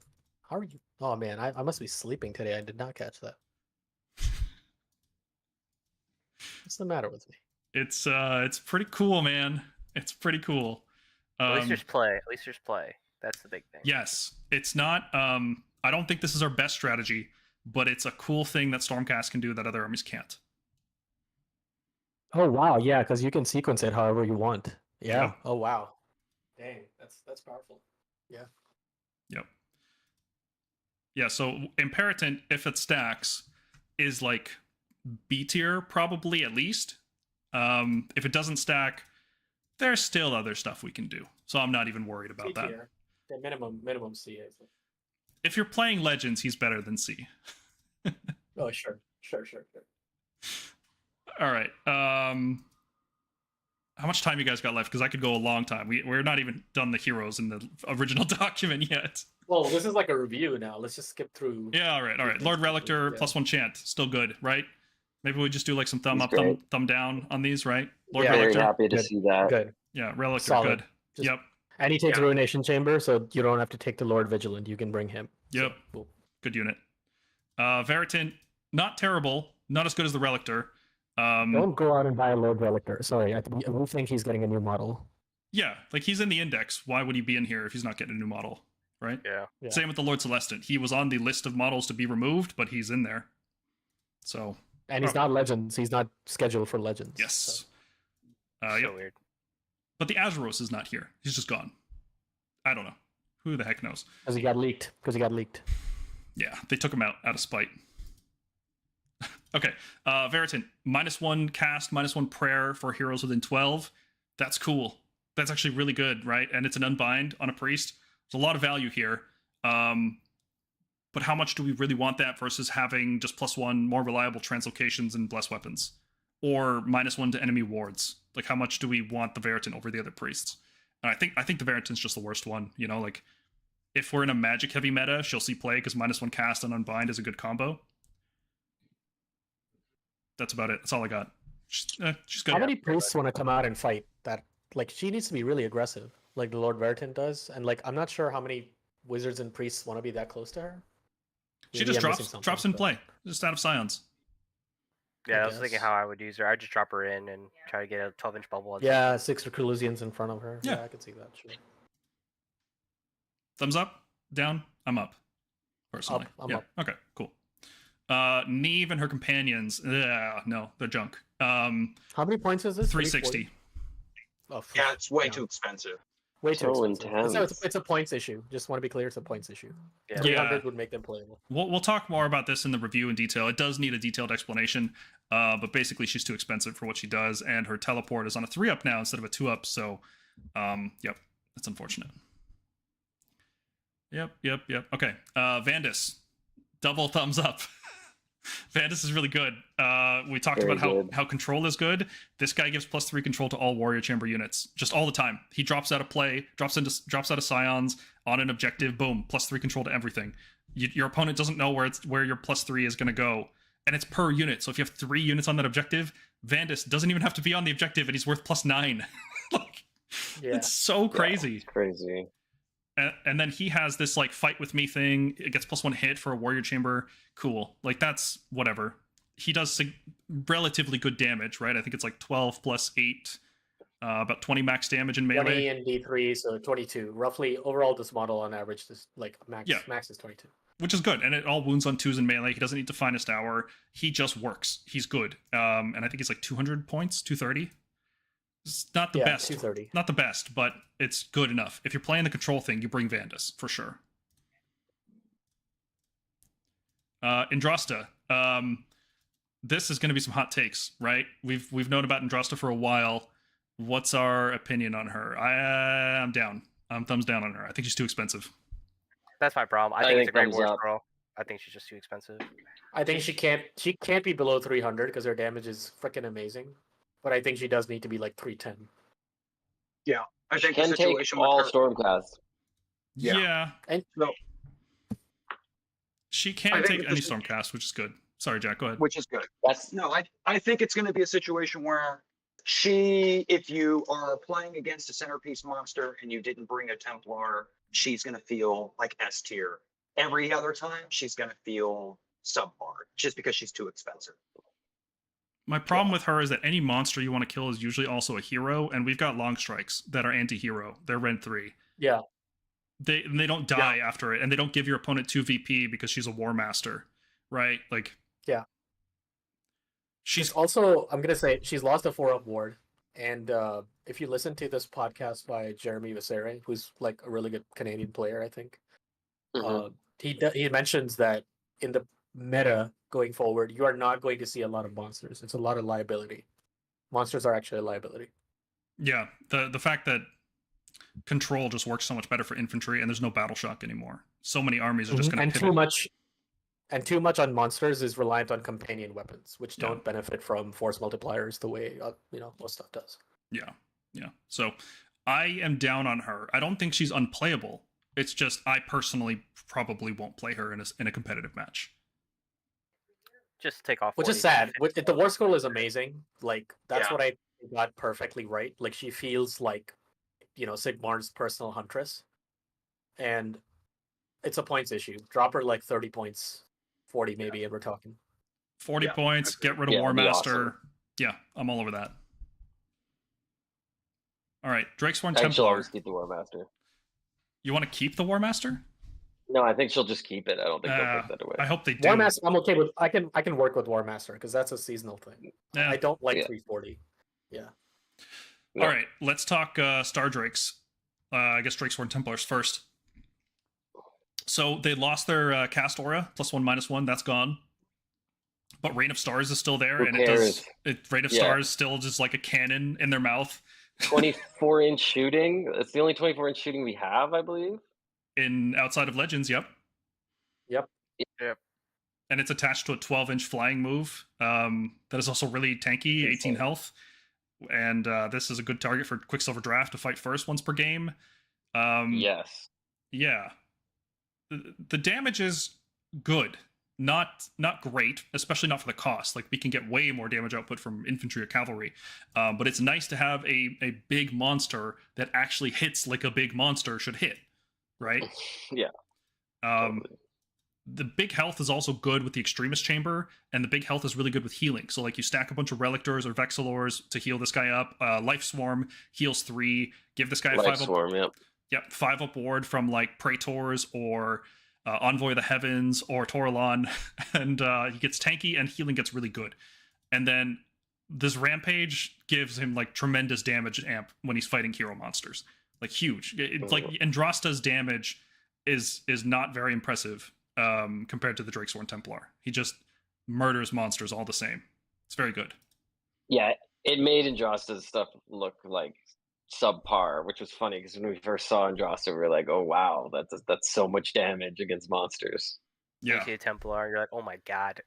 how are you? Oh man, I must be sleeping today. I did not catch that. What's the matter with me? It's pretty cool, man. It's pretty cool. At least there's play. At least there's play. That's the big thing. Yes, it's not. I don't think this is our best strategy, but it's a cool thing that Stormcast can do that other armies can't. Oh wow, yeah, because you can sequence it however you want. Yeah. Yep. Oh wow. Dang, that's powerful. Yeah. Yep. Yeah, so Imperatant, if it stacks, is like B tier, probably at least. If it doesn't stack, there's still other stuff we can do. So I'm not even worried about that. Tier. The minimum C is. If you're playing Legends, he's better than C. Oh sure. All right. How much time you guys got left? Because I could go a long time. We're not even done the heroes in the original document yet. Well, this is like a review now. Let's just skip through. Yeah, all right. Lord Relictor, Yeah. +1 chant. Still good, right? Maybe we just do like some thumb He's up, great. thumb down on these, right? Lord Yeah, Very Relictor. happy to Good. see that. Good. Yeah, Relictor, Solid. good. Just- Yep. And he takes Yeah. Ruination Chamber, so you don't have to take the Lord Vigilant. You can bring him. Yep. So, cool. Good unit. Veritant, not terrible. Not as good as the Relictor. Don't go out and buy a Lord Relictor. Sorry, we think he's getting a new model. Yeah, like he's in the index. Why would he be in here if he's not getting a new model, right? Yeah. Yeah. Same with the Lord Celestant. He was on the list of models to be removed, but he's in there. So, And he's not Legends. He's not scheduled for Legends. yes. So. So Yep. weird. But the Azeros is not here. He's just gone. I don't know. Who the heck knows? Because he got leaked. Yeah, they took him out of spite. Okay. Veritant, -1 cast, -1 prayer for heroes within 12. That's cool. That's actually really good, right? And it's an unbind on a priest. There's a lot of value here. But how much do we really want that versus having just +1 more reliable translocations and blessed weapons? Or -1 to enemy wards? Like, how much do we want the Veritant over the other priests? And I think the Veritant's just the worst one. You know, like, if we're in a magic heavy meta, she'll see play because -1 cast and unbind is a good combo. That's about it. That's all I got. She's good. How many priests want to come out and fight that? Like, she needs to be really aggressive, like the Lord Veritant does. And like, I'm not sure how many wizards and priests want to be that close to her. She Maybe just I'm missing drops something, in but- play, just out of Scions. Yeah, I I was thinking guess. how I would use her. I'd just drop her in and try to get a 12-inch bubble. Yeah, 6 Reclusians in front of her. Yeah. Yeah, I can see that. Sure. Thumbs up, down. I'm up. Personally, I'm yeah. up. Okay, cool. Neave and her companions. No, they're junk. How many points is this? 360. Oh, Yeah, it's way yeah. too expensive. Way too So expensive. intense. It's a points issue. Just want to be clear, it's a points issue. Yeah. 300 would make them playable. We'll talk more about this in the review in detail. It does need a detailed explanation, but basically she's too expensive for what she does, and her teleport is on a 3-up now instead of a 2-up. So, yep, that's unfortunate. Yep. Okay, Vandus, double thumbs up. Vandus is really good. We talked Very about good. how control is good. This guy gives +3 control to all warrior chamber units, just all the time. He drops out of play, drops out of Scions on an objective. Boom, +3 control to everything. Your opponent doesn't know where your +3 is going to go, and it's per unit. So if you have 3 units on that objective, Vandus doesn't even have to be on the objective, and he's worth +9. Like, Yeah. it's so crazy. It's crazy. And then he has this like fight with me thing. It gets +1 hit for a warrior chamber. Cool. Like, that's whatever. He does relatively good damage, right? I think it's like 12 + 8, about 20 max damage in 20 melee. and D3, so 22. Roughly, overall, this model on average is like max. Yeah. Max is 22. Which is good. And it all wounds on 2s in melee. He doesn't need to Finest Hour. He just works. He's good. And I think he's like 200 points, 230. It's not the Yeah, best. 230. Not the best, but it's good enough. If you're playing the control thing, you bring Vandus for sure. Yndrasta. This is going to be some hot takes, right? We've known about Yndrasta for a while. What's our opinion on her? I'm down. I'm thumbs down on her. I think she's too expensive. That's my problem. I I think it's think a great thumbs war up. scroll. I think she's just too expensive. I think she can't be below 300 because her damage is freaking amazing. But I think she does need to be like 310. I She think the can take situation with all her, Stormcast. Yeah. And no, She I can think take that any this- Stormcast, which is good. Sorry, Jack, go ahead. which is good. That's No, I think it's going to be a situation where if you are playing against a centerpiece monster and you didn't bring a Templar, she's going to feel like S tier. Every other time, she's going to feel subpar just because she's too expensive. My problem with her is that any monster you want to kill is usually also a hero, and we've got long strikes that are anti-hero. They're Ren 3. yeah, They don't die after it, and they don't give your opponent 2 VP because she's a War Master, right? Like, Yeah. she's she's also, I'm gonna say, she's lost a 4-up ward. And if you listen to this podcast by Jeremy Visere, who's like a really good Canadian player, I think, Mhm. he mentions that in the meta going forward, you are not going to see a lot of monsters. It's a lot of liability. Monsters are actually a liability. yeah. The fact that control just works so much better for infantry, and there's no battle shock anymore. So many armies are just going and to too pivot. too much on monsters is reliant on companion weapons, which Yeah. don't benefit from force multipliers the way most stuff does. Yeah. So I am down on her. I don't think she's unplayable. It's just I personally probably won't play her in a competitive match. Just take off. Which is 40. sad. The war scroll is amazing. Like, that's Yeah. what I got perfectly right. Like, she feels like, Sigmar's personal huntress. And it's a points issue. Drop her like 30 points, 40 maybe, and we're talking. 40 Yeah, points, agreed. get rid of Yeah, War that'd be Master. awesome. Yeah, I'm all over that. All right, Drakesworn I think she'll Templar. always keep the War Master. You want to keep the War Master? No, I think she'll just keep it. I don't think they'll take that away. I hope they do. War Master, I'm okay with. I can work with War Master because that's a seasonal thing. Yeah. I don't like Yeah. 340. Yeah. All right, let's talk Stardrakes. I guess Drakesworn Templars first. So they lost their cast aura, +1/-1. That's gone. But Rain of Stars is still there, Who and cares? Rain of Yeah. Stars still just like a cannon in their mouth 24-inch shooting. It's the only 24-inch shooting we have, I believe. in Outside of Legends. Yep. Yep. And it's attached to a 12-inch flying move that is also really tanky, 18 health. And this is a good target for Quicksilver Draught to fight first once per game. Yes. Yeah. The damage is good. Not great, especially not for the cost. Like, we can get way more damage output from infantry or cavalry. But it's nice to have a big monster that actually hits like a big monster should hit, right? Yeah. Totally. The big health is also good with the Extremist Chamber, and the big health is really good with healing. So, like, you stack a bunch of Relictors or Vexillors to heal this guy up. Life Swarm heals 3. Give this guy a 5 Life up. Swarm, yep. Yep, 5 up ward from, like, Praetors or Envoy of the Heavens or Toralon, and he gets tanky, and healing gets really good. And then this Rampage gives him, like, tremendous damage amp when he's fighting hero monsters. Like, huge. It's like Yndrasta's damage is not very impressive compared to the Drakesworn Templar. He just murders monsters all the same. It's very good. Yeah, it made Yndrasta's stuff look like subpar, which was funny because when we first saw Yndrasta, we were like, "Oh wow, that's so much damage against monsters." Yeah. You see a Templar, you're like, oh my god.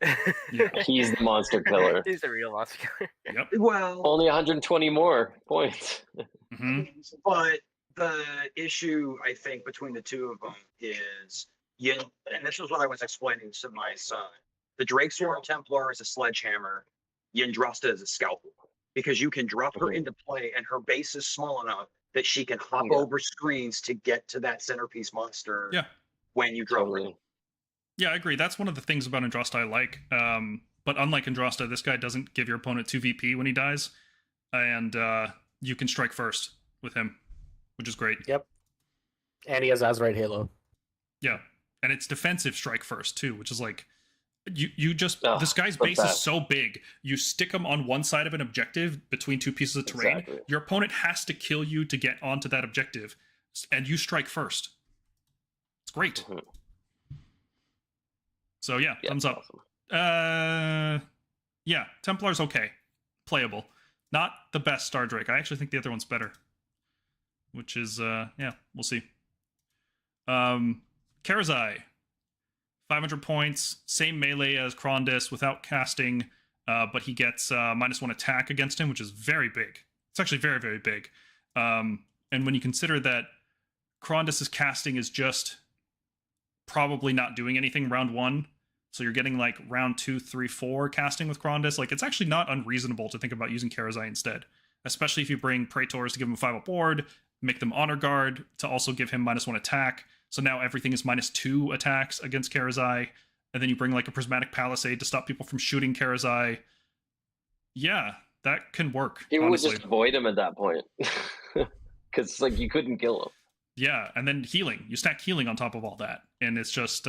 Yeah. He's the monster killer. He's the real monster killer. Yep. Well, Only 120 more points. Hmm. but the issue I think between the two of them is, and this was what I was explaining to my son. The Drakesworn Templar is a sledgehammer. Yndrasta is a scalpel, because you can drop her into play, and her base is small enough that she can hop over screens to get to that centerpiece monster. Yeah. When you drop her. Totally. Yeah, I agree. That's one of the things about Yndrasta I like. But unlike Yndrasta, this guy doesn't give your opponent 2 VP when he dies, and you can strike first with him, which is great. Yep. And he has Azerite Halo. Yeah, and it's defensive strike first too, which is like you just this guy's the base is best. so big. You stick him on one side of an objective between 2 pieces of terrain. Exactly. Your opponent has to kill you to get onto that objective, and you strike first. It's great. Mhm. So yeah, Yeah, thumbs up. awesome. Yeah, Templar's okay, playable. Not the best Stardrake. I actually think the other one's better. Which is yeah, we'll see. Karazai, 500 points, same melee as Krondys without casting, but he gets -1 attack against him, which is very big. It's actually very, very big. And when you consider that Krondys' casting is just probably not doing anything round 1, so you're getting like round 2, 3, 4 casting with Krondys, like it's actually not unreasonable to think about using Karazai instead, especially if you bring Praetors to give him 5 up board, make them Honor Guard to also give him -1 attack. So now everything is -2 attacks against Karazai, and then you bring like a Prismatic Palisade to stop people from shooting Karazai. Yeah, that can work. You would honestly. just avoid him at that point. Because like you couldn't kill him. Yeah, and then healing. You stack healing on top of all that, and it's just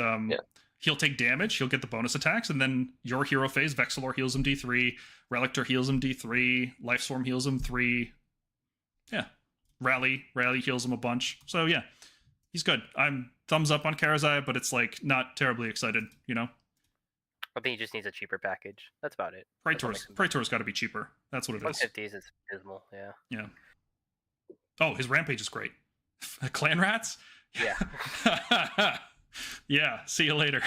he'll take damage, he'll get the bonus attacks, and then your hero phase, Vexillor heals him D3, Relictor heals him D3, Life Swarm heals him 3. Yeah, Rally heals him a bunch. So yeah, he's good. I'm thumbs up on Karazai, but it's like not terribly excited, you know? I think he just needs a cheaper package. That's about it. Praetor's got to be cheaper. That's what it is. 150s is dismal, yeah. Yeah. Oh, his Rampage is great. Clan Rats? Yeah. Yeah, see you later.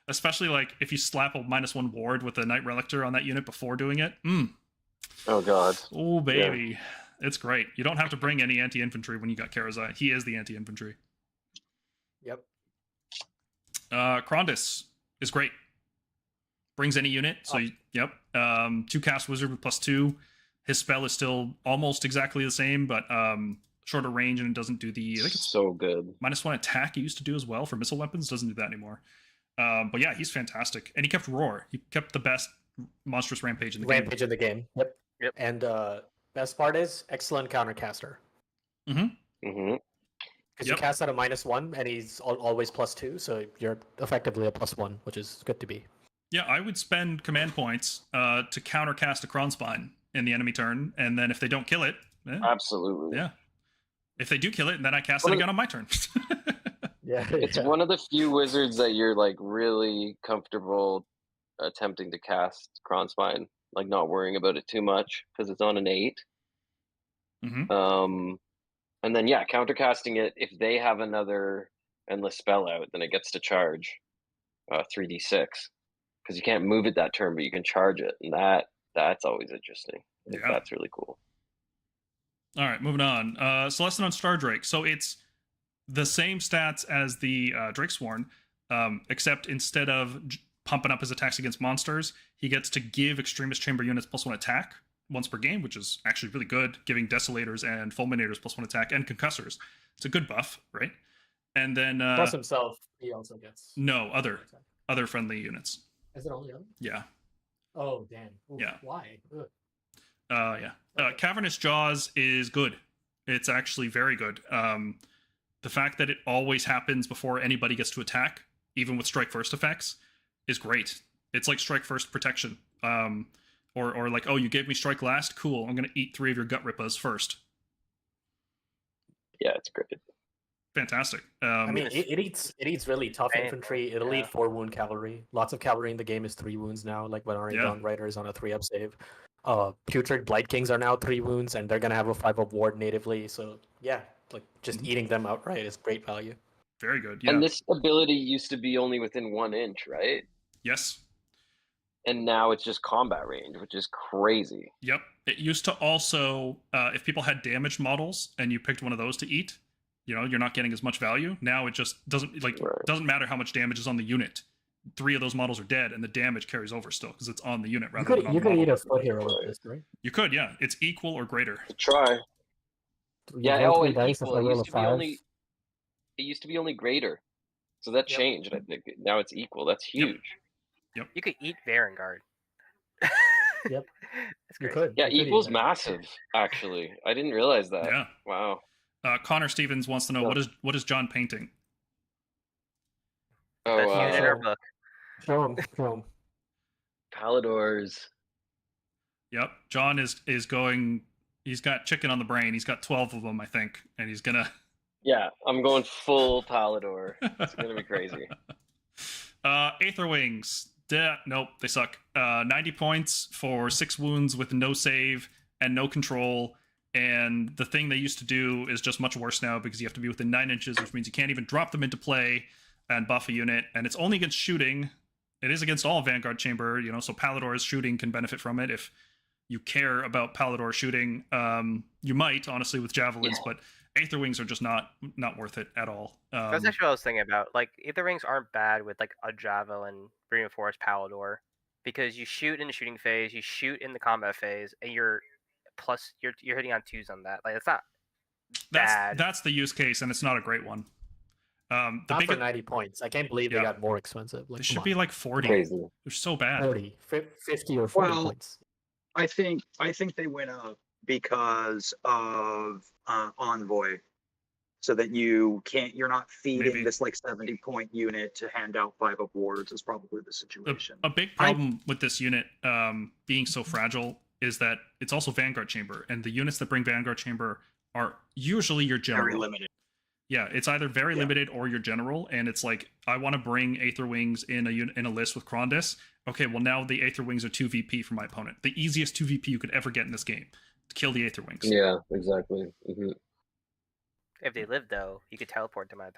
Especially like if you slap a -1 ward with a Knight Relictor on that unit before doing it. Oh god. Oh baby. It's great. You don't have to bring any anti-infantry when you got Karazai. He is the anti-infantry. Yep. Krondys is great. Brings any unit. So yep. 2 cast wizard with +2. His spell is still almost exactly the same, but shorter range, and it doesn't do the, I think it's So good. -1 attack he used to do as well for missile weapons. Doesn't do that anymore. But yeah, he's fantastic. And he kept Roar. He kept the best monstrous Rampage in the game. Rampage in the game. Yep. Yep. And best part is excellent countercaster. Mm-hmm. Because you Yep. cast at a -1 and he's always +2, so you're effectively a +1, which is good to be. Yeah, I would spend command points to countercast a Kronspine in the enemy turn, and then if they don't kill it, Absolutely. yeah. If they do kill it, then I cast it again on my turn. Yeah. Yeah, It's one of the few wizards that you're like really comfortable attempting to cast Kronspine, like not worrying about it too much because it's on an 8. Mm-hmm. And then yeah, countercasting it if they have another endless spell out, then it gets to charge 3d6 because you can't move it that turn, but you can charge it, and that's always interesting. I think Yeah. that's really cool. All right, moving on. Celestant on Stardrake. So it's the same stats as the Drakesworn, except instead of pumping up his attacks against monsters, he gets to give Extremist Chamber units +1 attack once per game, which is actually really good, giving Desolators and Fulminators +1 attack and Concussors. It's a good buff, right? And then Plus himself, he also gets no other friendly units. Is it only other? Yeah. Oh damn. Oof, Yeah. Why? Ugh. Yeah. Cavernous Jaws is good. It's actually very good. The fact that it always happens before anybody gets to attack, even with strike first effects, is great. It's like strike first protection. Or like, oh, you gave me strike last? Cool, I'm going to eat 3 of your gut rippas first. Yeah, it's great. Fantastic. I mean, it eats really tough Painful, infantry. It'll yeah. eat 4 wound cavalry. Lots of cavalry in the game is 3 wounds now. Like when Dawn Rider is on a 3-up save. Putrid Blight Kings are now 3 wounds, and they're gonna have a 5-up ward natively. So yeah, like just eating them outright is great value. Very good. Yeah. And this ability used to be only within 1 inch, right? Yes. And now it's just combat range, which is crazy. Yep. It used to also, if people had damaged models and you picked one of those to eat, you're not getting as much value. Now it just doesn't doesn't matter how much damage is on the unit. 3 of those models are dead, and the damage carries over still because it's on the unit rather than on You the could model. eat a foot hero with this, right? You could, yeah. It's equal or greater. Try. Yeah, roll oh, 3 and dice. equal. If I roll a 5. It used to be only greater. So that changed, I think. Now it's equal. That's huge. You could eat Varangard. Yep. That's You great. could. Yeah, you could eat equal's that. massive, actually. I didn't realize that. Yeah. Wow. Connor Stevens wants to know what is John painting? Oh, Best unit in our book. Show him. Paladors. Yep. John is going. He's got chicken on the brain. He's got 12 of them, I think, and he's gonna. Yeah, I'm going full Palador. It's gonna be crazy. Aetherwings. Nope, they suck. 90 points for 6 wounds with no save and no control. And the thing they used to do is just much worse now because you have to be within 9 inches, which means you can't even drop them into play and buff a unit. And it's only against shooting. It is against all Vanguard Chamber, so Palador's shooting can benefit from it. If you care about Palador shooting, you might, honestly, with Javelins, but Aetherwings are just not worth it at all. That's actually what I was thinking about. Like, Aetherwings aren't bad with like a Javelin reinforced Palador, because you shoot in the shooting phase, you shoot in the combat phase, and you're hitting on 2s on that. Like, it's not bad. That's the use case, and it's not a great one. Not for 90 points. I can't believe they got more expensive. Like, it should be like 40. Crazy. They're so bad. 40, 50 or 40 points. I think they went up because of Envoy, so that you're not feeding this like 70-point unit to hand out 5-up wards is probably the situation. A big problem with this unit being so fragile is that it's also Vanguard Chamber, and the units that bring Vanguard Chamber are usually your general. Very limited. Yeah, it's either very limited or your general, and it's like, I want to bring Aetherwings in a list with Krondys. Okay, well now the Aetherwings are 2 VP for my opponent. The easiest 2 VP you could ever get in this game. To kill the Aetherwings. Yeah, exactly. Mm-hmm. If they live, though, you could teleport them at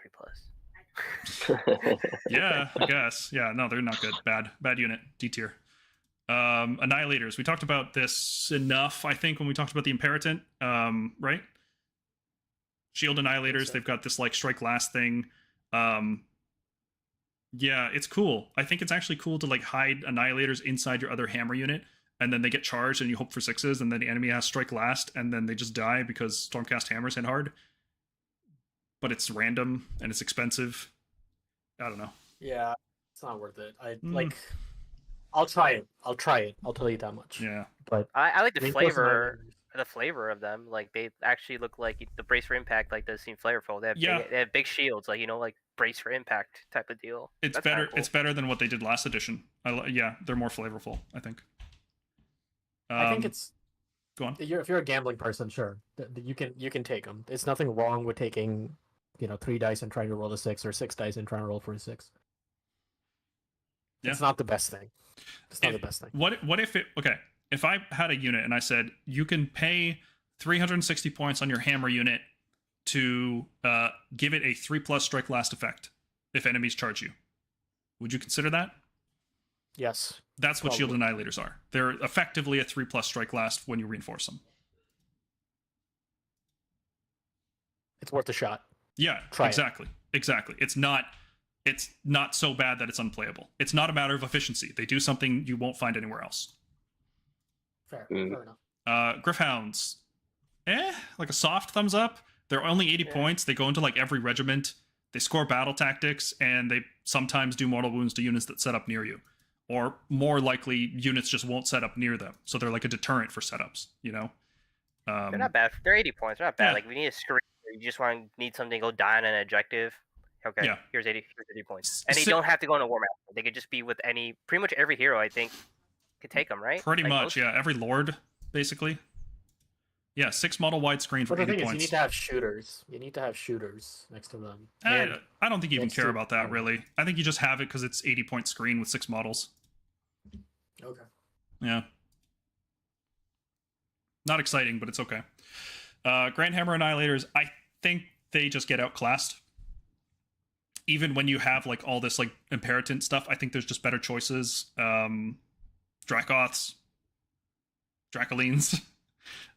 3+. Yeah, I guess. Yeah, no, they're not good. Bad unit. D tier. Annihilators. We talked about this enough, I think, when we talked about the Imeratant, right? Shield Annihilators, they've got this like strike last thing. Yeah, it's cool. I think it's actually cool to like hide Annihilators inside your other hammer unit, and then they get charged and you hope for 6s, and then the enemy has strike last, and then they just die because Stormcast hammers hit hard. But it's random and it's expensive. I don't know. Yeah, it's not worth it. I'll try it. I'll tell you that much. Yeah. But I like the Reinforced flavor. Annihilators. The flavor of them, like they actually look like the brace for impact, like does seem flavorful. They have big shields, like like brace for impact type of deal. It's That's better. kinda cool. It's better than what they did last edition. Yeah, they're more flavorful, I think. I think it's. Go on. If you're a gambling person, sure, you can take them. There's nothing wrong with taking 3 dice and trying to roll a 6, or 6 dice and trying to roll for a 6. Yeah. It's not the best thing. It's not the best thing. What if it? Okay, if I had a unit and I said you can pay 360 points on your hammer unit to give it a 3+ strike last effect if enemies charge you, would you consider that? Yes. That's what Probably. Shield Annihilators are. They're effectively a 3+ strike last when you reinforce them. It's worth a shot. Yeah, Try it. exactly. It's not so bad that it's unplayable. It's not a matter of efficiency. They do something you won't find anywhere else. Fair Mm. enough. Gryph-hounds, like a soft thumbs up. They're only 80 points. They go into like every regiment. They score battle tactics, and they sometimes do mortal wounds to units that set up near you. Or more likely, units just won't set up near them. So they're like a deterrent for setups, They're not bad. They're 80 points. They're not bad. Yeah. Like, we need a screen. You just need something to go die on an objective. Okay, Yeah. here's 80 points. And they So- don't have to go into War Master. They could just be with pretty much every hero, I think, could take them, right? Pretty Like, much, most- yeah. Every lord, basically. Yeah, 6 model widescreen for But the 80 thing is, points. you need to have shooters. You need to have shooters next to them. I don't think you even next care to- about that, really. I think you just have it because it's 80-point screen with 6 models. Okay. Yeah. Not exciting, but it's okay. Grandhammer Annihilators, I think they just get outclassed. Even when you have like all this like Imeratant stuff, I think there's just better choices. Dracoths, Dracolines,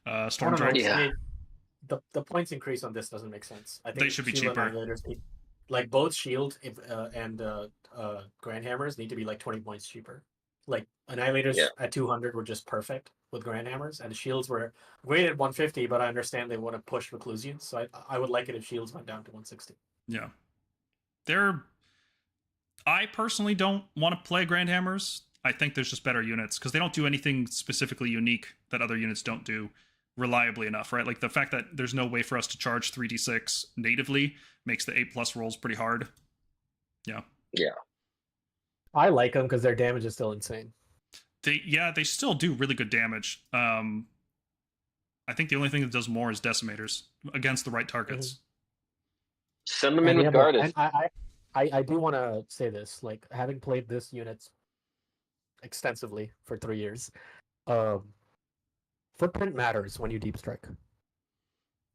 Stormdrake. Yeah. I mean, the points increase on this doesn't make sense. I think They should be Shield cheaper. Annihilators like both Shield and Grandhammers need to be like 20 points cheaper. Like Annihilators Yeah. at 200 were just perfect with Grandhammers, and the Shields were great at 150. But I understand they want to push Reclusians, so I would like it if Shields went down to 160. Yeah. I personally don't want to play Grandhammers. I think there's just better units because they don't do anything specifically unique that other units don't do reliably enough, right? Like the fact that there's no way for us to charge 3d6 natively makes the 8+ rolls pretty hard. Yeah. I like them because their damage is still insane. They still do really good damage. I think the only thing that does more is Decimators against the right targets. Send them in And with yeah, Gardus. and I do want to say this, like having played this unit extensively for 3 years, footprint matters when you deep strike.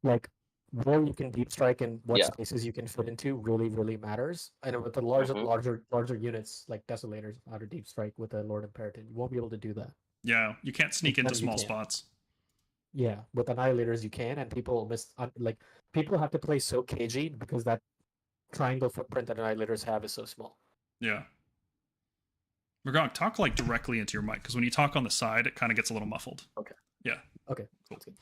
Like where you can deep strike and what Yeah. spaces you can fit into really matters. And with the Mhm. larger units like Desolators, how to deep strike with a Lord Imperatant, you won't be able to do that. Yeah, you can't sneak into Sometimes you small can't. spots. Yeah, with Annihilators you can, and people like people have to play so cagey because that triangle footprint that Annihilators have is so small. Yeah. Mergog, talk like directly into your mic because when you talk on the side, it kind of gets a little muffled. Okay, Cool. that's good.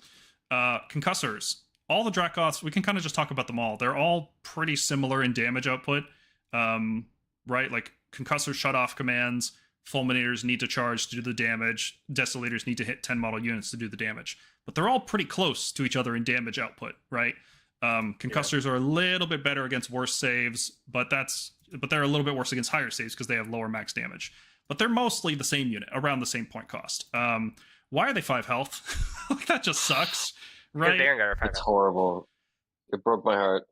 Concussors. All the Dracoths, we can kind of just talk about them all. They're all pretty similar in damage output, right? Like Concussors shut off commands, Fulminators need to charge to do the damage, Desolators need to hit 10 model units to do the damage. But they're all pretty close to each other in damage output, right? Concussors are a little bit better against worse saves, but they're a little bit worse against higher saves because they have lower max damage. But they're mostly the same unit, around the same point cost. Why are they 5 health? Like, that just sucks, Because right? Baron Guard are It's horrible. It broke my heart.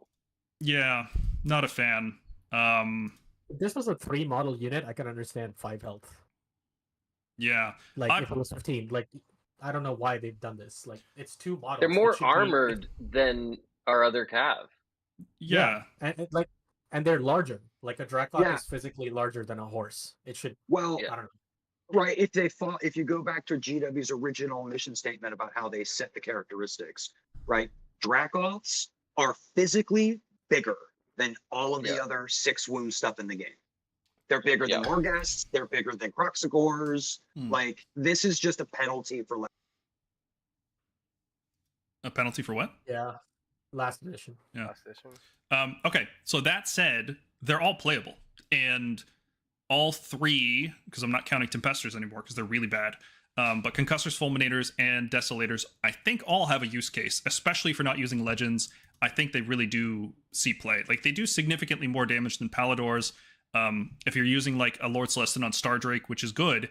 Yeah, not a fan. If this was a 3 model unit, I can understand 5 health. Yeah, Like I'm- if it was 15, like I don't know why they've done this. Like it's 2 models. They're it more should be- armored than our other Cav. yeah. and they're larger. Like a Dracoth Yeah. is physically larger than a horse. It should. Well, Yeah. I don't know. right. If you go back to GW's original mission statement about how they set the characteristics, right? Dracoths are physically bigger than all of the Yeah. other 6 wound stuff in the game. They're bigger than Yeah. Morghasts. They're bigger than Croxagors. Hmm. Like this is just a penalty for like. A penalty for what? Yeah. Last edition. Yeah. Last edition. Okay, so that said, they're all playable. And all 3, because I'm not counting Tempestors anymore because they're really bad, but Concussors, Fulminators, and Desolators, I think all have a use case, especially for not using Legends. I think they really do see play. Like, they do significantly more damage than Paladors. If you're using, like, a Lord Celestant on Stardrake, which is good,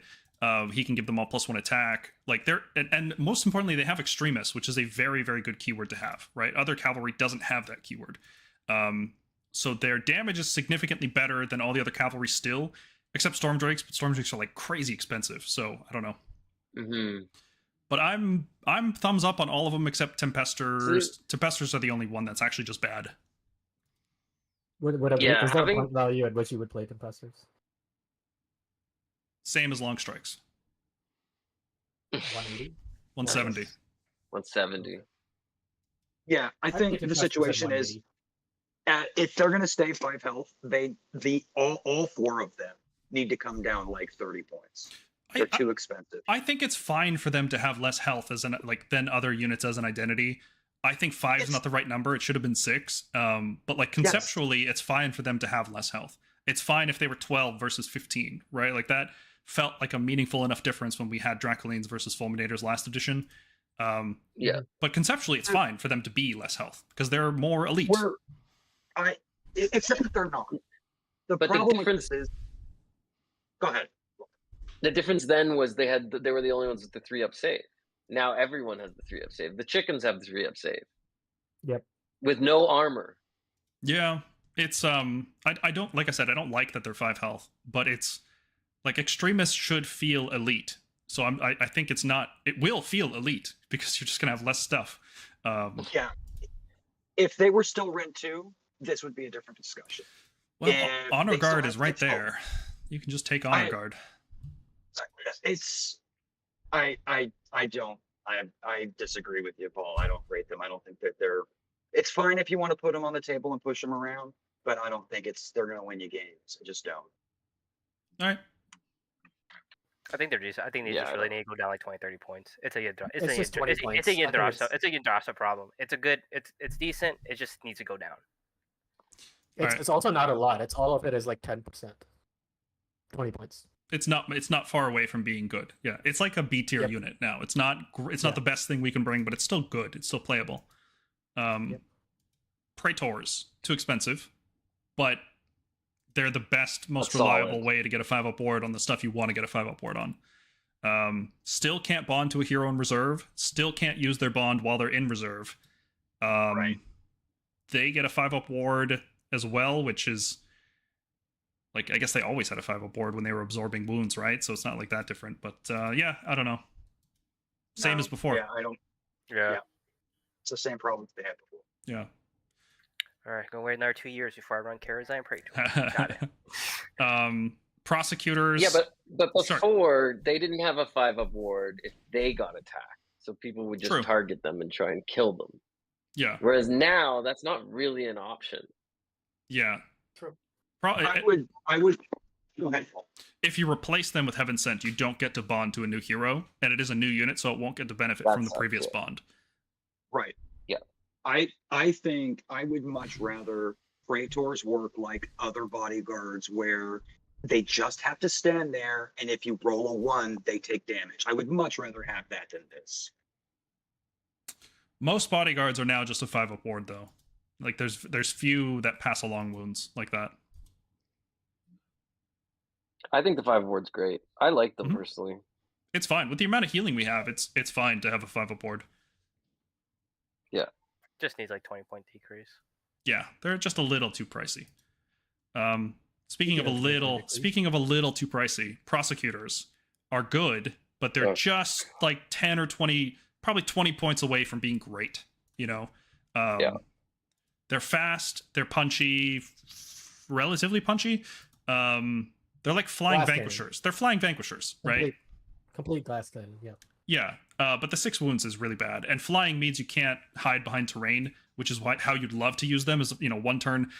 he can give them all +1 attack. Like, and most importantly, they have Extremis, which is a very, very good keyword to have, right? Other cavalry doesn't have that keyword. So their damage is significantly better than all the other cavalry still, except Stormdrakes. But Stormdrakes are like crazy expensive, so I don't know. Mm-hmm. But I'm thumbs up on all of them except Tempestors. Tempestors are the only one that's actually just bad. Is there a point value at which you would play Tempestors? Same as Long Strikes. 180? 170. 170. Yeah, I think the situation is, if they're going to stay 5 health, all 4 of them need to come down like 30 points. They're too expensive. I think it's fine for them to have less health as than other units as an identity. I think 5 is not the right number. It should have been 6. But like conceptually, it's fine for them to have less health. It's fine if they were 12 versus 15, right? Like that felt like a meaningful enough difference when we had Dracolines versus Fulminators last edition. But conceptually, it's fine for them to be less health because they're more elite. Except that they're not. The problem with this is, go ahead. The difference then was they were the only ones with the 3-up save. Now everyone has the 3-up save. The chickens have the 3-up save. Yep. With no armor. Yeah, it's I don't, like I said, I don't like that they're 5 health, but it's like extremists should feel elite. So I think it's not. It will feel elite because you're just gonna have less stuff. Yeah. If they were still Rent 2, this would be a different discussion. Well, Honor Guard is right there. You can just take Honor Guard. It's I disagree with you, Paul. I don't rate them. I don't think that it's fine if you want to put them on the table and push them around, but I don't think they're going to win you games. I just don't. All right. I think they're decent. I think they just really need to go down like 20, 30 points. It's a It's Yndrasta problem. It's decent. It just needs to go down. It's also not a lot. It's all of it is like 10%. 20 points. It's not far away from being good. Yeah, it's like a B tier unit now. It's not the best thing we can bring, but it's still good. It's still playable. Praetors, too expensive, but they're the best, most reliable way to get a 5-up ward on the stuff you want to get a 5-up ward on. Still can't bond to a hero in reserve. Still can't use their bond while they're in reserve. Right. They get a 5-up ward as well, which is like, I guess they always had a 5-up ward when they were absorbing wounds, right? So it's not like that different. But yeah, I don't know. Same as before. Yeah, I don't. Yeah. It's the same problems they had before. Yeah. All right, gonna wait another 2 years before I run Karazai and Praetor. Got it. Prosecutors. Yeah, but before they didn't have a 5-up ward if they got attacked, so people would just target them and try and kill them. Yeah. Whereas now that's not really an option. Yeah. True. I would. Go ahead. If you replace them with Heaven Sent, you don't get to bond to a new hero, and it is a new unit, so it won't get to benefit from the previous bond. Right. Yeah. I think I would much rather Praetors work like other bodyguards where they just have to stand there, and if you roll a 1, they take damage. I would much rather have that than this. Most bodyguards are now just a 5-up ward, though. Like there's few that pass along wounds like that. I think the 5 ward's great. I like them personally. It's fine with the amount of healing we have. It's fine to have a 5-up ward. Yeah, just needs like 20-point decrease. Yeah, they're just a little too pricey. Speaking of a little too pricey, prosecutors are good, but they're just like 10 or 20, probably 20 points away from being great. You know. They're fast. They're punchy, relatively punchy. They're like flying vanquishers. They're flying vanquishers, right? Complete glass cannon, yeah. Yeah, but the 6 wounds is really bad. And flying means you can't hide behind terrain, which is how you'd love to use them is, 1 turn,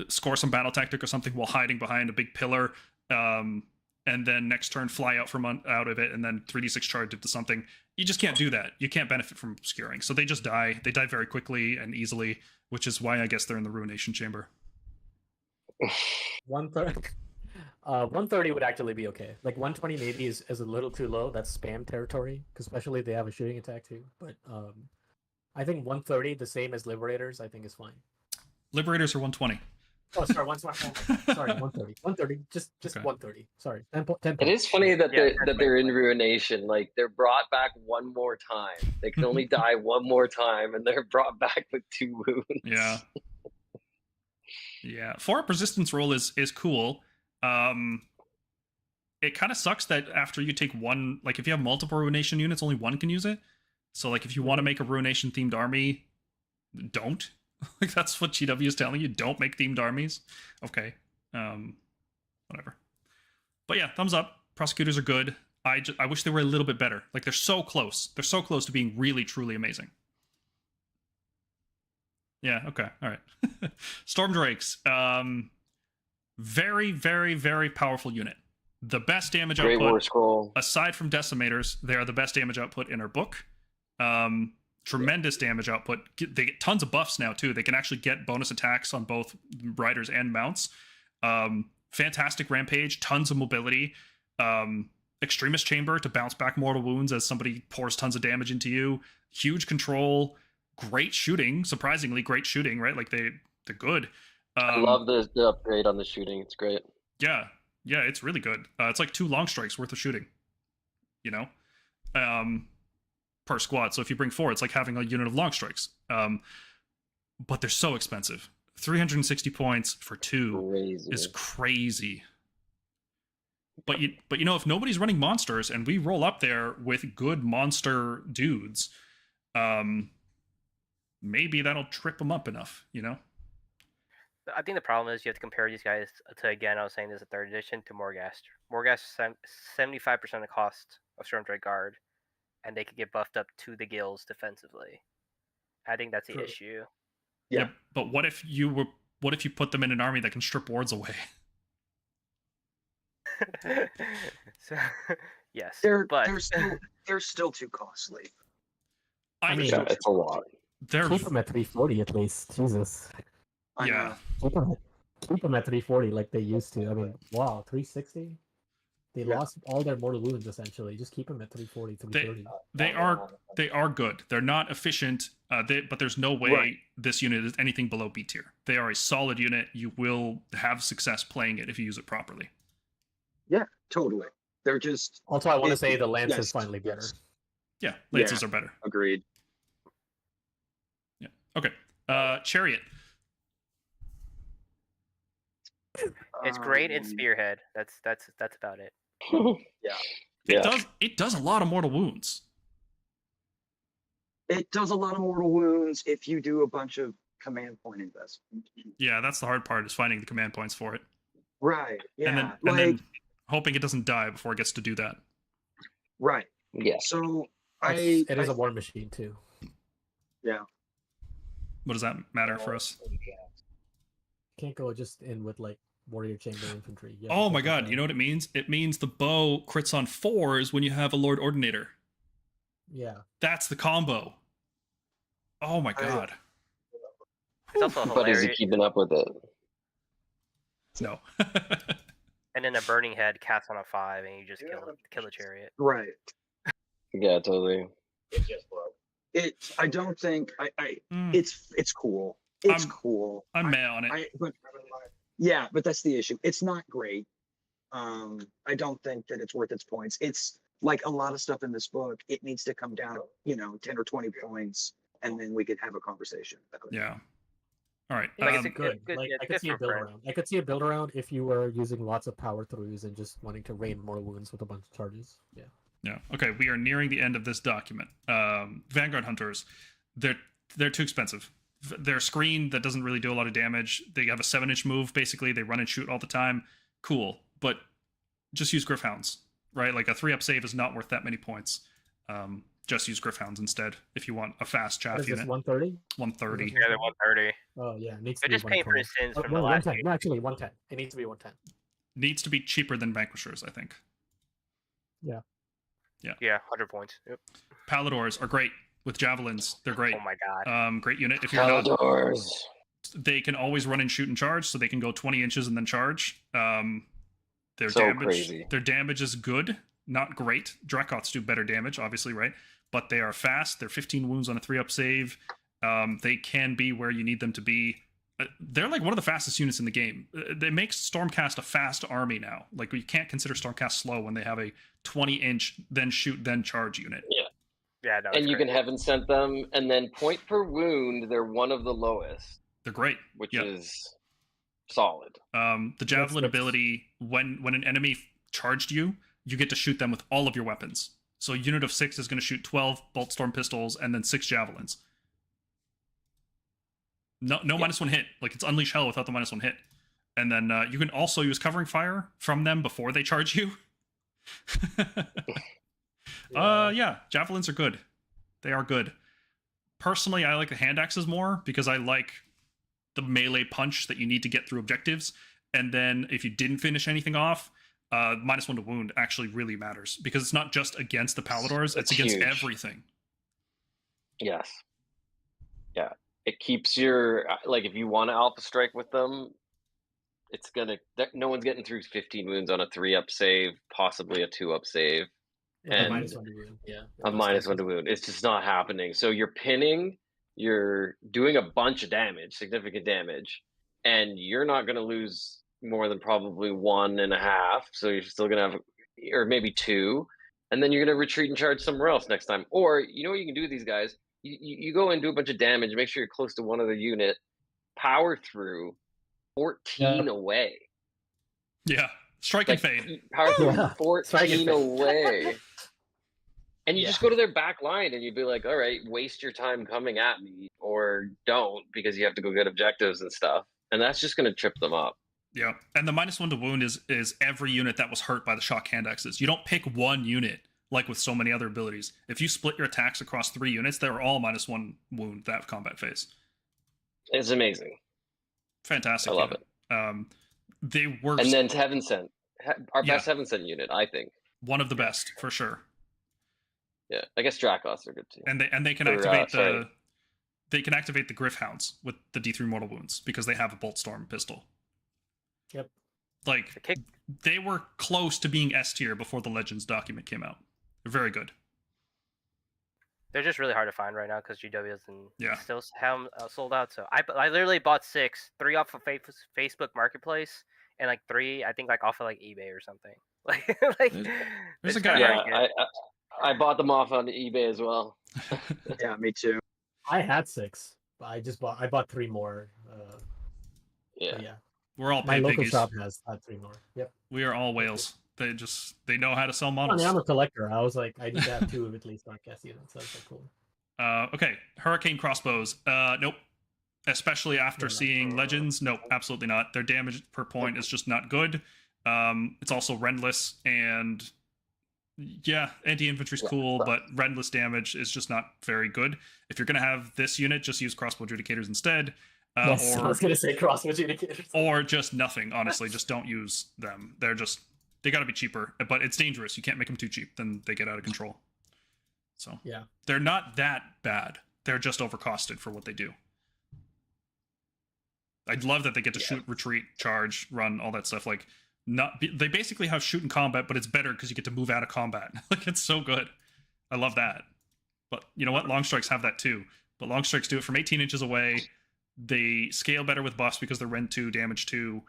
score some battle tactic or something while hiding behind a big pillar, and then next turn fly out out of it and then 3d6 charge into something. You just can't do that. You can't benefit from obscuring. So they just die. They die very quickly and easily, which is why I guess they're in the Ruination Chamber. 130 would actually be okay. Like 120 maybe is a little too low. That's spam territory, because especially if they have a shooting attack too. But I think 130, the same as Liberators, I think is fine. Liberators are 120. Oh, sorry, 120. Sorry, 130. 130. Just okay. 130. Sorry, 10. It is funny that they're in Ruination. Like they're brought back one more time. They can only die one more time, and they're brought back with 2 wounds. Yeah. Yeah, 4-up resistance roll is cool. It kind of sucks that after you take one, like if you have multiple ruination units, only one can use it. So like if you want to make a ruination themed army, don't. Like that's what GW is telling you. Don't make themed armies. Okay. Whatever. But yeah, thumbs up. Prosecutors are good. I wish they were a little bit better. Like they're so close. They're so close to being really, truly amazing. Yeah, okay. All right. Stormdrakes. Very, very, very powerful unit. The best damage Great output. War Scroll. Aside from Decimators, they are the best damage output in our book. Tremendous damage output. They get tons of buffs now, too. They can actually get bonus attacks on both riders and mounts. Fantastic Rampage. Tons of mobility. Extremist Chamber to bounce back mortal wounds as somebody pours tons of damage into you. Huge control. Great shooting. Surprisingly great shooting, right? Like they're good. I love the upgrade on the shooting. It's great. Yeah, it's really good. It's like 2 long strikes worth of shooting, you know, per squad. So if you bring 4, it's like having a unit of long strikes. But they're so expensive. 360 points for 2 is crazy. But you know, if nobody's running monsters and we roll up there with good monster dudes, maybe that'll trip them up enough, you know? I think the problem is you have to compare these guys to, again, I was saying this at 3rd edition, to Morghast. Morghast is 75% of the cost of Stormdrake Guard, and they could get buffed up to the gills defensively. I think that's the issue. Yeah, but what if you put them in an army that can strip wards away? So, yes, they're still too costly. I mean, it's a lot. They're keep them at 340 at least. Jesus. Yeah. Keep them at 340 like they used to. I mean, wow, 360? They lost all their mortal wounds essentially. Just keep them at 340, 330. They are good. They're not efficient, but there's no way this unit is anything below B tier. They are a solid unit. You will have success playing it if you use it properly. Yeah, totally. They're just... Also, I want to say the Lance is finally better. Yeah, Lances are better. Agreed. Yeah. Okay. Chariot. It's great in Spearhead. That's about it. It does a lot of mortal wounds. It does a lot of mortal wounds if you do a bunch of command point investment. Yeah, that's the hard part, is finding the command points for it. Right. Yeah. And then hoping it doesn't die before it gets to do that. Right. Yeah. So it is a war machine too. Yeah. What does that matter for us? Can't go just in with like warrior chamber infantry. Oh my god, you know what it means? It means the bow crits on 4s when you have a Lord Ordinator. Yeah. That's the combo. Oh my god. It's also But is he hilarious. keeping up with it? No. And then a burning head casts on a 5, and you just kill the chariot. Right. Yeah, totally. I don't think Mm. it's cool. It's cool. I'm meh on it. But that's the issue. It's not great. I don't think that it's worth its points. It's like a lot of stuff in this book. It needs to come down, 10 or 20 points, and then we could have a conversation. Yeah. All right. Like, it's a Good. good, I could see a build around. I could see a build around if you were using lots of power throughs and just wanting to rain more wounds with a bunch of charges. Yeah. Yeah. Okay. We are nearing the end of this document. Vanguard Hunters, they're too expensive. Their screen that doesn't really do a lot of damage. They have a 7-inch move. Basically, they run and shoot all the time. Cool, but just use Gryph-hounds, right? Like a 3-up save is not worth that many points. Just use Gryph-hounds instead if you want a fast chaff What is unit. this, 130? 130. Yeah, they're 130. Oh yeah, it needs to They're be just paying for 120. his sins Oh, from no, the last 110. game. No, actually 110. It needs to be 110. Needs to be cheaper than Vanquishers, I think. Yeah. Yeah, 100 points. Yep. Paladors are great with javelins. They're great. Oh my god. Great unit. If you're not, Paladors. they can always run and shoot and charge, so they can go 20 inches and then charge. Their So damage, crazy. their damage is good, not great. Dracoths do better damage, obviously, right? But they are fast. They're 15 wounds on a 3-up save. They can be where you need them to be. They're like one of the fastest units in the game. They make Stormcast a fast army now. Like, you can't consider Stormcast slow when they have a 20-inch then shoot then charge unit. Yeah, no. And you can heaven sent them, and then point per wound, they're one of the lowest, They're great. which Yeah. is solid. The javelin That's- ability, when an enemy charged you, you get to shoot them with all of your weapons. So a unit of 6 is going to shoot 12 bolt storm pistols and then 6 javelins. No -1 hit. Like, it's unleash hell without the -1 hit. And then you can also use covering fire from them before they charge you. Yeah, javelins are good. They are good. Personally, I like the hand axes more because I like the melee punch that you need to get through objectives. And then if you didn't finish anything off, -1 to wound actually really matters because it's not just against the Paladors, it's against huge. everything. Yes. Yeah. It keeps your, like, if you want to alpha strike with them, it's gonna, no one's getting through 15 wounds on a 3-up save, possibly a 2-up save, and -1 to wound. Yeah. a -1 to wound. It's just not happening. So you're pinning, you're doing a bunch of damage, significant damage, and you're not gonna lose more than probably 1.5. So you're still gonna have, or maybe 2, and then you're gonna retreat and charge somewhere else next time. Or you know what you can do with these guys? You go and do a bunch of damage, make sure you're close to one other unit, power through 14 away. Yeah, strike and fade. Power through Yeah. Strike and 14 fade. away. And you Yeah. just go to their back line and you'd be like, all right, waste your time coming at me, or don't, because you have to go get objectives and stuff. And that's just going to trip them up. Yeah, and the -1 to wound is every unit that was hurt by the shock hand axes. You don't pick one unit like with so many other abilities. If you split your attacks across 3 units, they're all -1 wound that combat phase. It's amazing. Fantastic. I love unit. They were And then Heaven Sent. Our Yeah. best Heaven Sent unit, I think. one of the best for sure. Yeah, I guess Dracoths are good too. And they can Or, activate sorry. they can activate the Gryph-hounds with the D3 mortal wounds because they have a bolt storm pistol. Yep. Like, The kick. they were close to being S tier before the Legends document came out. They're very good. They're just really hard to find right now because GW isn't Yeah. still have 'em, sold out. So I literally bought 6, 3 off of Facebook Marketplace, and like 3 I think like off of like eBay or something. Like There's it's a guy- kinda Yeah, very good. I bought them off on eBay as well. Yeah, me too. I had 6, but I bought 3 more. Yeah. But yeah. We're all My pay local piggies. shop has 3 more. Yep. We are all whales. They know how to sell I models. mean, I'm a collector. I was like, I need to have 2 of at least Stormcast units. So that's like, cool. Okay, Hurricane crossbows. Nope. Especially after No. seeing Legends. Nope, absolutely not. Their damage per point is just not good. It's also rendless, and yeah, anti-infantry's cool, but rendless damage is just not very good. If you're gonna have this unit, just use crossbow Judicators instead. Yes, I was gonna say crossbow Judicators. Or just nothing, honestly. Just don't use them. They gotta be cheaper, but it's dangerous. You can't make them too cheap, then they get out of control. So Yeah. they're not that bad. They're just overcosted for what they do. I'd love that they get to shoot, retreat, charge, run, all that stuff. Like, they basically have shoot in combat, but it's better because you get to move out of combat. Like, it's so good. I love that. But you know what? Long strikes have that too. But long strikes do it from 18 inches away. They scale better with buffs because they're rend 2, damage 2.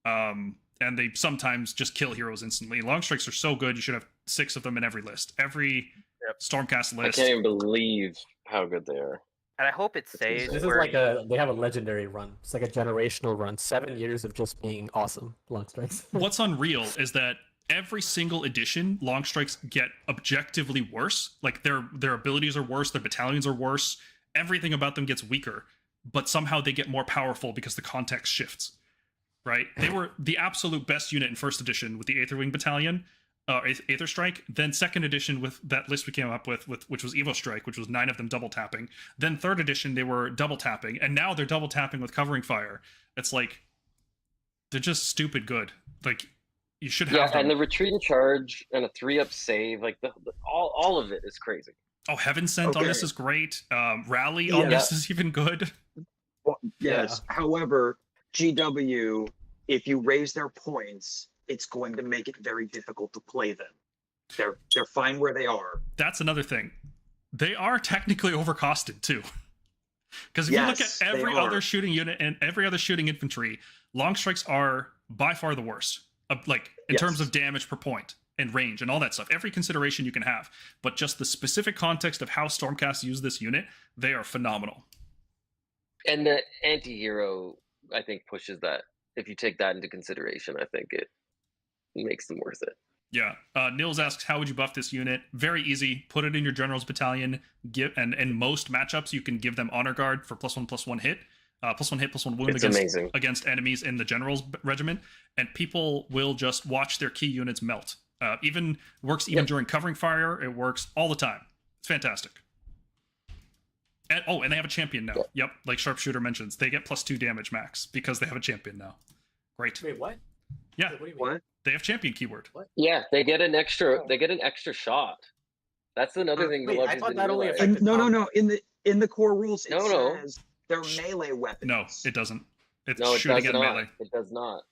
And they sometimes just kill heroes instantly. Long strikes are so good, you should have 6 of them in every list. Every Stormcast I list. can't even believe how good they are. And I hope it stays. This is where like they have a legendary run. It's like a generational run. 7 years of just being awesome. Long strikes. What's unreal is that every single edition, long strikes get objectively worse. Like, their abilities are worse, their battalions are worse, everything about them gets weaker, but somehow they get more powerful because the context shifts. Right? They were the absolute best unit in first edition with the Aetherwing battalion, Aether Strike. Then second edition with that list we came up with which was Evo Strike, which was 9 of them double tapping. Then third edition they were double tapping, and now they're double tapping with covering fire. It's like, they're just stupid good. Like, you should have them. And the retreat and charge and a 3-up save, like all of it is crazy. Oh, Heaven Sent on Okay. this is great. Rally on Yeah. this is even good. Well, yes. However, GW, if you raise their points, it's going to make it very difficult to play them. They're fine where they are. That's another thing. They are technically overcosted too. Because if you look Yes, at they every are. other shooting unit and every other shooting infantry, long strikes are by far the worst. Like, in Yes. terms of damage per point and range and all that stuff. Every consideration you can have. But just the specific context of how Stormcast use this unit, they are phenomenal. And the anti-hero, I think, pushes that. if you take that into consideration, I think it makes them worth it. Yeah. Nils asks, how would you buff this unit? Very easy. Put it in your general's battalion. And in most matchups, you can give them honor guard for +1/+1 hit, +1 hit, +1 wound against enemies in the general's regiment, and people will just watch their key units melt. Even during covering fire. It works all the time. It's fantastic. And they have a champion now. Yep, like Sharpshooter mentions, they get +2 damage max because they have a champion now. Great. Wait, what? Yeah. What do you mean? What? They have champion keyword. What? Yeah, they get an extra. They get an extra shot. That's another thing. Wait, I thought that only And affected no. In the core rules, it No. says they're melee weapons. No, it doesn't. It's No, it shooting does at not. melee. It does not.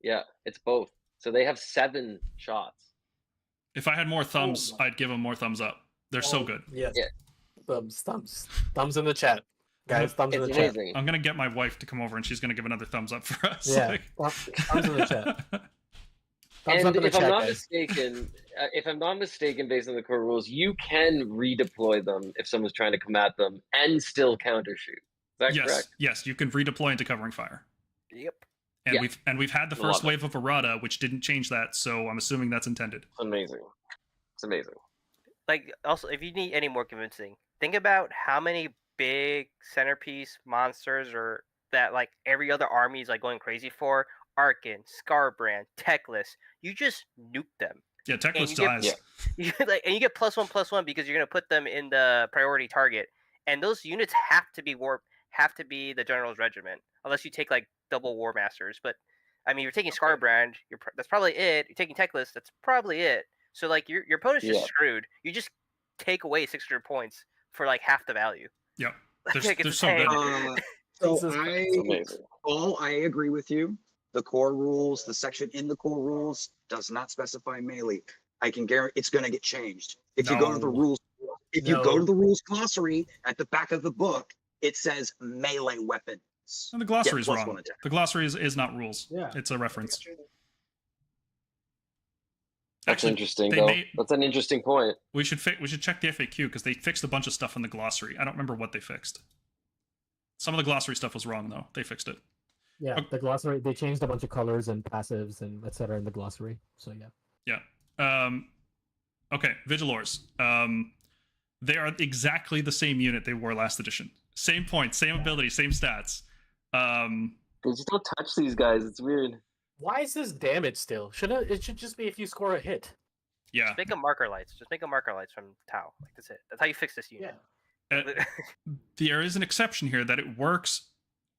Yeah, it's both. So they have 7 shots. If I had more thumbs, I'd give them more thumbs up. They're so good. Yes. Yeah. Thumbs in the chat, guys. Thumbs in It's the chat. amazing. I'm gonna get my wife to come over, and she's gonna give another thumbs up for us. Yeah. Thumbs in the chat. Thumbs And up in the if I'm chat, not guys. mistaken, based on the core rules, you can redeploy them if someone's trying to come at them and still counter shoot. Is that Yes, correct? yes, you can redeploy into covering fire. Yep. And Yeah. we've had the Love first it. wave of errata, which didn't change that, so I'm assuming that's intended. Amazing. It's amazing. Like, also, if you need any more convincing, think about how many big centerpiece monsters or that like every other army is like going crazy for. Arcan, Scarbrand, Teclis. You just nuke them. Yeah, Teclis you get- dies. Yeah. And you get +1/+1 because you're gonna put them in the priority target. And those units have to be the general's regiment, unless you take like double war masters. But I mean, you're taking Scarbrand, that's probably it. You're taking Teclis, that's probably it. So like your opponent's just Yeah. screwed. You just take away 600 points for like half the value. Yep. Like, They're it's so good. insane. So It's amazing. I agree with you. The core rules, the section in the core rules does not specify melee. I can guarantee it's going to get changed. If you go to the No. rules, if you go No. to the rules glossary at the back of the book, it says melee weapons. And the glossary is Get wrong. +1 attack. The glossary is not rules. Yeah. It's a reference. That's Actually, interesting, they though. made- That's an interesting point. We should check the FAQ because they fixed a bunch of stuff in the glossary. I don't remember what they fixed. Some of the glossary stuff was wrong though. They fixed it. Yeah, Okay. the glossary, they changed a bunch of colors and passives and etc. in the glossary. So yeah. Okay, Vigilors. They are exactly the same unit they were last edition. Same points, same ability, same stats. They just don't touch these guys. It's weird. Why is this damage still? It should just be if you score a hit. Yeah. Just make them marker lights. Just make them marker lights from Tau. Like that's it. That's how you fix this unit. There is an exception here that it works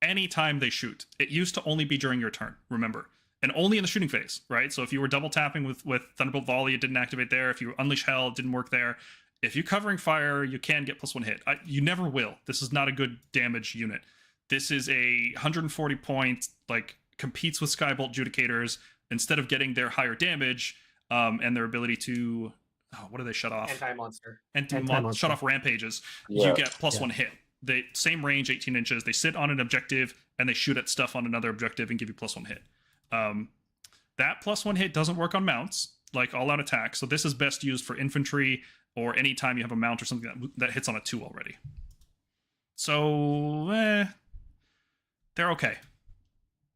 anytime they shoot. It used to only be during your turn, remember. And only in the shooting phase, right? So if you were double tapping with Thunderbolt Volley, it didn't activate there. If you Unleash Hell, it didn't work there. If you're covering fire, you can get +1 hit. You never will. This is not a good damage unit. This is a 140 point, like, competes with Skybolt Judicators instead of getting their higher damage and their ability to... Oh, what do they shut off? Anti-monster. Shut off rampages. Yeah. You get +1 hit. They same range, 18 inches. They sit on an objective and they shoot at stuff on another objective and give you +1 hit. That +1 hit doesn't work on mounts, like all-out attack. So this is best used for infantry or any time you have a mount or something that hits on a 2 already. So they're okay.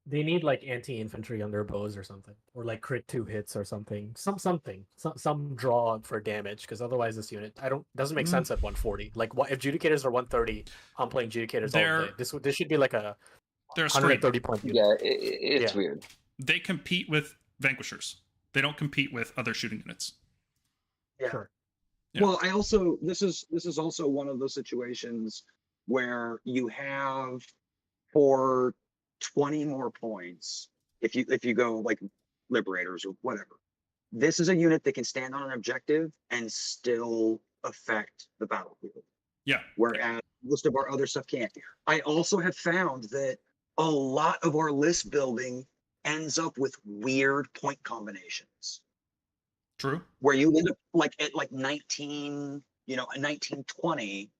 They need like anti-infantry on their bows or something, or like crit 2 hits or something. Some draw for damage, because otherwise this unit doesn't make sense at 140. Like if Judicators are 130, I'm playing Judicators all day. This should be like a They're a straight. 130 point unit. Yeah, it's weird. They compete with Vanquishers. They don't compete with other shooting units. Yeah. Sure. Yeah. Well, this is also one of those situations where you have for 20 more points, if you go like Liberators or whatever, this is a unit that can stand on an objective and still affect the battlefield. Yeah. Whereas most of our other stuff can't. I also have found that a lot of our list building ends up with weird point combinations True. where you end up like at like 19, a 1920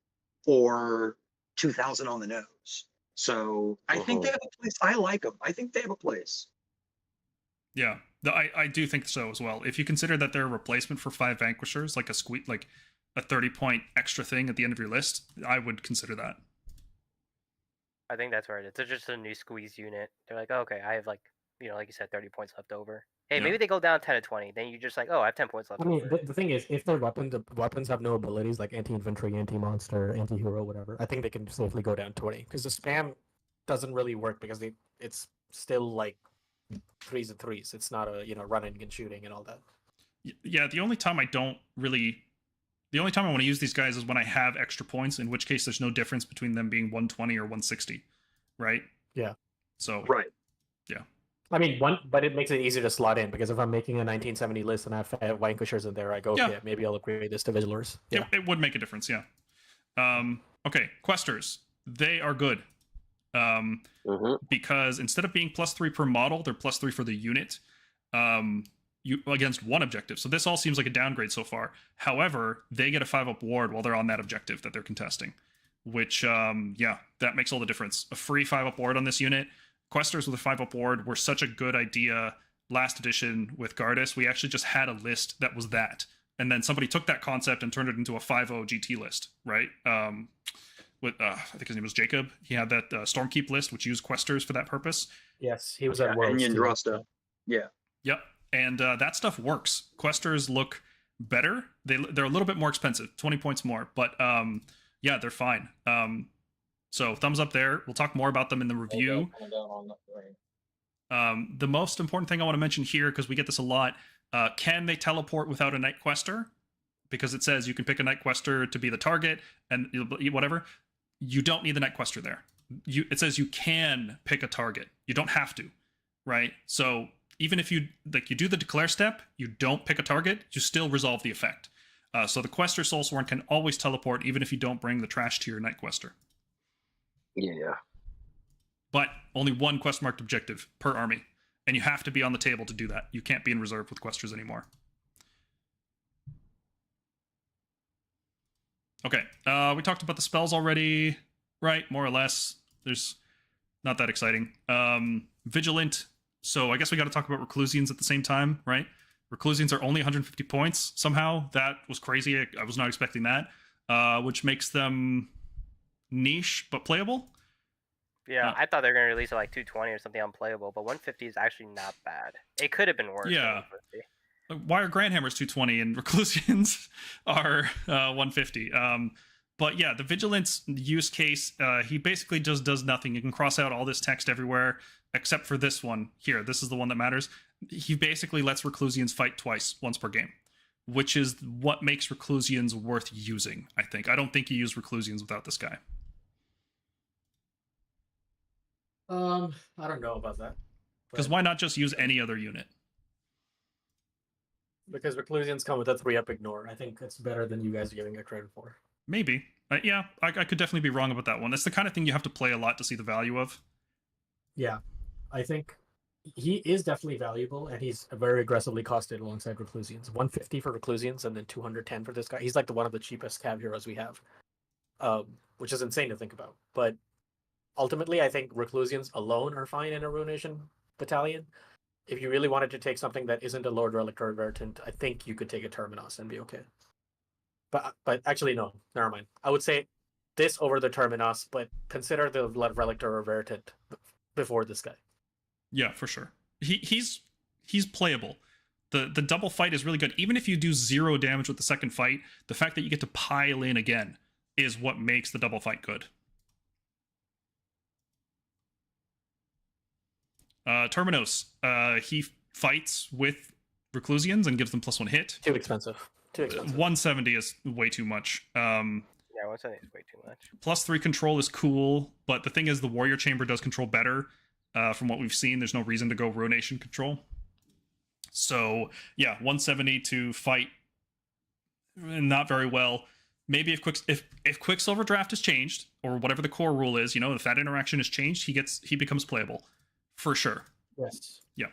or 2000 on the nose. So I think they have a place. I like them. I think they have a place. Yeah. I do think so as well. If you consider that they're a replacement for 5 Vanquishers, like a 30-point extra thing at the end of your list, I would consider that. I think that's where it is. It's just a new squeeze unit. They're like, okay, I have like like you said, 30 points left over. Hey, Yeah. maybe they go down 10 to 20. Then you're just like, oh, I have 10 points left I mean, over. the thing is, if their weapons have no abilities like anti-infantry, anti-monster, anti-hero, whatever, I think they can safely go down 20 because the spam doesn't really work because it's still like 3s and 3s. It's not a running and shooting and all that. Yeah, the only time I want to use these guys is when I have extra points, in which case there's no difference between them being 120 or 160, right? Yeah. So Right. yeah. I mean, but it makes it easier to slot in because if I'm making a 1970 list and I have Vanquishers in there, I go, Yeah. okay, maybe I'll upgrade this to Vexillors. Yeah. It would make a difference, yeah. Okay, Questers. They are good. Because instead of being +3 per model, they're +3 for the unit. You against one objective. So this all seems like a downgrade so far. However, they get a 5-up ward while they're on that objective that they're contesting. Which that makes all the difference. A free 5-up ward on this unit. Questers with a 5-up ward were such a good idea last edition with Gardus. We actually just had a list that was that. And then somebody took that concept and turned it into a 5-0 GT list, right? With I think his name was Jacob. He had that Stormkeep list, which used Questers for that purpose. Yes, he was at And Worlds. too. Yndrasta. Yeah. Yep. And that stuff works. Questers look better. They're a little bit more expensive, 20 points more, but they're fine. So thumbs up there. We'll talk more about them in the review. The most important thing I want to mention here, because we get this a lot, can they teleport without a Night Quester? Because it says you can pick a Night Quester to be the target and whatever. You don't need the Night Quester there. It says you can pick a target. You don't have to, right? So even if you do the declare step, you don't pick a target, you still resolve the effect. So the Quester Soulsworn can always teleport even if you don't bring the trash tier Night Quester. Yeah. But only one quest marked objective per army. And you have to be on the table to do that. You can't be in reserve with Questers anymore. Okay, we talked about the spells already, right? More or less. There's not that exciting. Vigilant. So I guess we got to talk about Reclusians at the same time, right? Reclusians are only 150 points somehow. That was crazy. I was not expecting that. Which makes them niche but playable. Yeah, I thought they were going to release it like 220 or something unplayable, but 150 is actually not bad. It could have been worse. Yeah. Why are Grandhammers 220 and Reclusians are 150? But yeah, the Vigilance use case, he basically just does nothing. You can cross out all this text everywhere, except for this one here. This is the one that matters. He basically lets Reclusians fight twice, once per game, which is what makes Reclusians worth using, I think. I don't think you use Reclusians without this guy. I don't know about that. Because why not just use any other unit? Because Reclusians come with a 3-up ignore. I think it's better than you guys are giving it credit for. Maybe. Yeah, I could definitely be wrong about that one. That's the kind of thing you have to play a lot to see the value of. Yeah, I think he is definitely valuable, and he's very aggressively costed alongside Reclusians. 150 for Reclusians, and then 210 for this guy. He's like one of the cheapest cav heroes we have, which is insane to think about. But ultimately, I think Reclusians alone are fine in a Ruination battalion. If you really wanted to take something that isn't a Lord Relictor or Veritant, I think you could take a Terminus and be okay. But actually, no, never mind. I would say this over the Terminus, but consider the Relictor or Veritant before this guy. Yeah, for sure. He's playable. The double fight is really good. Even if you do 0 damage with the second fight, the fact that you get to pile in again is what makes the double fight good. Terminus, he fights with Reclusians and gives them +1 hit. Too expensive. 170 is way too much. Yeah, 170 is way too much. +3 control is cool, but the thing is the Warrior Chamber does control better. From what we've seen, there's no reason to go Ruination control. So, yeah, 170 to fight not very well. Maybe if Quicksilver Draft is changed, or whatever the core rule is, if that interaction is changed, he becomes playable. For sure. Yes. Yeah.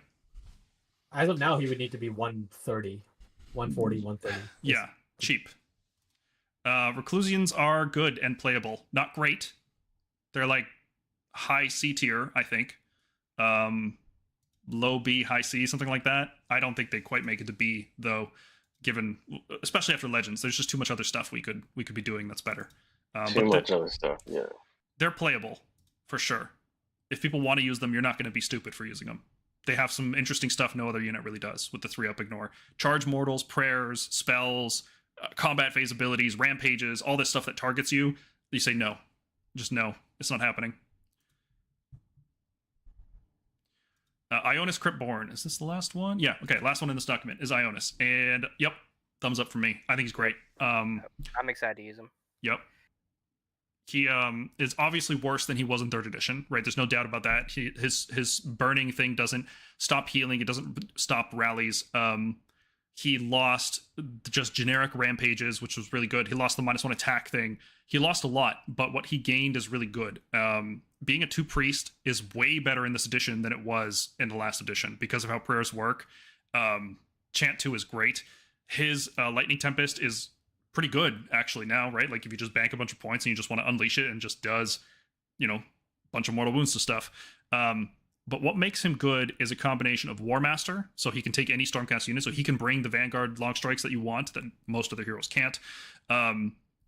As of now, he would need to be 130, 140, 130. Yeah, cheap. Reclusians are good and playable. Not great. They're like high C tier, I think. Low B, high C, something like that. I don't think they quite make it to B, though, given, especially after Legends. There's just too much other stuff we could be doing that's better. Too much other stuff, yeah. They're playable, for sure. If people want to use them, you're not going to be stupid for using them. they have some interesting stuff no other unit really does with the 3-up ignore. Charge mortals, prayers, spells, combat phase abilities, rampages, all this stuff that targets you. You say no. Just no. It's not happening. Ionis Cryptborn. Is this the last one? Yeah. Okay. Last one in this document is Ionis. And yep, thumbs up for me. I think he's great. I'm excited to use him. Yep. He is obviously worse than he was in 3rd edition, right? There's no doubt about that. His burning thing doesn't stop healing. It doesn't stop rallies. He lost just generic rampages, which was really good. He lost the -1 attack thing. He lost a lot, but what he gained is really good. Being a 2 priest is way better in this edition than it was in the last edition because of how prayers work. Chant 2 is great. His Lightning Tempest is pretty good actually now, right? Like if you just bank a bunch of points and you just want to unleash it and just does, a bunch of mortal wounds to stuff. But what makes him good is a combination of War Master, so he can take any Stormcast unit, so he can bring the Vanguard long strikes that you want that most other heroes can't.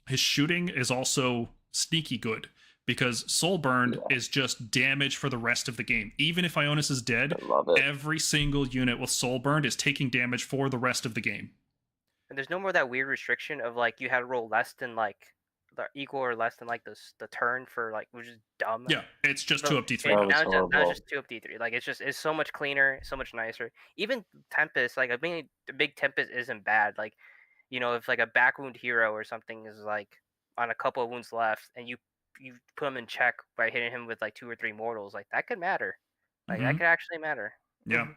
His shooting is also sneaky good because Soulburn is just damage for the rest of the game. Even if Ionis is dead, every single unit with Soulburn is taking damage for the rest of the game. And there's no more that weird restriction of like you had to roll less than like the equal or less than like the turn for like, which is dumb. Yeah, it's just 2-up D3. Now it's just 2-up D3. Like it's so much cleaner, so much nicer. Even Tempest, like a big Tempest isn't bad. Like, if like a back wound hero or something is like on a couple of wounds left, and you put him in check by hitting him with like 2 or 3 mortals, like that could matter. Like that could actually matter. Yeah.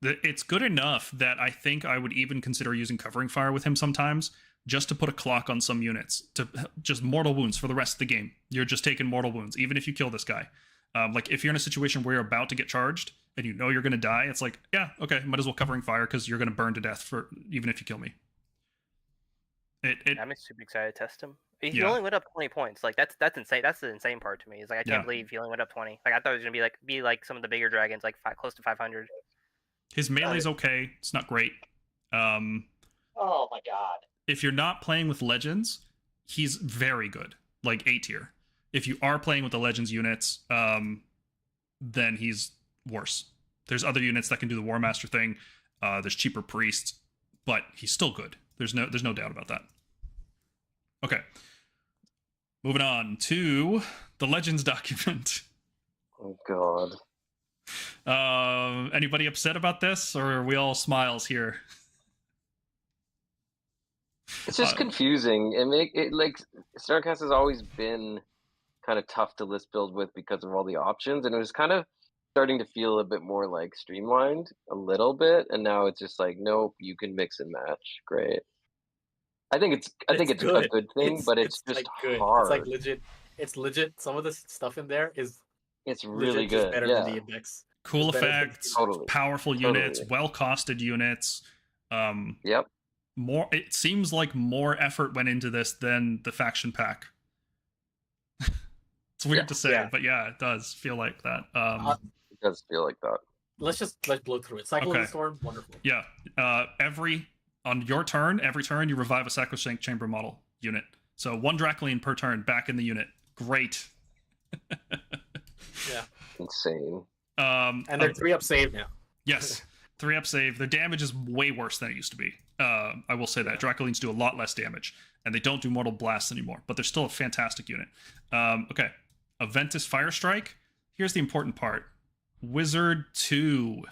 It's good enough that I think I would even consider using Covering Fire with him sometimes, just to put a clock on some units, to just mortal wounds for the rest of the game. You're just taking mortal wounds, even if you kill this guy. Like, if you're in a situation where you're about to get charged, and you know you're going to die, it's like, yeah, okay, might as well Covering Fire, because you're going to burn to death for even if you kill me. I'm super excited to test him. He only went up 20 points. Like, that's insane. That's the insane part to me. Is like, I can't believe he only went up 20. Like, I thought it was going to be like some of the bigger dragons, like close to 500. His melee's okay. It's not great. Oh my god. If you're not playing with Legends, he's very good. Like A tier. If you are playing with the Legends units, then he's worse. There's other units that can do the War Master thing. There's cheaper priests, but he's still good. There's no doubt about that. Okay. Moving on to the Legends document. Oh god. Anybody upset about this, or are we all smiles here? It's just confusing. It like Stormcast has always been kind of tough to list build with because of all the options, and it was kind of starting to feel a bit more like streamlined a little bit, and now it's just like, nope, you can mix and match. Great. I think it's good. A good thing, but it's just like good. Hard. It's like legit. It's legit. Some of the stuff in there is really good. Better than the index. Cool effects, powerful units, well-costed units. Yep. It seems like more effort went into this than the faction pack. It's weird to say, but yeah, it does feel like that. It does feel like that. Let's blow through it. Cycle of the Storm, wonderful. Yeah. On your turn, every turn you revive a Sacrosanct Chamber model unit. So 1 Dracolian per turn back in the unit. Great. Yeah. Insane. And they're 3-up save now. Yes. 3-up save. Their damage is way worse than it used to be. I will say that. Dracolians do a lot less damage, and they don't do Mortal Blasts anymore, but they're still a fantastic unit. Okay. Aventus Firestrike. Here's the important part. Wizard 2.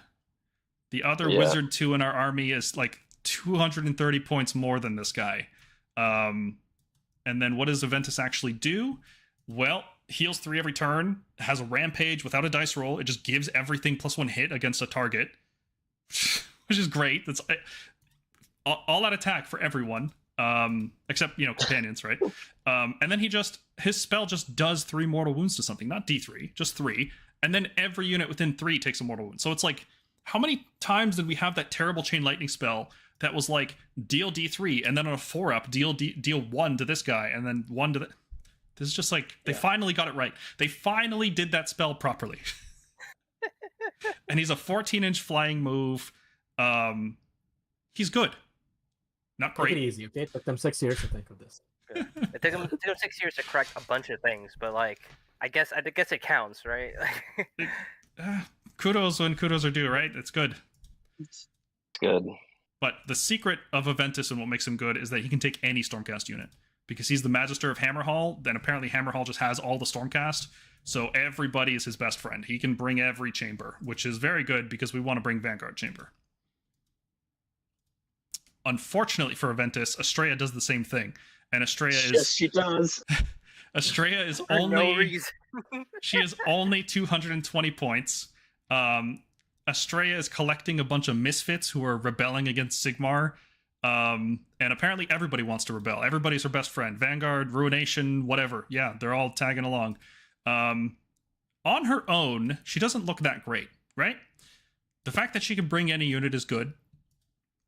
The other Wizard 2 in our army is like 230 points more than this guy. And then what does Aventus actually do? Well, heals 3 every turn, has a rampage without a dice roll. It just gives everything +1 hit against a target, which is great. That's all out attack for everyone, except, companions, right? And then his spell just does 3 mortal wounds to something, not D3, just 3. And then every unit within 3 takes a mortal wound. So it's like, how many times did we have that terrible Chain Lightning spell that was like, deal D3, and then on a 4-up, deal 1 to this guy, and then 1 to the... This is just like, they finally got it right. They finally did that spell properly. And he's a 14-inch flying move. He's good. Not great. Take it easy, okay? It took them 6 years to think of this. It took them 6 years to correct a bunch of things, but like, I guess it counts, right? kudos when kudos are due, right? It's good. It's good. But the secret of Aventus and what makes him good is that he can take any Stormcast unit. Because he's the Magister of Hammerhall, then apparently Hammerhall just has all the Stormcast, so everybody is his best friend. He can bring every chamber, which is very good because we want to bring Vanguard Chamber. Unfortunately for Aventus, Estrella does the same thing. And Estrella is... Yes, she does. Estrella is For only... no reason. She is only 220 points. Estrella is collecting a bunch of misfits who are rebelling against Sigmar. And apparently everybody wants to rebel. Everybody's her best friend. Vanguard, Ruination, whatever. Yeah, they're all tagging along. On her own, she doesn't look that great, right? The fact that she can bring any unit is good.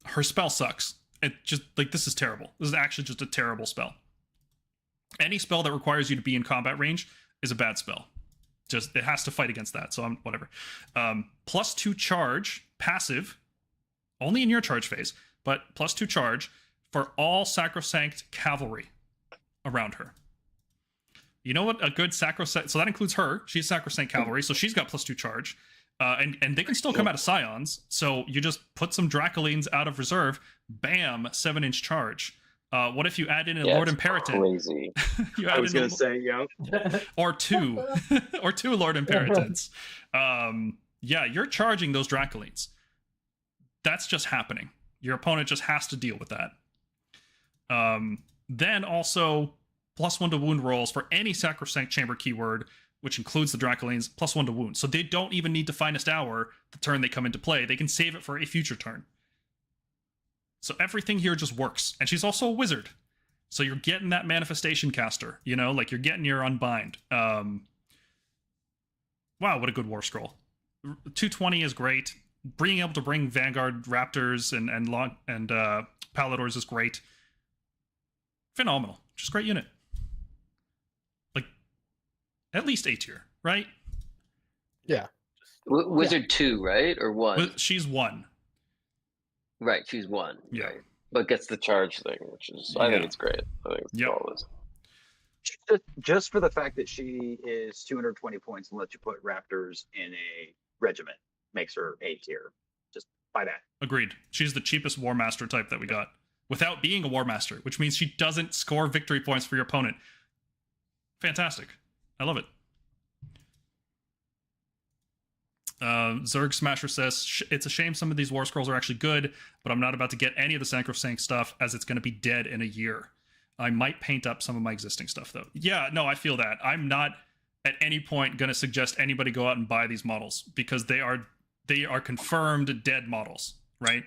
Her spell sucks. It just, like, this is terrible. This is actually just a terrible spell. Any spell that requires you to be in combat range is a bad spell. Just, it has to fight against that, so whatever. +2 charge, passive, only in your charge phase, but +2 charge for all Sacrosanct Cavalry around her. You know what a good Sacrosanct... So that includes her. She's Sacrosanct Cavalry, so she's got +2 charge. And they can still come out of Scions, so you just put some Dracolines out of reserve, bam, 7-inch charge. What if you add in a Lord Imperatant? Crazy. I was going to say, yeah. Or two. Or 2 Lord Imperatants. Yeah, you're charging those Dracolines. That's just happening. Your opponent just has to deal with that. Then also, +1 to wound rolls for any Sacrosanct Chamber keyword, which includes the Dracolines, +1 to wound. So they don't even need to Finest Hour the turn they come into play. They can save it for a future turn. So everything here just works. And she's also a wizard. So you're getting that manifestation caster, you know, like you're getting your unbind. Wow, what a good war scroll. 220 is great. Being able to bring Vanguard Raptors and Paladors is great. Phenomenal. Just great unit. Like, at least A tier, right? Yeah. Wizard 2, right? Or 1? She's 1. Right, she's 1. Yeah. Right. But gets the charge thing, which is, I think it's great. I think it's flawless. Just for the fact that she is 220 points and lets you put Raptors in a regiment makes her A tier. Just by that. Agreed. She's the cheapest War Master type that we got. Without being a War Master, which means she doesn't score victory points for your opponent. Fantastic. I love it. Zerg Smasher says, it's a shame some of these War Scrolls are actually good, but I'm not about to get any of the Sacrosanct stuff as it's going to be dead in a year. I might paint up some of my existing stuff, though. Yeah, no, I feel that. I'm not at any point going to suggest anybody go out and buy these models because they are confirmed dead models, right?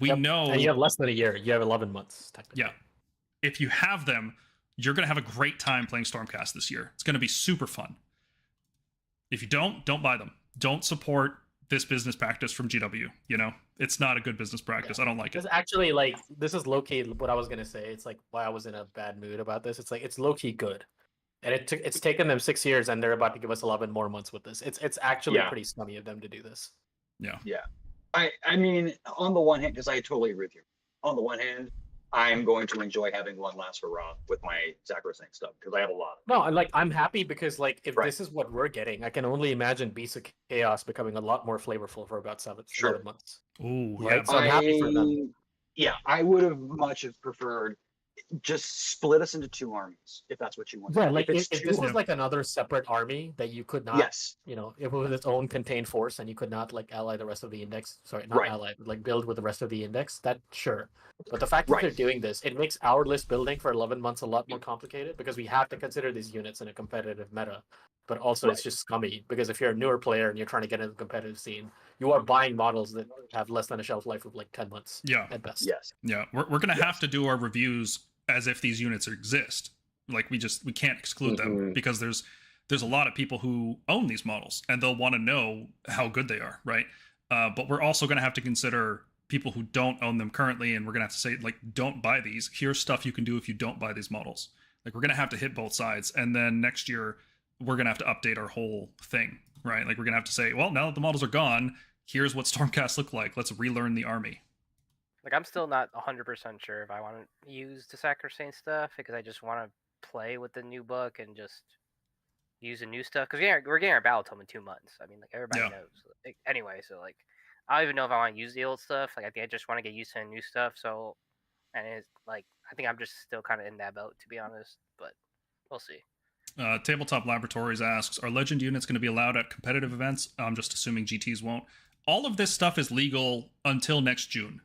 We know... And you have less than a year. You have 11 months, technically. Yeah. If you have them, you're going to have a great time playing Stormcast this year. It's going to be super fun. If you don't buy them. Don't support this business practice from GW, you know? It's not a good business practice. I don't like it. It's actually, like, this is low-key what I was going to say. It's like why I was in a bad mood about this. It's like, it's low-key good. And it's taken them 6 years, and they're about to give us 11 more months with this. It's actually pretty scummy of them to do this. Yeah. Yeah. I mean, on the one hand, because I totally agree with you. On the one hand, I'm going to enjoy having one last hurrah with my Sacrosanct stuff because I have a lot. No, and like I'm happy because like if this is what we're getting, I can only imagine Beasts of Chaos becoming a lot more flavorful for about 7 months. Ooh, right? yeah. So I'm happy for them. Yeah, I would have much have preferred just split us into 2 armies if that's what you want. Yeah, like if if this was like another separate army that you could not, you know, if it was its own contained force and you could not like ally the rest of the index, ally, but like build with the rest of the index, that sure. But the fact that they're doing this, it makes our list building for 11 months a lot more complicated because we have to consider these units in a competitive meta. But also it's just scummy because if you're a newer player and you're trying to get into the competitive scene, you are buying models that have less than a shelf life of like 10 months at best. Yes. Yeah, we're going to have to do our reviews as if these units exist. Like we can't exclude them because there's a lot of people who own these models and they'll want to know how good they are, right? But we're also going to have to consider people who don't own them currently, and we're going to have to say, like, don't buy these. Here's stuff you can do if you don't buy these models. Like, we're going to have to hit both sides, and then next year, we're going to have to update our whole thing, right? Like, we're going to have to say, well, now that the models are gone, here's what Stormcast look like. Let's relearn the army. Like, I'm still not 100% sure if I want to use the Sacrosanct stuff, because I just want to play with the new book and just using new stuff because we're getting our battle tome in 2 months. I mean, like everybody Yeah. knows. Like, anyway, so like I don't even know if I want to use the old stuff. Like I think I just want to get used to the new stuff. So, and it's like I think I'm just still kind of in that boat to be honest. But we'll see. Tabletop Laboratories asks, are legend units going to be allowed at competitive events? I'm just assuming GTs won't. All of this stuff is legal until next June.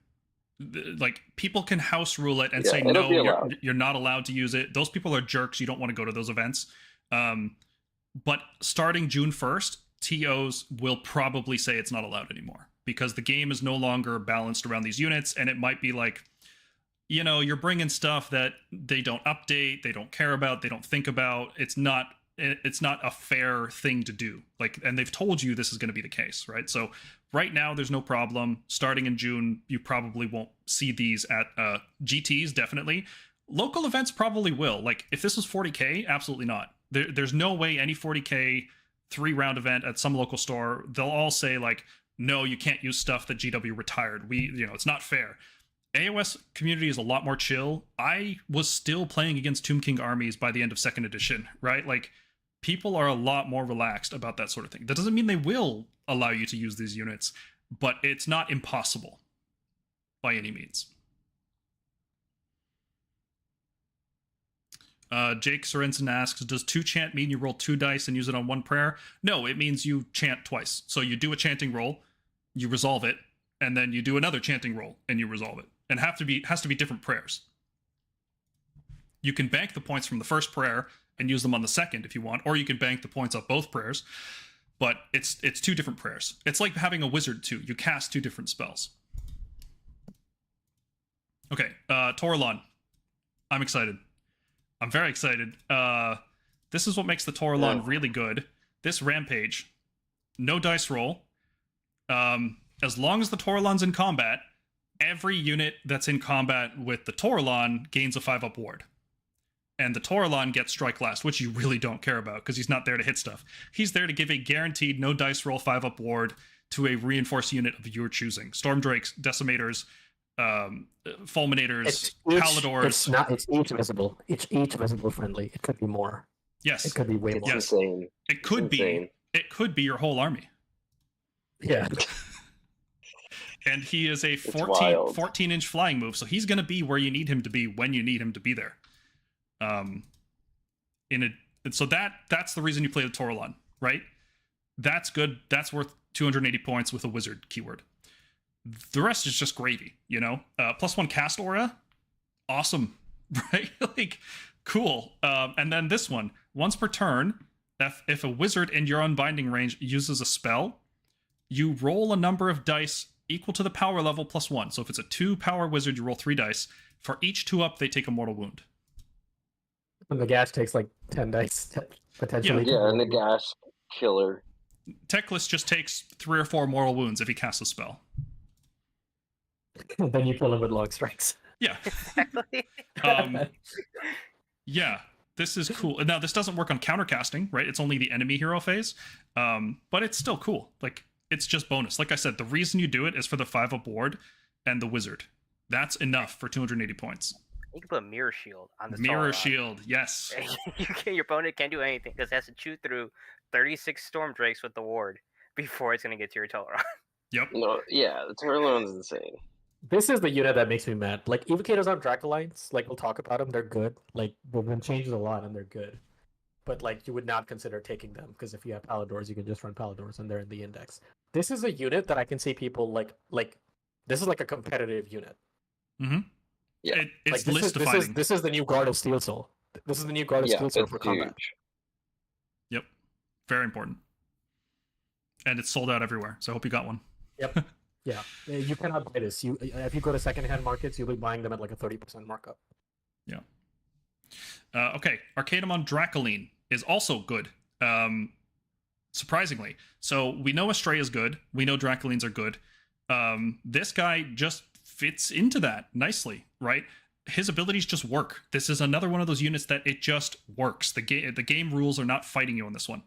Like, people can house rule it and say, no, you're not allowed to use it. Those people are jerks. You don't want to go to those events. But starting June 1st, TOs will probably say it's not allowed anymore because the game is no longer balanced around these units, and it might be like, you know, you're bringing stuff that they don't update, they don't care about, they don't think about. It's not a fair thing to do. Like, and they've told you this is going to be the case, right? So right now there's no problem. Starting in June, you probably won't see these at GTs, definitely. Local events probably will. Like, if this was 40K, absolutely not. There's no way any 40K 3-round event at some local store, they'll all say like, no, you can't use stuff that GW retired. It's not fair. AOS community is a lot more chill. I was still playing against Tomb King armies by the end of 2nd edition, right? Like, people are a lot more relaxed about that sort of thing. That doesn't mean they will allow you to use these units, but it's not impossible by any means. Jake Sorensen asks, does 2 chant mean you roll 2 dice and use it on 1 prayer? No, it means you chant twice. So you do a chanting roll, you resolve it, and then you do another chanting roll and you resolve it. And has to be different prayers. You can bank the points from the first prayer and use them on the second if you want, or you can bank the points off both prayers. But it's 2 different prayers. It's like having a wizard too. You cast 2 different spells. Okay, Toralon. I'm excited. I'm very excited. This is what makes the Toralon really good. This Rampage, no dice roll. As long as the Toralon's in combat, every unit that's in combat with the Toralon gains a 5-up ward. And the Toralon gets strike last, which you really don't care about because he's not there to hit stuff. He's there to give a guaranteed no dice roll 5-up ward to a reinforced unit of your choosing. Stormdrakes, Decimators, Fulminators, Paladors. It's each visible. Each visible friendly. It could be more. Yes. It could be way more. It's insane. It could be. It could be your whole army. Yeah. And he is a 14-inch flying move, so he's going to be where you need him to be when you need him to be there. So that's the reason you play the Toralon, right? That's good. That's worth 280 points with a wizard keyword. The rest is just gravy, you know? +1 cast aura, awesome, right? Like, cool. And then this one, once per turn, if a wizard in your unbinding range uses a spell, you roll a number of dice equal to the power level +1. So if it's a 2 power wizard, you roll 3 dice. For each 2-up, they take a mortal wound. And the gash takes like 10 dice, potentially. Yeah, and the gash killer. Teclis just takes 3 or 4 mortal wounds if he casts a spell. Then you kill him with long strikes. Yeah. Exactly. Yeah, this is cool. Now, this doesn't work on countercasting, right? It's only the enemy hero phase. But it's still cool. Like, it's just bonus. Like I said, the reason you do it is for the 5-up ward and the wizard. That's enough for 280 points. You can put a mirror shield on the Mirror shield, yes. Your opponent can't do anything because it has to chew through 36 Stormdrakes with the ward before it's going to get to your Toralon. Yep. No, yeah, the Toralon's insane. This is the unit that makes me mad. Like, Evocators on Dracolines, like, we'll talk about them, they're good. Like, they've been changed a lot and they're good. But, like, you would not consider taking them, because if you have Paladors, you can just run Paladors and they're in the index. This is a unit that I can see people, like this is like a competitive unit. Mm-hmm. Yeah. It's like, list defining. This is the new Guard of Steel Soul. This is the new Guard of Steel Soul for combat. Yep. Very important. And it's sold out everywhere, so I hope you got one. Yep. Yeah. You cannot buy this. If you go to secondhand markets, you'll be buying them at like a 30% markup. Yeah. Okay. Arcanum on Dracoline is also good. Surprisingly. So we know Astray is good. We know Dracolines are good. This guy just fits into that nicely, right? His abilities just work. This is another one of those units that it just works. The game rules are not fighting you on this one.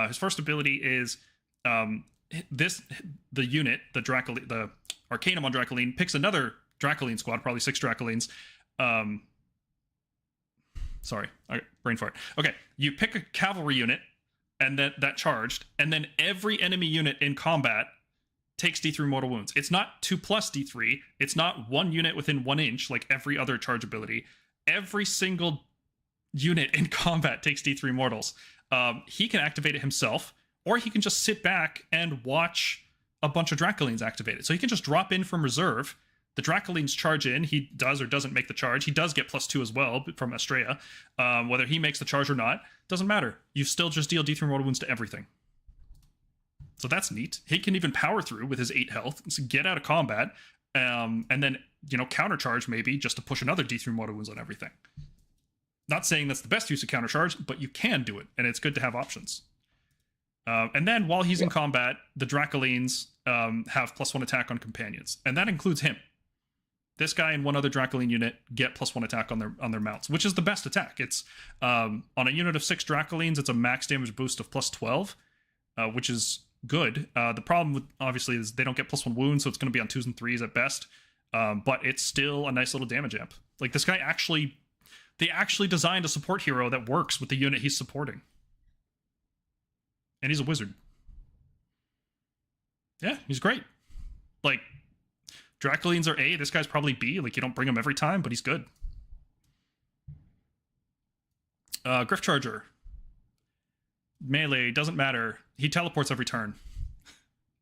His first ability is the unit, the Arcanum on Dracoline picks another Dracoline squad, probably 6 Dracolines. Sorry, brain fart. Okay, you pick a cavalry unit and that charged, and then every enemy unit in combat takes D3 mortal wounds. It's not 2 plus D3. It's not one unit within 1 inch like every other charge ability. Every single unit in combat takes D3 mortals. He can activate it himself, or he can just sit back and watch a bunch of Dracolines activate it. So he can just drop in from reserve. The Dracolines charge in. He does or doesn't make the charge. He does get +2 as well from Estrella. Whether he makes the charge or not, doesn't matter. You still just deal D3 mortal wounds to everything. So that's neat. He can even power through with his 8 health, so get out of combat, and then, countercharge maybe just to push another D3 mortal wounds on everything. Not saying that's the best use of countercharge, but you can do it, and it's good to have options. And then while he's in combat, the Dracolines have +1 attack on companions, and that includes him. This guy and one other Dracoline unit get +1 attack on their mounts, which is the best attack. It's on a unit of 6 Dracolines, it's a max damage boost of +12, which is good. The problem with, obviously, is they don't get +1 wound, so it's going to be on 2s and 3s at best. But it's still a nice little damage amp. Like, this guy they actually designed a support hero that works with the unit he's supporting. And he's a wizard. Yeah, he's great. Like, Dracolines are A, this guy's probably B. Like, you don't bring him every time, but he's good. Gryph Charger. Melee, doesn't matter. He teleports every turn.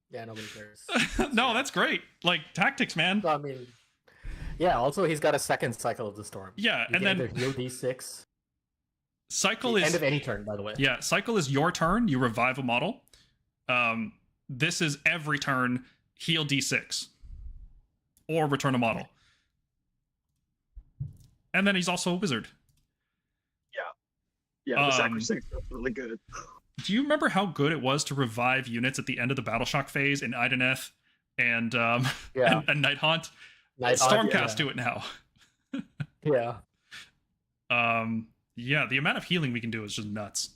Yeah, nobody cares. No, that's great. Like, tactics, man. I mean, yeah, also he's got a second cycle of the storm. Yeah, You and can then either heal D6. cycle The is end of any turn, by the way. Yeah, cycle is your turn. You revive a model. This is every turn, heal D6. Or return a model. And then he's also a wizard. Yeah, the Sacrosanct stuff's really good. Do you remember how good it was to revive units at the end of the Battle Shock phase in Ideneth and and Night Haunt? Stormcast do it now. Yeah. Yeah, the amount of healing we can do is just nuts.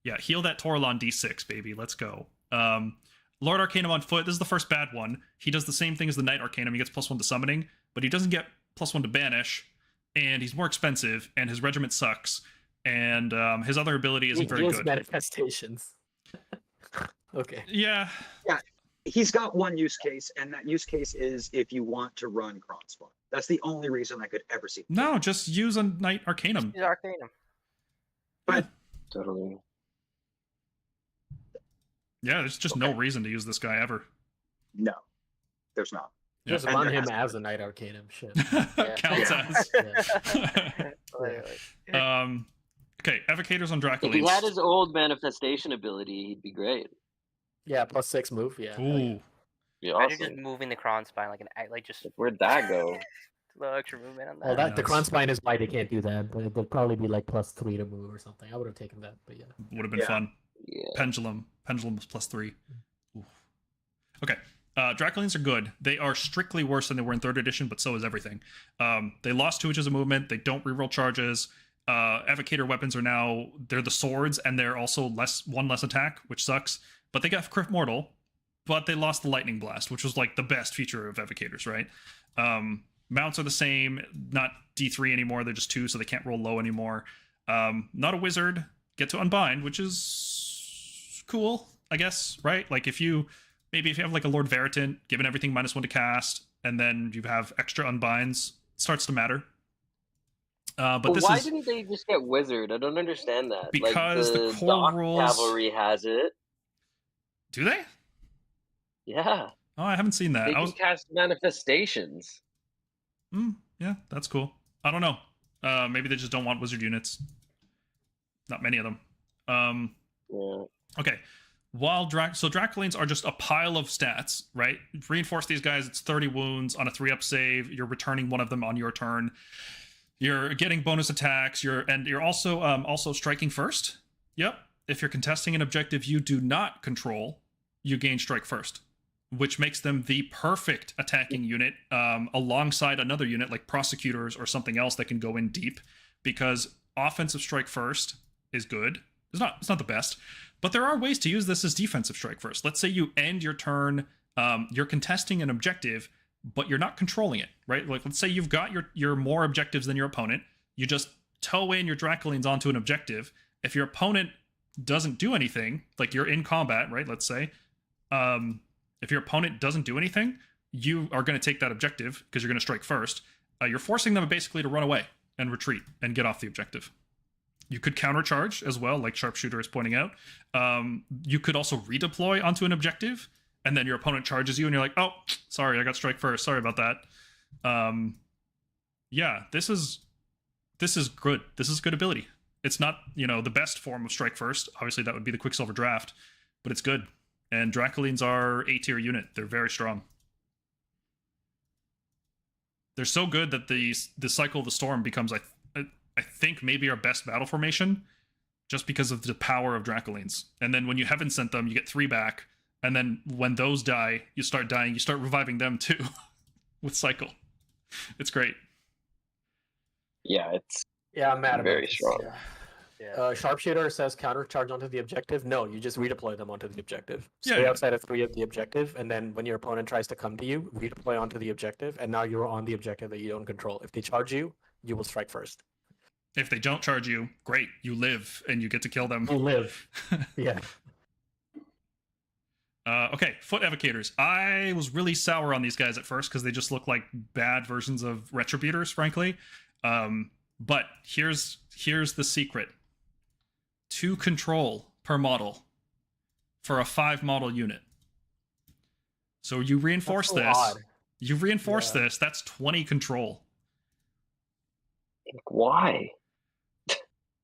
Yeah, heal that Toralon D6, baby. Let's go. Lord Arcanum on foot. This is the first bad one. He does the same thing as the Knight Arcanum. He gets +1 to summoning, but he doesn't get +1 to banish, and he's more expensive, and his regiment sucks, and his other ability isn't very good. Manifestations. Okay. Yeah. Yeah, he's got one use case, and that use case is if you want to run Krondys. That's the only reason I could ever see. No, just use a Knight Arcanum. Use Arcanum. But Totally. Yeah, there's just no reason to use this guy ever. no, there's not. Just And run there him has- as a Knight Arcanum. Shit. Counts as. Yeah. Okay, Evocators on If he Dracolines. had his old manifestation ability, he'd be great. Yeah, +6 move. Yeah. Ooh. Be Imagine just awesome. moving the Cron spine like just Where'd that go? a little extra movement on that. Well, that the Nice. Crown Spine is why they can't do that, but it'd probably be like +3 to move or something. I would have taken that, but yeah. Would have been Yeah. fun. Yeah. Pendulum was +3. Ooh. Okay. Dracolines are good. They are strictly worse than they were in 3rd edition, but so is everything. They lost 2 inches of movement. They don't reroll charges. Evocator weapons are now, they're the swords, and they're also one less attack, which sucks. But they got Crypt Mortal, but they lost the Lightning Blast, which was like the best feature of Evocators, right? Mounts are the same, not D3 anymore. They're just 2, so they can't roll low anymore. Not a wizard. Get to Unbind, which is cool, I guess, right? Like if you have like a Lord Veritant, given everything -1 to cast, and then you have extra Unbinds, it starts to matter. But But this why is didn't they just get wizard? I don't understand that. Because like, the core Dock rules- Cavalry has it. do they? Yeah, Oh, I haven't seen that. they I can was cast manifestations. yeah, that's cool. I don't know. Maybe they just don't want wizard units. Not many of them. Yeah. Okay. So Dracolines are just a pile of stats, right? Reinforce these guys, it's 30 wounds on a 3-up save. You're returning one of them on your turn. You're getting bonus attacks. You're also striking first. Yep. If you're contesting an objective you do not control, you gain strike first, which makes them the perfect attacking unit alongside another unit like prosecutors or something else that can go in deep, because offensive strike first is good. It's not the best, but there are ways to use this as defensive strike first. Let's say you end your turn, you're contesting an objective, but you're not controlling it, right? Like, let's say you've got your more objectives than your opponent. You just tow in your Dracolines onto an objective. If your opponent doesn't do anything, like you're in combat, right? Let's say, if your opponent doesn't do anything, you are going to take that objective because you're going to strike first. You're forcing them basically to run away and retreat and get off the objective. You could countercharge as well, like Sharpshooter is pointing out. You could also redeploy onto an objective, and then your opponent charges you, and you're like, oh, sorry, I got strike first. Sorry about that. Yeah, this is good. This is good ability. It's not, the best form of strike first. Obviously, that would be the Quicksilver Draught, but it's good. And Dracolines are A-tier unit. They're very strong. They're so good that the Cycle of the Storm becomes, I think, maybe our best battle formation, just because of the power of Dracolines. And then when you Heaven Sent them, you get 3 back. And then when those die, you start dying. You start reviving them too with Cycle. It's great. Yeah, it's I'm mad about very this. strong. Yeah. Sharpshooter says countercharge onto the objective. No, you just redeploy them onto the objective. Yeah, Stay yeah. outside of 3 of the objective, and then when your opponent tries to come to you, redeploy onto the objective, and now you're on the objective that you don't control. If they charge you, you will strike first. If they don't charge you, great. You live, and you get to kill them. You live. Yeah. Okay, Foot Evocators. I was really sour on these guys at first because they just look like bad versions of Retributors, frankly. But here's the secret. 2 control per model for a 5 model unit. So you reinforce That's so this. odd. You reinforce this. That's 20 control. Why?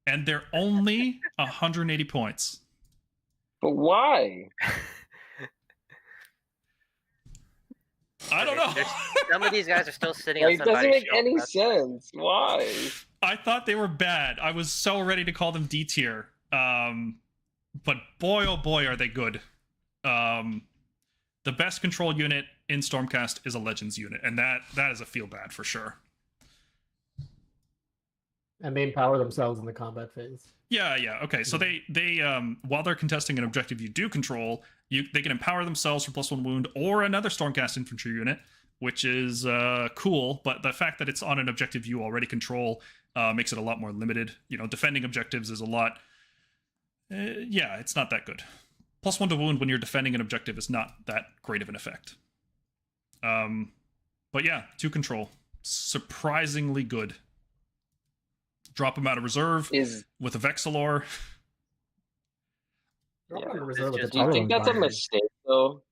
And they're only 180 points. But why? I don't know. Some of these guys are still sitting Like, on it doesn't somebody's make shelf. any That's- sense. Why? I thought they were bad. I was so ready to call them D tier. But boy, oh boy, are they good. The best control unit in Stormcast is a Legends unit, and that is a feel bad for sure. And they empower themselves in the combat phase. Yeah. Okay, so they while they're contesting an objective you do control, they can empower themselves for +1 wound or another Stormcast infantry unit, which is cool. But the fact that it's on an objective you already control makes it a lot more limited. Defending objectives is a lot. It's not that good. +1 to wound when you're defending an objective is not that great of an effect. But yeah, 2 control, surprisingly good. Drop them out of reserve with a Vexillor. Drop Yeah. on the reserve with the Do you think Tower that's a Line. mistake, though?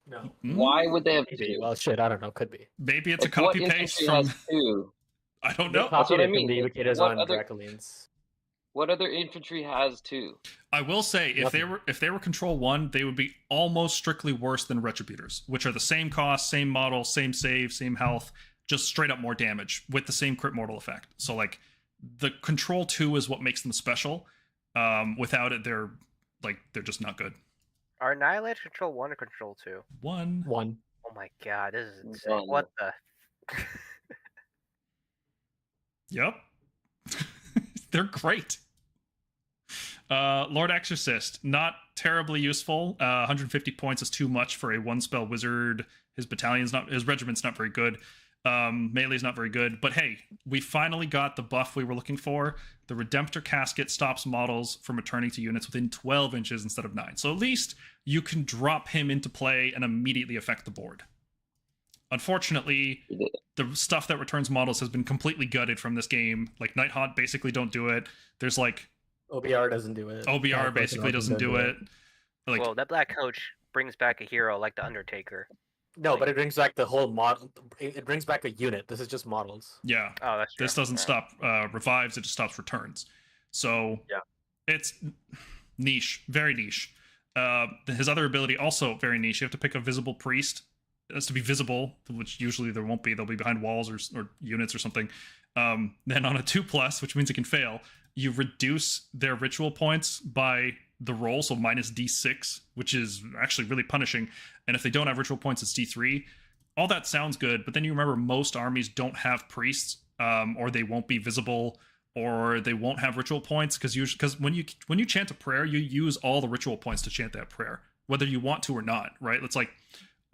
No. Why would they have Maybe. 2? Well, shit, I don't know. Could be. Maybe it's a Like, what copy paste infantry from. has 2? I don't They know. That's copied what I it from mean. the Evocators What on other- Dracolines. What other infantry has 2? I will say if they were control 1, they would be almost strictly worse than Retributors, which are the same cost, same model, same save, same health, just straight up more damage with the same crit mortal effect. So like the control 2 is what makes them special. Without it, they're just not good. Are Annihilators control 1 or control 2? 1. 1. Oh my god, this is insane. Done. What the? Yep. They're great. Lord Exorcist, not terribly useful. 150 points is too much for a 1-spell wizard. His regiment's not very good. Melee's not very good. But hey, we finally got the buff we were looking for. The Redemptor Casket stops models from returning to units within 12 inches instead of 9. So at least you can drop him into play and immediately affect the board. Unfortunately, the stuff that returns models has been completely gutted from this game. Like Nighthaunt basically don't do it. There's like OBR doesn't do it. OBR basically doesn't do it. Like Well, that Black Coach brings back a hero like the Undertaker. No, but it brings back the whole model. It brings back a unit. This is just models. yeah, Oh, that's true. this doesn't Alright. stop revives. It just stops returns. So Yeah. it's niche, very niche. His other ability also very niche. You have to pick a visible priest. It has to be visible, which usually there won't be. They'll be behind walls or units or something. Then on a 2+, which means it can fail, you reduce their ritual points by the roll, so minus D6, which is actually really punishing. And if they don't have ritual points, it's D3. All that sounds good, but then you remember most armies don't have priests, or they won't be visible, or they won't have ritual points because when you chant a prayer, you use all the ritual points to chant that prayer, whether you want to or not, right? It's like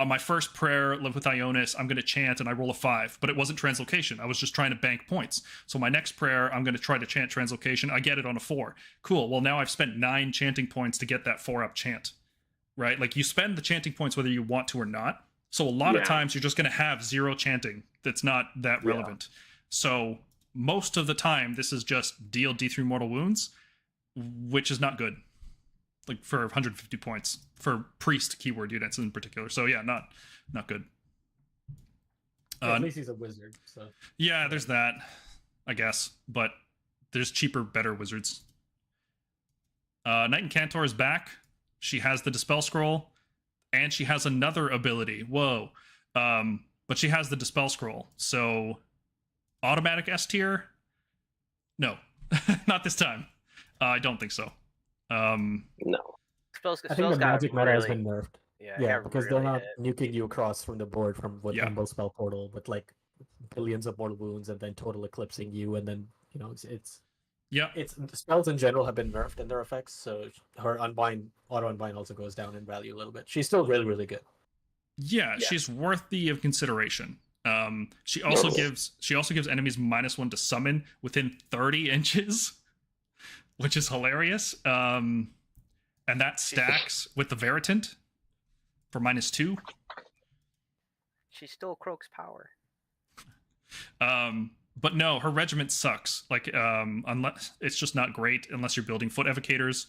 on my first prayer, Live with Ionis, I'm going to chant and I roll a 5, but it wasn't translocation. I was just trying to bank points. So my next prayer, I'm going to try to chant translocation. I get it on a 4. Cool. Well, now I've spent 9 chanting points to get that 4-up chant, right? Like, you spend the chanting points whether you want to or not. So a lot of times you're just going to have 0 chanting. That's not that relevant. So most of the time, this is just deal D3 mortal wounds, which is not good. Like, for 150 points for priest keyword units in particular. So yeah, not good. At least he's a wizard, so yeah, there's that, I guess. But there's cheaper, better wizards. Knight Incantor is back. She has the Dispel Scroll, and she has another ability. Whoa. But she has the Dispel Scroll. So automatic S tier? No, not this time. I don't think so. No. I think the magic meta has been nerfed. Yeah, because they're not nuking you across from the board from with Nimble Spell Portal with like billions of mortal wounds and then total eclipsing you, and then it's the spells in general have been nerfed in their effects, so her auto unbind also goes down in value a little bit. She's still really, really good. Yeah, she's worthy of consideration. She also gives enemies -1 to summon within 30 inches, which is hilarious. And that stacks with the Veritant for -2. She still croaks power. But no, her regiment sucks. Like, unless it's just not great unless you're building foot evocators.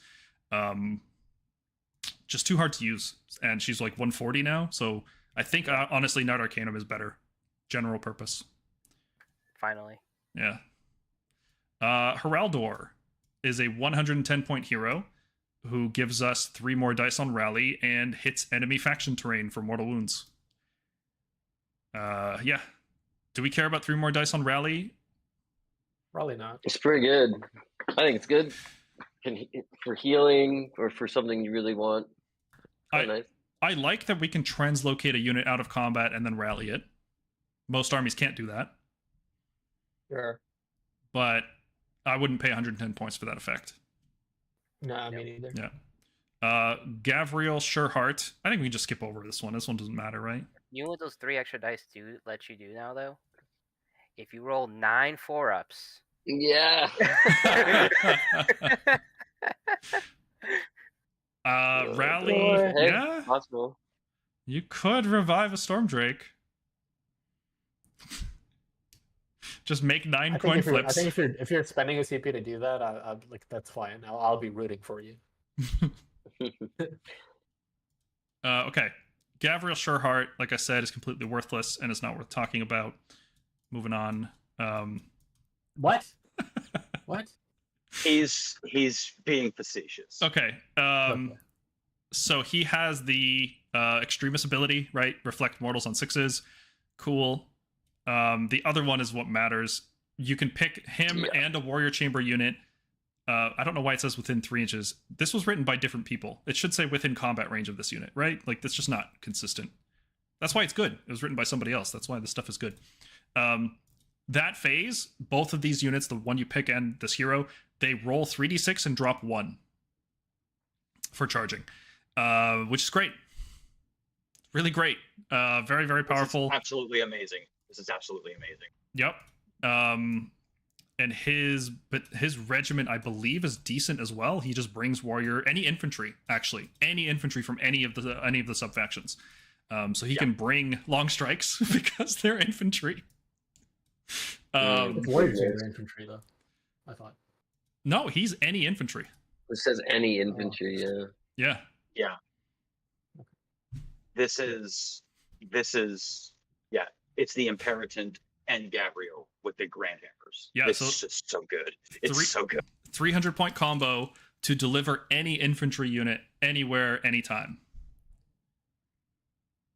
Just too hard to use. And she's like 140 now, so I think honestly Knight Arcanum is better. General purpose. Finally. Yeah. Heraldor is a 110-point hero who gives us 3 more dice on rally and hits enemy faction terrain for mortal wounds. Yeah. Do we care about 3 more dice on rally? Probably not. It's pretty good. I think it's good for healing or for something you really want. Nice. I like that we can translocate a unit out of combat and then rally it. Most armies can't do that. Sure. But I wouldn't pay 110 points for that effect. No, me neither. Yeah. Gavriel Sureheart. I think we can just skip over this one. This one doesn't matter, right? You know what those 3 extra dice do let you do now, though? If you roll 9 4-ups. Yeah. Rally. Hey, yeah. possible. You could revive a Stormdrake. Just make 9 coin flips. I think if you're spending a CP to do that, I like that's fine. I'll be rooting for you. Okay. Gavriel Sureheart, like I said, is completely worthless and is not worth talking about. Moving on. What? What? He's being facetious. Okay. So he has the Extremis ability, right? Reflect mortals on 6s. Cool. The other one is what matters. You can pick him and a warrior chamber unit. I don't know why it says within 3 inches. This was written by different people. It should say within combat range of this unit, right? Like, that's just not consistent. That's why it's good. It was written by somebody else. That's why this stuff is good. That phase, both of these units, the one you pick and this hero, they roll 3d6 and drop 1 for charging, which is great. Really great. Very, very powerful. This is absolutely amazing. This is absolutely amazing. Yep. And his regiment, I believe, is decent as well. He just brings warrior, any infantry from any of the sub factions. So he can bring long strikes because they're infantry. Warrior chamber infantry, though. I thought. No, he's any infantry. It says any infantry. Yeah. Yeah. This is it's the Imeratant and Gavriel with the Grandhammers. Yeah, it's just so good. It's so good. 300-point combo to deliver any infantry unit anywhere, anytime.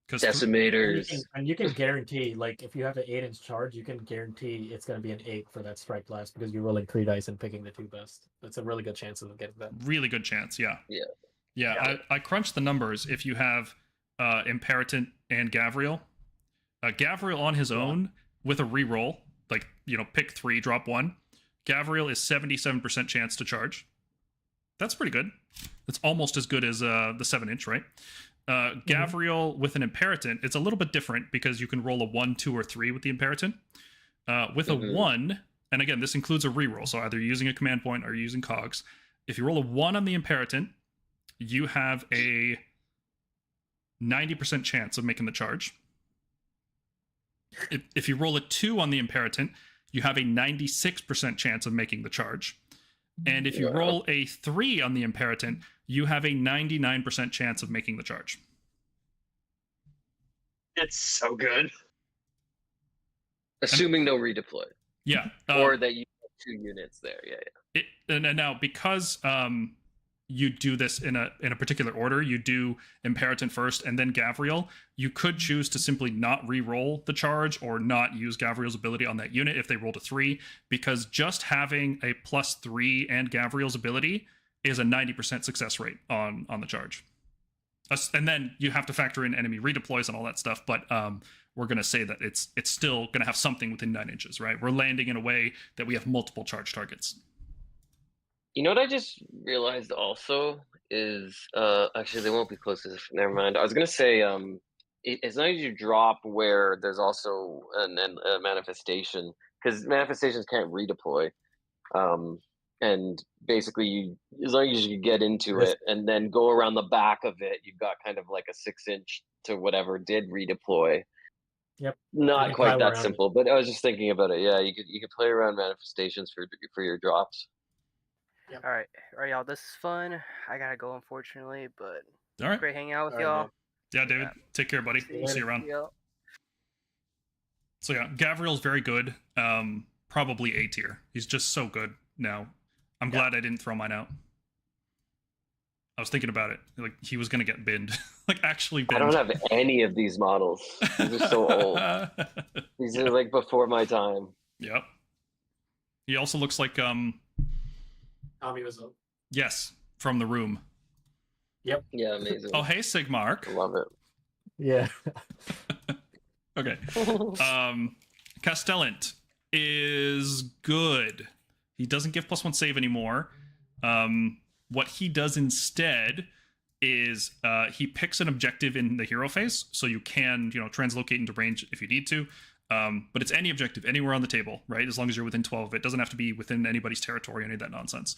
Decimators. And you can guarantee, like, if you have an 8-inch charge, you can guarantee it's going to be an 8 for that strike blast because you're rolling 3 dice and picking the 2 best. That's a really good chance of getting that. Really good chance, yeah. Yeah. I crunched the numbers. If you have Imeratant and Gavriel, Gavriel on his own with a reroll, like, pick 3, drop 1. Gavriel is 77% chance to charge. That's pretty good. It's almost as good as the 7-inch, right? Gavriel with an Imeratant, it's a little bit different because you can roll a 1, 2, or 3 with the Imeratant. With a 1, and again, this includes a reroll, so either you're using a command point or you're using cogs. If you roll a 1 on the Imeratant, you have a 90% chance of making the charge. If you roll a 2 on the Imeratant, you have a 96% chance of making the charge. And if you roll a 3 on the Imeratant, you have a 99% chance of making the charge. It's so good. Assuming no redeploy. Yeah. Or that you have 2 units there. Yeah. And now, because you do this in a particular order, you do Imeratant first and then Gavriel, you could choose to simply not re-roll the charge or not use Gavriel's ability on that unit if they rolled a 3, because just having a +3 and Gavriel's ability is a 90% success rate on the charge. And then you have to factor in enemy redeploys and all that stuff, but we're going to say that it's still going to have something within 9 inches, right? We're landing in a way that we have multiple charge targets. You know what I just realized also is, actually they won't be close to this. Never mind. I was gonna say, as long as you drop where there's also a manifestation, because manifestations can't redeploy, and basically as long as you get into it and then go around the back of it, you've got kind of like a 6-inch to whatever did redeploy. Yep. Not quite that around simple, but I was just thinking about it. Yeah, you could play around manifestations for your drops. Yep. All right, y'all. This is fun. I gotta go, unfortunately, but All right. great hanging out with All right, y'all. man. Yeah, David. Take care, buddy. We'll see you around. Yeah. So yeah, Gavriel's very good. Probably A tier. He's just so good now. I'm glad I didn't throw mine out. I was thinking about it. Like, he was gonna get binned. Like, actually binned. I don't have any of these models. These are so old. These are like before my time. Yep. He also looks like Tommy was up. yes, from The Room. Yep. Yeah, amazing. Oh, hey, Sigmark. I love it. Yeah. Okay. Castellant is good. He doesn't give +1 save anymore. What he does instead is he picks an objective in the hero phase, so you can, translocate into range if you need to. But it's any objective, anywhere on the table, right? As long as you're within 12 of it. It doesn't have to be within anybody's territory, any of that nonsense.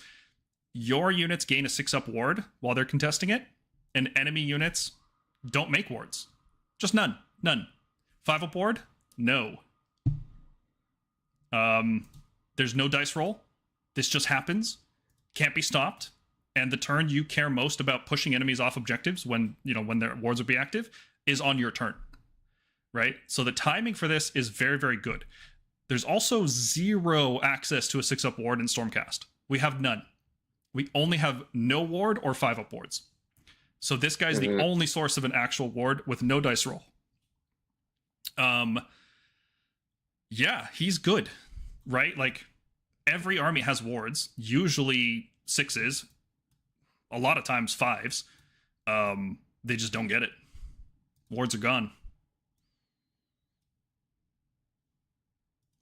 Your units gain a 6-up ward while they're contesting it, and enemy units don't make wards. Just none. 5-up ward? No. There's no dice roll. This just happens. Can't be stopped. And the turn you care most about pushing enemies off objectives when their wards would be active is on your turn. Right? So the timing for this is very, very good. There's also 0 access to a 6-up ward in Stormcast. We have none. We only have no ward or 5-up wards. So this guy's the only source of an actual ward with no dice roll. Yeah, he's good. Right? Like, every army has wards, usually 6s, a lot of times 5s. They just don't get it. Wards are gone.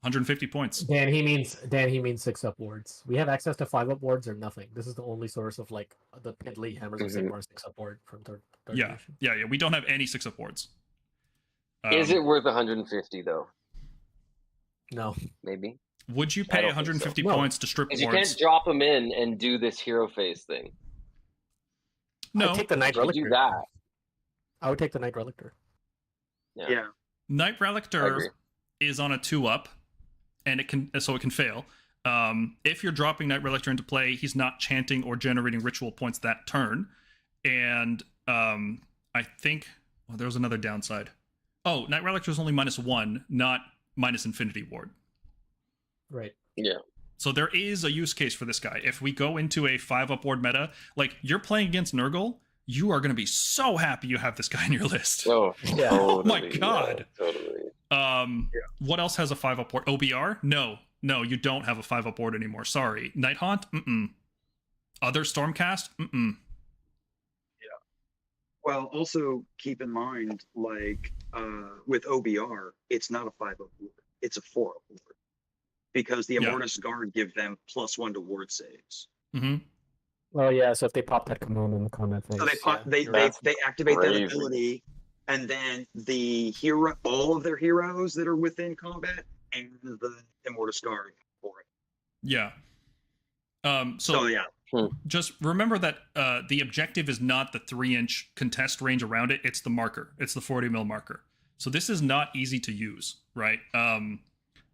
150 points. Dan, he means 6-up wards. We have access to 5-up wards or nothing. This is the only source of like the Piddly Hammers of Sigmar 6-up ward from third edition. Yeah. We don't have any 6-up wards. Is it worth 150 though? No. Maybe. Would you pay 150 so. points to strip wards? You can't drop them in and do this hero phase thing. No. I'd take the Night You Relictor. do that. I would take the Night Relictor. Yeah. Night I Relictor agree. is on a 2-up, and it can fail. If you're dropping Night Relictor into play, he's not chanting or generating ritual points that turn. And I think there was another downside. Oh, Night Relictor is only -1, not minus infinity ward. Right. Yeah. So there is a use case for this guy. If we go into a 5-up ward meta, like, you're playing against Nurgle, you are going to be so happy you have this guy in your list. Oh, Yeah. Oh my totally, God. Yeah, totally. What else has a 5-up ward? OBR? No, you don't have a 5-up ward anymore. Sorry. Night Haunt? Other Stormcast? Well, also keep in mind, like with OBR, it's not a 5-up ward; it's a 4-up ward, because the Imeratant Guard give them +1 to ward saves. Mm-hmm. Oh yeah, so if they pop that command in the combat phase, So they you're right. they activate that crazy. ability, and then the hero, all of their heroes that are within combat, and the Immortus Guard for it. Yeah. So yeah, Just remember that the objective is not the 3-inch contest range around it. It's the marker. It's the 40 mil marker. So this is not easy to use, right?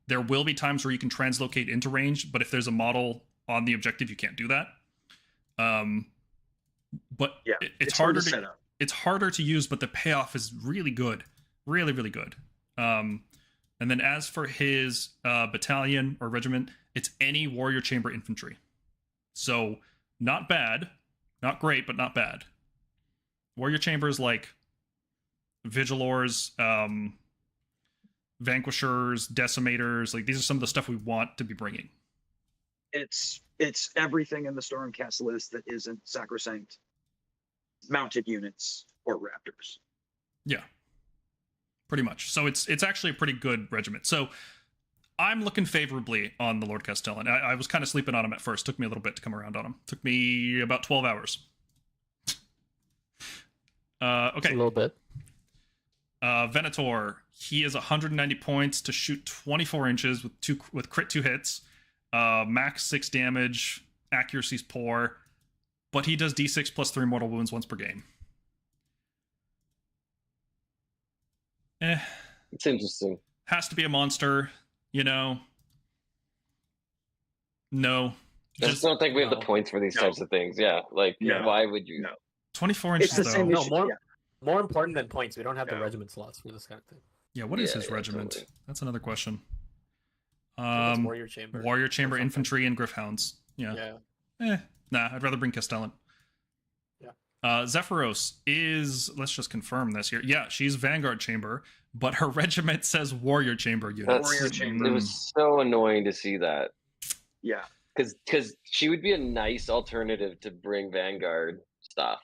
There will be times where you can translocate into range, but if there's a model on the objective, you can't do that. But yeah, it's hard harder to set up. It's harder to use, but the payoff is really good. Really, really good. And then as for his battalion or regiment, it's any warrior chamber infantry. So not bad, not great, but not bad. Warrior chambers like Vigilors, Vanquishers, Decimators, like these are some of the stuff we want to be bringing. It's everything in the Stormcast list that isn't sacrosanct mounted units or raptors. Yeah, pretty much. So it's actually a pretty good regiment. So I'm looking favorably on the Lord Castellan. I was kind of sleeping on him at first. Took me a little bit to come around on him. Took me about 12 hours. Okay. A little bit. Venator. He is 190 points to shoot 24 inches with crit 2 hits. Max 6 damage. Accuracy's poor. But he does d6 plus 3 mortal wounds once per game. It's interesting. Has to be a monster, you know. No. I just don't think we have the no. points for these No. types of things. Yeah, like No. why would you? No. 24 It's inches, the though. same No, issue. more Yeah. more important than points. We don't have the Yeah. regiment slots for this kind of thing. Yeah, what is Yeah, his yeah, regiment? totally. That's another question. So that's warrior chamber. Warrior Chamber or something. Infantry and Gryph-hounds. Yeah. Yeah. Nah, I'd rather bring Castellan. Yeah. Zephyros is, let's just confirm this here. Yeah, she's Vanguard Chamber, but her regiment says Warrior Chamber units. That's, Warrior chamber. It was so annoying to see that Yeah. because she would be a nice alternative to bring Vanguard stuff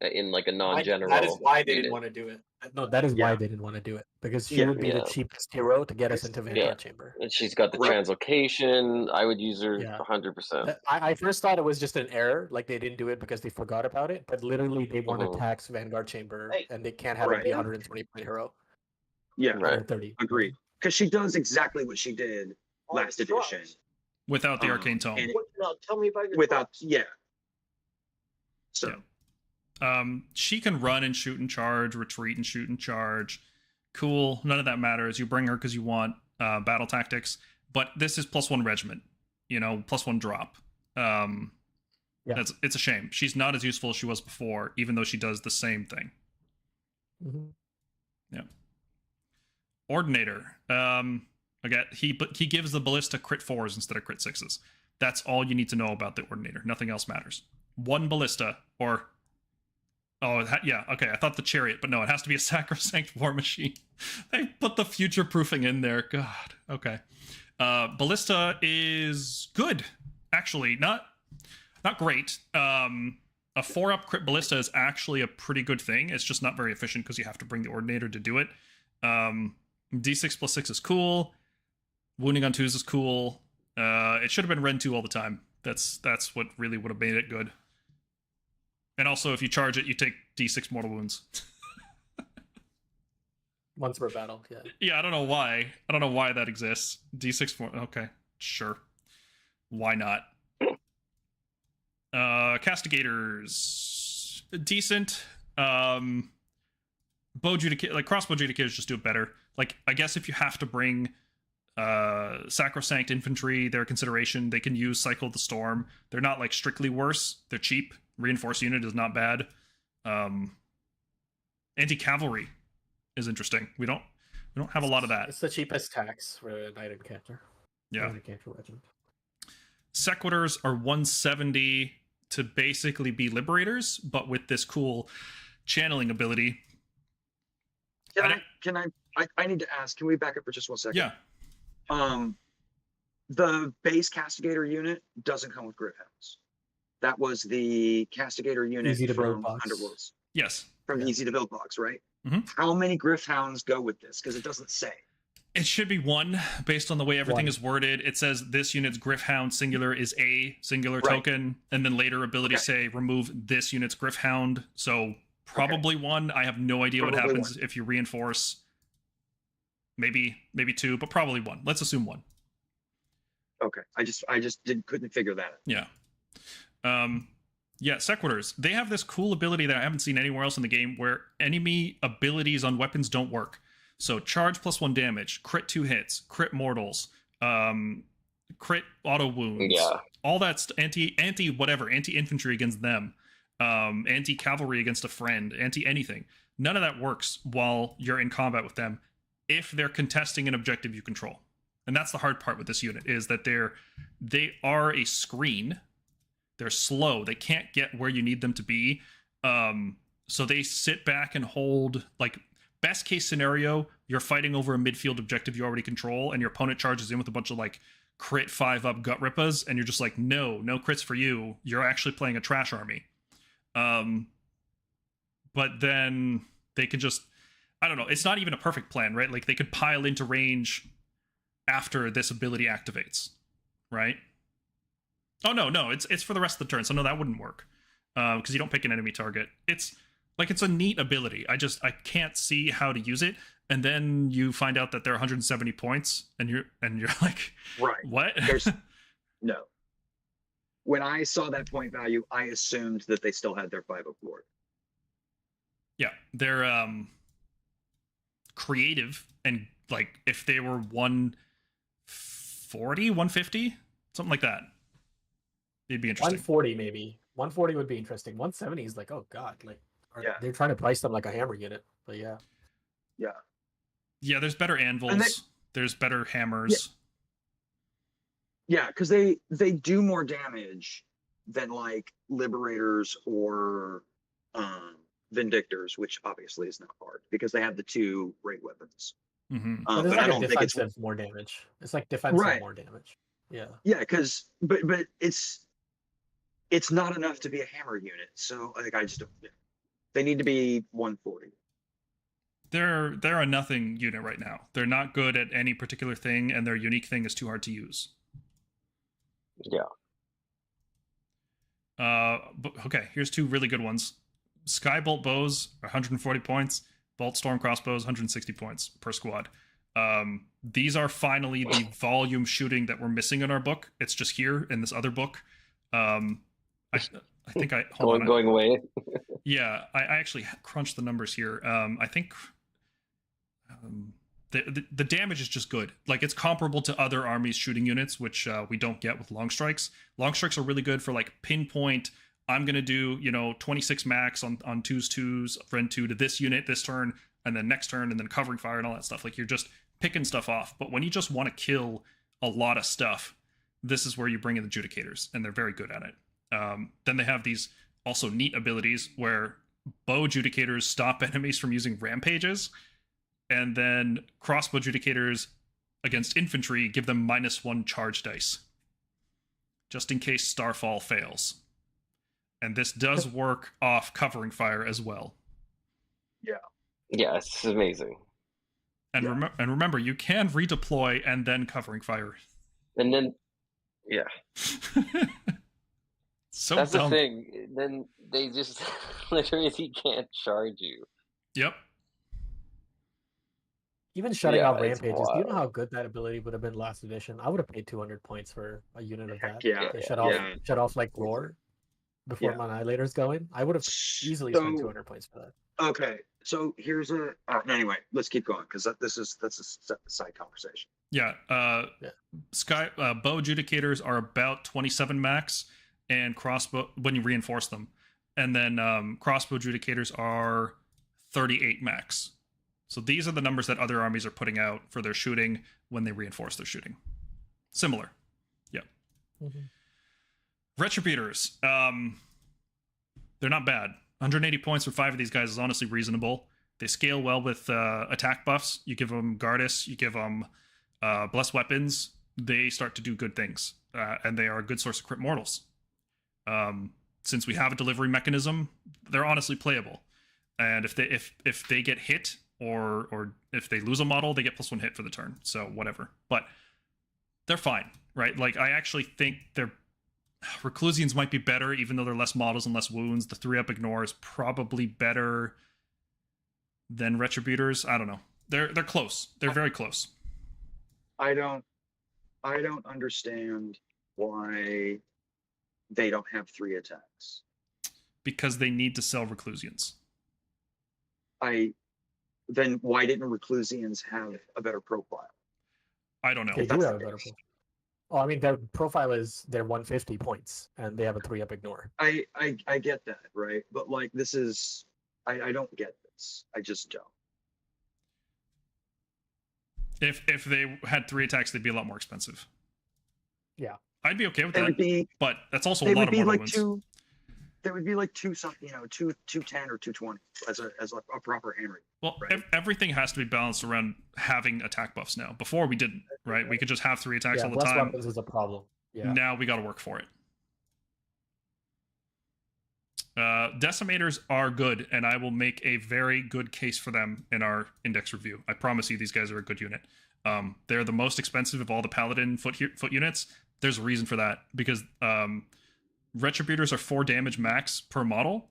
in like a non-general. That is why they unit. didn't want to do it. No, that is why Yeah. they didn't want to do it, because she Yeah. would be the Yeah. cheapest hero to get us into Vanguard Yeah. Chamber. And she's got the Right. translocation. I would use her Yeah. 100%. I first thought it was just an error, like they didn't do it because they forgot about it, but literally they want to Mhm. tax Vanguard Chamber, Hey. and they can't have Right. it be 120 point hero. Yeah. Right. 130. Agreed. Because she does exactly what she did last edition. Without the Um, Arcane Tome. and Now tell me about your without, thoughts. yeah. So, Yeah. She can run and shoot and charge, retreat and shoot and charge. Cool. None of that matters. You bring her because you want battle tactics. But this is +1 regiment. You know, +1 drop. Yeah. It's a shame. She's not as useful as she was before, even though she does the same thing. Mhm. Ordinator. Again, he gives the ballista crit 4s instead of crit 6s. That's all you need to know about the Ordinator. Nothing else matters. 1 ballista, or yeah, okay. I thought the chariot, but no, it has to be a sacrosanct war machine. They put the future proofing in there. God. Okay. Ballista is good, actually. Not great. A 4-up crit ballista is actually a pretty good thing. It's just not very efficient because you have to bring the Ordinator to do it. D6 plus 6 is cool. Wounding on 2s is cool. It should have been Ren 2 all the time. That's what really would have made it good. And also, if you charge it, you take D6 mortal wounds. Once per battle, yeah. Yeah, I don't know why. I don't know why that exists. D6 more. Okay, sure. Why not? Castigators, decent. Bow Judicator, like crossbow Judicators, just do it better. Like, I guess if you have to bring Sacrosanct Infantry, their consideration, they can use Cycle the Storm. They're not like strictly worse. They're cheap. Reinforced unit is not bad. Anti-cavalry is interesting. We don't have a lot of that. It's the cheapest tax for a Knight Encounter. Yeah. Knight Encounter regiment. Sequitors are 170 to basically be Liberators, but with this cool channeling ability. I need to ask, can we back up for just 1 second? Yeah. The base Castigator unit doesn't come with Gryph-hounds. That was the Castigator unit Easy to build from box. Underworlds. Yes. From the Yeah. Easy to Build box, right? Mhm. How many Gryph-hounds go with this? Because it doesn't say. It should be 1 based on the way everything 1. is worded. It says this unit's Gryph-hound singular is a singular Right. token, and then later abilities say remove this unit's Gryph-hound. So probably 1. I have no idea what Probably happens if you reinforce. Maybe 2, but probably 1. Let's assume 1. Okay. I just couldn't figure that out. Yeah. Yeah, Sequitors. They have this cool ability that I haven't seen anywhere else in the game where enemy abilities on weapons don't work. So charge +1 damage, crit 2 hits, crit mortals, crit auto wounds. Yeah. All that's anti-infantry against them, anti-cavalry against a friend, anti-anything. None of that works while you're in combat with them if they're contesting an objective you control. And that's the hard part with this unit, is that they are a screen. They're slow. They can't get where you need them to be. So they sit back and hold, like, best case scenario, you're fighting over a midfield objective you already control, and your opponent charges in with a bunch of, like, crit 5-up gut rippas, and you're just like, no crits for you. You're actually playing a trash army. But then they can just, I don't know, it's not even a perfect plan, right? Like, they could pile into range after this ability activates, right? Oh, no, it's for the rest of the turn, so no, that wouldn't work. Because you don't pick an enemy target. It's a neat ability. I can't see how to use it. And then you find out that they're 170 points, and you're like, Right. what? There's no. When I saw that point value, I assumed that they still had their 5-up lord. Yeah, they're creative, and like if they were 140, 150, something like that, it'd be interesting. 140 maybe. 140 would be interesting. 170 is like, oh god, like they're trying to price them like a hammer unit. But yeah. Yeah, there's better anvils. There's better hammers. Yeah, because they do more damage than like Liberators or Vindictors, which obviously is not hard because they have the 2 great weapons. Mm-hmm. But it's But like I don't think it's defensive more damage. It's like defensive Right. more damage. Yeah. Yeah, because but it's not enough to be a hammer unit. So like I just don't. Yeah. They need to be 140. They're a nothing unit right now. They're not good at any particular thing, and their unique thing is too hard to use. Yeah. But, okay, here's 2 really good ones. Skybolt bows are 140 points. Bolt storm crossbows 160 points per squad. These are finally the volume shooting that we're missing in our book. It's just here in this other book. I think Going away. Yeah, I actually crunched the numbers here. I think the damage is just good. Like, it's comparable to other armies shooting units, which we don't get with long strikes. Long strikes are really good for like pinpoint. I'm gonna do 26 max on 2s, friend 2 to this unit this turn, and then next turn, and then covering fire and all that stuff. Like, you're just picking stuff off. But when you just want to kill a lot of stuff, this is where you bring in the Judicators, and they're very good at it. Then they have these also neat abilities where bow Judicators stop enemies from using rampages, and then crossbow Judicators against infantry give them -1 charge dice, just in case Starfall fails. And this does work off covering fire as well. Yeah, it's amazing. And remember, you can redeploy and then covering fire. And then, yeah, So that's dumb. the thing. Then they just literally can't charge you. Yep. Even shutting Yeah, out it's rampages. Do you know wild. how good that ability would have been last edition? I would have paid 200 points for a unit of that. Yeah, To yeah. shut off like lore before Yeah. my Annihilators going. I would have easily spent So- 200 points for that. Okay, so here's anyway. Let's keep going because that's a side conversation. Yeah. Bow Judicators are about 27 max, and crossbow when you reinforce them, and then crossbow Judicators are 38 max. So these are the numbers that other armies are putting out for their shooting when they reinforce their shooting. Similar. Yeah. Retributors. They're not bad. 180 points for 5 of these guys is honestly reasonable. They scale well with attack buffs. You give them Gardus, you give them blessed weapons. They start to do good things, and they are a good source of crit mortals. Since we have a delivery mechanism, they're honestly playable. And if they get hit or if they lose a model, they get +1 hit for the turn. So whatever. But they're fine, right? Like, I actually think they're Reclusians might be better, even though they're less models and less wounds. The 3-up ignore is probably better than Retributors. I don't know. They're close. They're very close. I don't understand why they don't have 3 attacks. Because they need to sell Reclusians. Then why didn't Reclusians have a better profile? I don't know. They do have a better profile. Oh, I mean, their profile is they're 150 points, and they have a 3-up ignore. I get that, right? But like, this is I don't get this. I just don't. If they had 3 attacks, they'd be a lot more expensive. Yeah, I'd be okay with They that. would be. But that's also a They lot would of be mortal like wounds. They would be like 210 or 220 as a proper Henry. Well, right? everything has to be balanced around having attack buffs now. Before we didn't, right? We could just have 3 attacks all the less time. weapons is a problem. Yeah. Now we got to work for it. Decimators are good, and I will make a very good case for them in our index review. I promise you, these guys are a good unit. They're the most expensive of all the Paladin foot units. There's a reason for that, because Retributors are 4 damage max per model.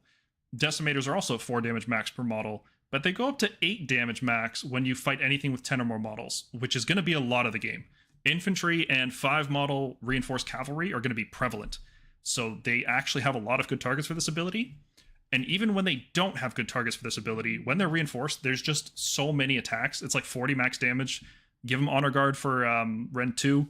Decimators are also 4 damage max per model, but they go up to 8 damage max when you fight anything with 10 or more models, which is going to be a lot of the game. Infantry and 5 model reinforced cavalry are going to be prevalent. So they actually have a lot of good targets for this ability. And even when they don't have good targets for this ability, when they're reinforced, there's just so many attacks. It's like 40 max damage. Give them Honor Guard for Rend 2.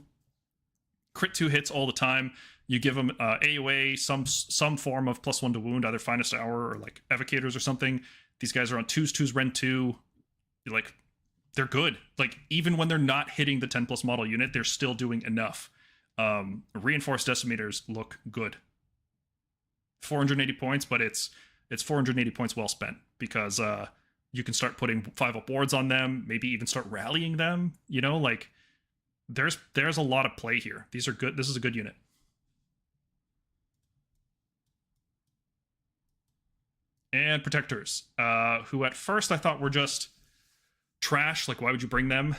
Crit 2 hits all the time. You give them AOA, some form of +1 to wound, either Finest Hour or like Evocators or something. These guys are on 2s, Rend 2. Like, they're good. Like, even when they're not hitting the 10+ model unit, they're still doing enough. Reinforced Decimators look good. 480 points, but it's 480 points well spent, because you can start putting 5-up boards on them, maybe even start rallying them. You know, like, there's a lot of play here. These are good. This is a good unit. And Protectors, who at first I thought were just trash. Like, why would you bring them?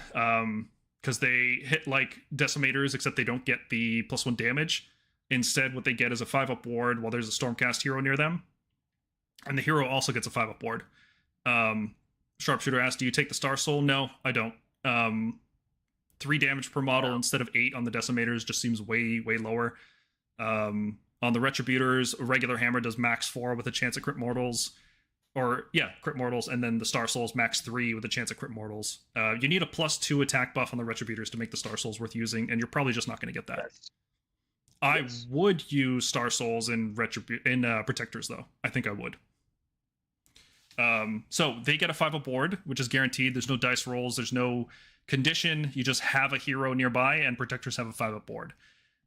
Because they hit like Decimators, except they don't get the +1 damage. Instead, what they get is a 5-up ward while there's a Stormcast hero near them. And the hero also gets a 5-up ward. Sharpshooter asked, do you take the Star Soul? No, I don't. 3 damage per model instead of 8 on the Decimators just seems way, way lower. On the Retributors, a regular hammer does max 4 with a chance at crit mortals. Crit mortals, and then the Star Souls max 3 with a chance at crit mortals. You need a +2 attack buff on the Retributors to make the Star Souls worth using, and you're probably just not going to get that. Yes. I would use Star Souls in Protectors, though. I think I would. So they get a 5-up board, which is guaranteed. There's no dice rolls. There's no condition. You just have a hero nearby, and Protectors have a 5-up board.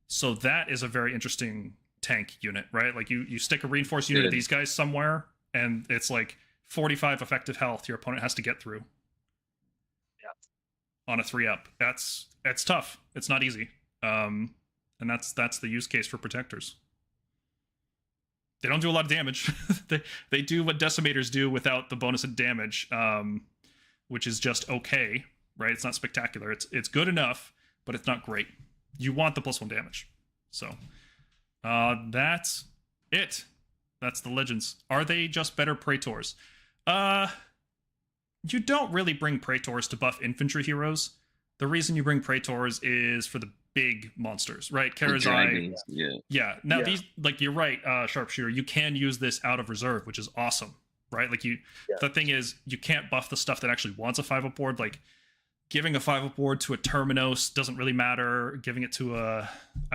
So that is a very interesting tank unit, right? Like, you stick a reinforced unit of these guys somewhere, and it's like 45 effective health your opponent has to get through. Yeah. On a 3-up. It's tough. It's not easy. And that's the use case for Protectors. They don't do a lot of damage. they do what Decimators do without the bonus of damage, which is just okay, right? It's not spectacular. It's good enough, but it's not great. You want the +1 damage. So that's it. That's the Legends. Are they just better Praetors? You don't really bring Praetors to buff infantry heroes. The reason you bring Praetors is for the big monsters, right? Karazai. Yeah. Now these, like, you're right, Sharpshooter. You can use this out of reserve, which is awesome, right? Like, the thing is, you can't buff the stuff that actually wants a 5-up board. Like, giving a 5-up board to a Terminos doesn't really matter. Giving it to I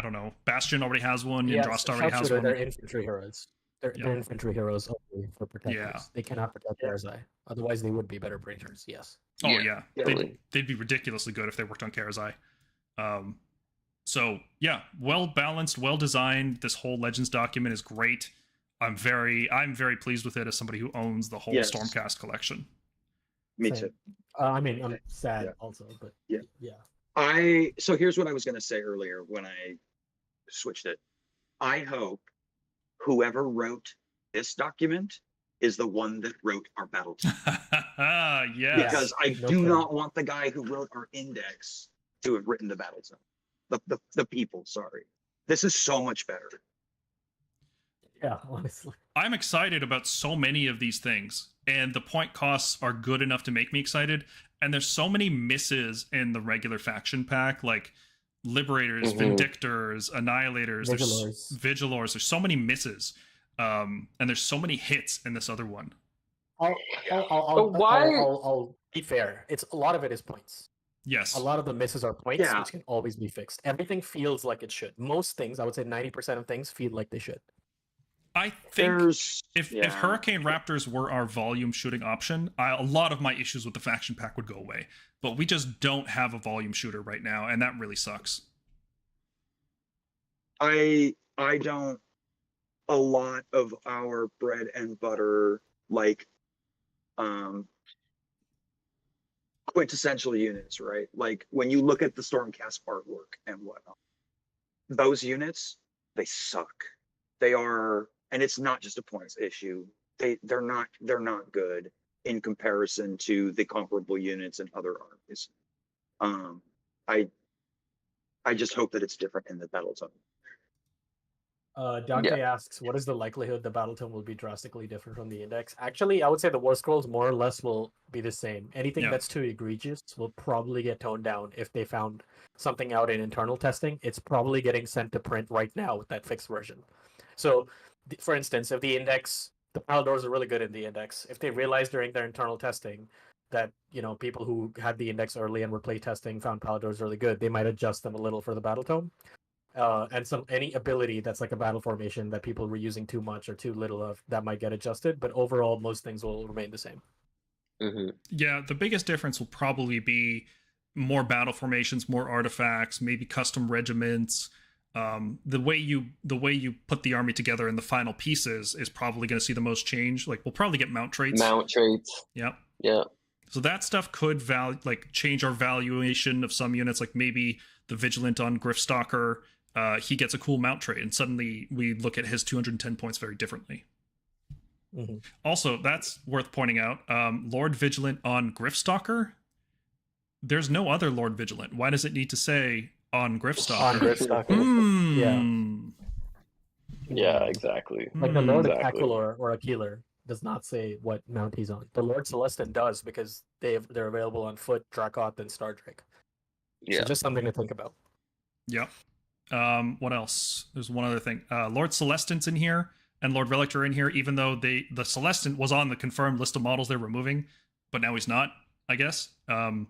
don't know, Bastian already has one. Yndrasta already has one. They're infantry heroes. They're infantry heroes only for Protectors. Yeah. They cannot protect Karazai. Otherwise, they would be better Praetors. Yes. Oh yeah. Totally. They'd be ridiculously good if they worked on Karazai. So yeah, well balanced, well designed. This whole Legends document is great. I'm very pleased with it as somebody who owns the whole Stormcast collection. Me too. I mean, I'm sad also, but yeah. So here's what I was going to say earlier when I switched it. I hope whoever wrote this document is the one that wrote our battle team. Yes. Because I no do kidding. not want the guy who wrote our index to have written the battle zone. The people, sorry. This is so much better. Yeah, honestly. I'm excited about so many of these things, and the point costs are good enough to make me excited. And there's so many misses in the regular faction pack, like Liberators, Vindictors, Annihilators, Vigilors. There's so many misses, and there's so many hits in this other one. I'll be fair. It's a lot of it is points. Yes. A lot of the misses are points, which can always be fixed. Everything feels like it should. Most things, I would say 90% of things feel like they should. I think if Hurricane Raptors were our volume shooting option, a lot of my issues with the faction pack would go away. But we just don't have a volume shooter right now, and that really sucks. I don't. A lot of our bread and butter, like, quintessential units, right? Like when you look at the Stormcast artwork and whatnot, those units, they suck. They are, and it's not just a points issue. They're not good in comparison to the comparable units in other armies. I just hope that it's different in the battle zone. Dante asks, what is the likelihood the Battletome will be drastically different from the Index? Actually, I would say the War Scrolls more or less will be the same. Anything that's too egregious will probably get toned down if they found something out in internal testing. It's probably getting sent to print right now with that fixed version. So, for instance, if the Index, the Paladors are really good in the Index. If they realize during their internal testing that, you know, people who had the Index early and were play testing found Paladors really good, they might adjust them a little for the Battletome. And any ability that's like a battle formation that people were using too much or too little of, that might get adjusted. But overall, most things will remain the same. Yeah, the biggest difference will probably be more battle formations, more artifacts, maybe custom regiments. The way you put the army together in the final pieces is probably going to see the most change. Like we'll probably get mount traits. Yep. Yeah. So that stuff could change our valuation of some units. Like maybe the Vigilant on Gryph-stalker. He gets a cool mount trait, and suddenly we look at his 210 points very differently. Also, that's worth pointing out. Lord Vigilant on Gryph-stalker. There's no other Lord Vigilant. Why does it need to say on Gryph-stalker? On Gryph-stalker. Yeah, exactly. Like the Lord of Aquilor or Aquilor does not say what mount he's on. The Lord Celestant does because they're available on foot, Dracoth, and Stardrake. Yeah. So just something to think about. Yep. What else? There's one other thing. Lord Celestant's in here and Lord Relictor in here, even though the Celestant was on the confirmed list of models they're removing, but now he's not, I guess. And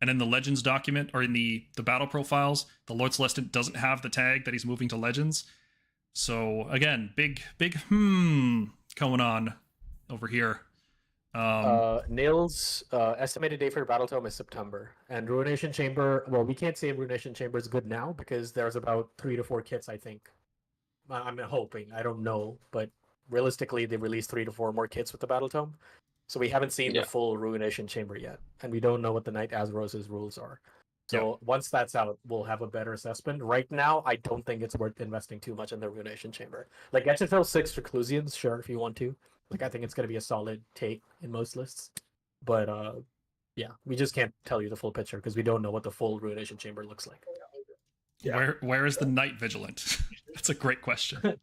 in the Legends document, or in the battle profiles, the Lord Celestant doesn't have the tag that he's moving to Legends. So again, big going on over here. Nils estimated date for Battletome is September, and Ruination Chamber. Well, we can't say Ruination Chamber is good now because there's about 3 to 4 kits. I think. I'm hoping. I don't know, but realistically, they released 3 to 4 more kits with the Battletome, so we haven't seen the full Ruination Chamber yet, and we don't know what the Knight Azros's rules are. So once that's out, we'll have a better assessment. Right now, I don't think it's worth investing too much in the Ruination Chamber. Like HFL 6 Reclusians, sure, if you want to. Like, I think it's going to be a solid take in most lists. But, yeah, we just can't tell you the full picture because we don't know what the full Ruination Chamber looks like. Yeah. Where is the Knight Vigilant? That's a great question.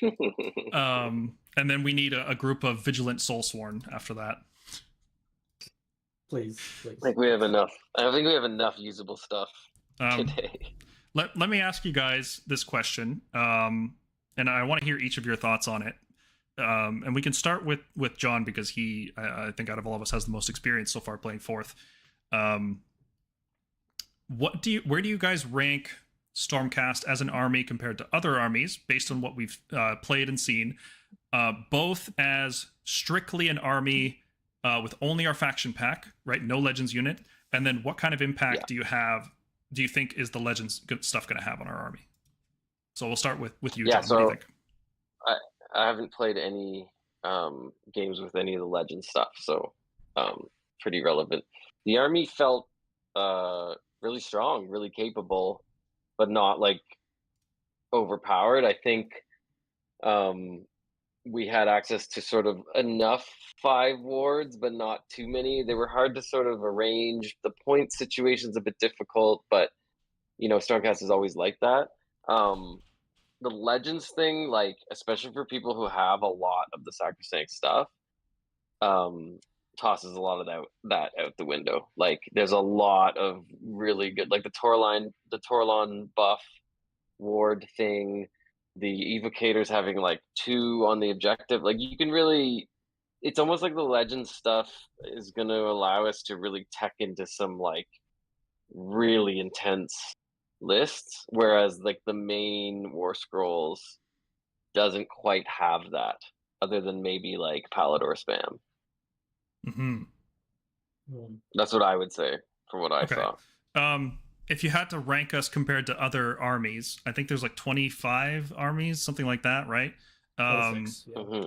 And then we need a group of Vigilant Soulsworn after that. Please. I think we have enough. I don't think we have enough usable stuff today. Let me ask you guys this question. And I want to hear each of your thoughts on it. And we can start with John because he, I think out of all of us, has the most experience so far playing fourth. Where do you guys rank Stormcast as an army compared to other armies based on what we've played and seen? Both as strictly an army with only our faction pack, right? No Legends unit. And then what kind of impact do you think is the Legends stuff going to have on our army? So we'll start with you, John. So what do you think? I haven't played any games with any of the Legend stuff, so pretty relevant. The army felt really strong, really capable, but not like overpowered. I think we had access to sort of enough 5 wards, but not too many. They were hard to sort of arrange. The point situation's a bit difficult, but Stormcast is always like that. The Legends thing, like especially for people who have a lot of the Sacrosanct stuff, tosses a lot of that out the window. Like there's a lot of really good, like the Torlon buff ward thing, the evocators having like 2 on the objective. Like you can really, it's almost like the Legends stuff is going to allow us to really tech into some like really intense lists, whereas like the main War Scrolls doesn't quite have that, other than maybe like Palador spam. Mm-hmm. That's what I would say from what I saw. If you had to rank us compared to other armies, I think there's like 25 armies, something like that, right? 26, yeah. Mm-hmm.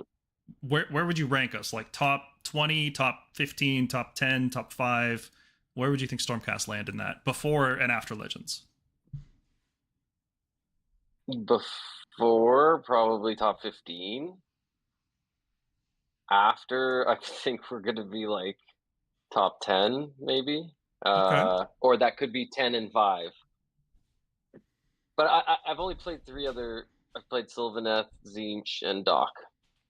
Where would you rank us? Like top 20, top 15, top 10, top 5? Where would you think Stormcast land in that before and after Legends? Before, probably top 15. After, I think we're going to be like top 10, maybe. Okay. Or that could be 10 and 5. But I've only played 3 other. I've played Sylvaneth, Tzeentch, and Doc.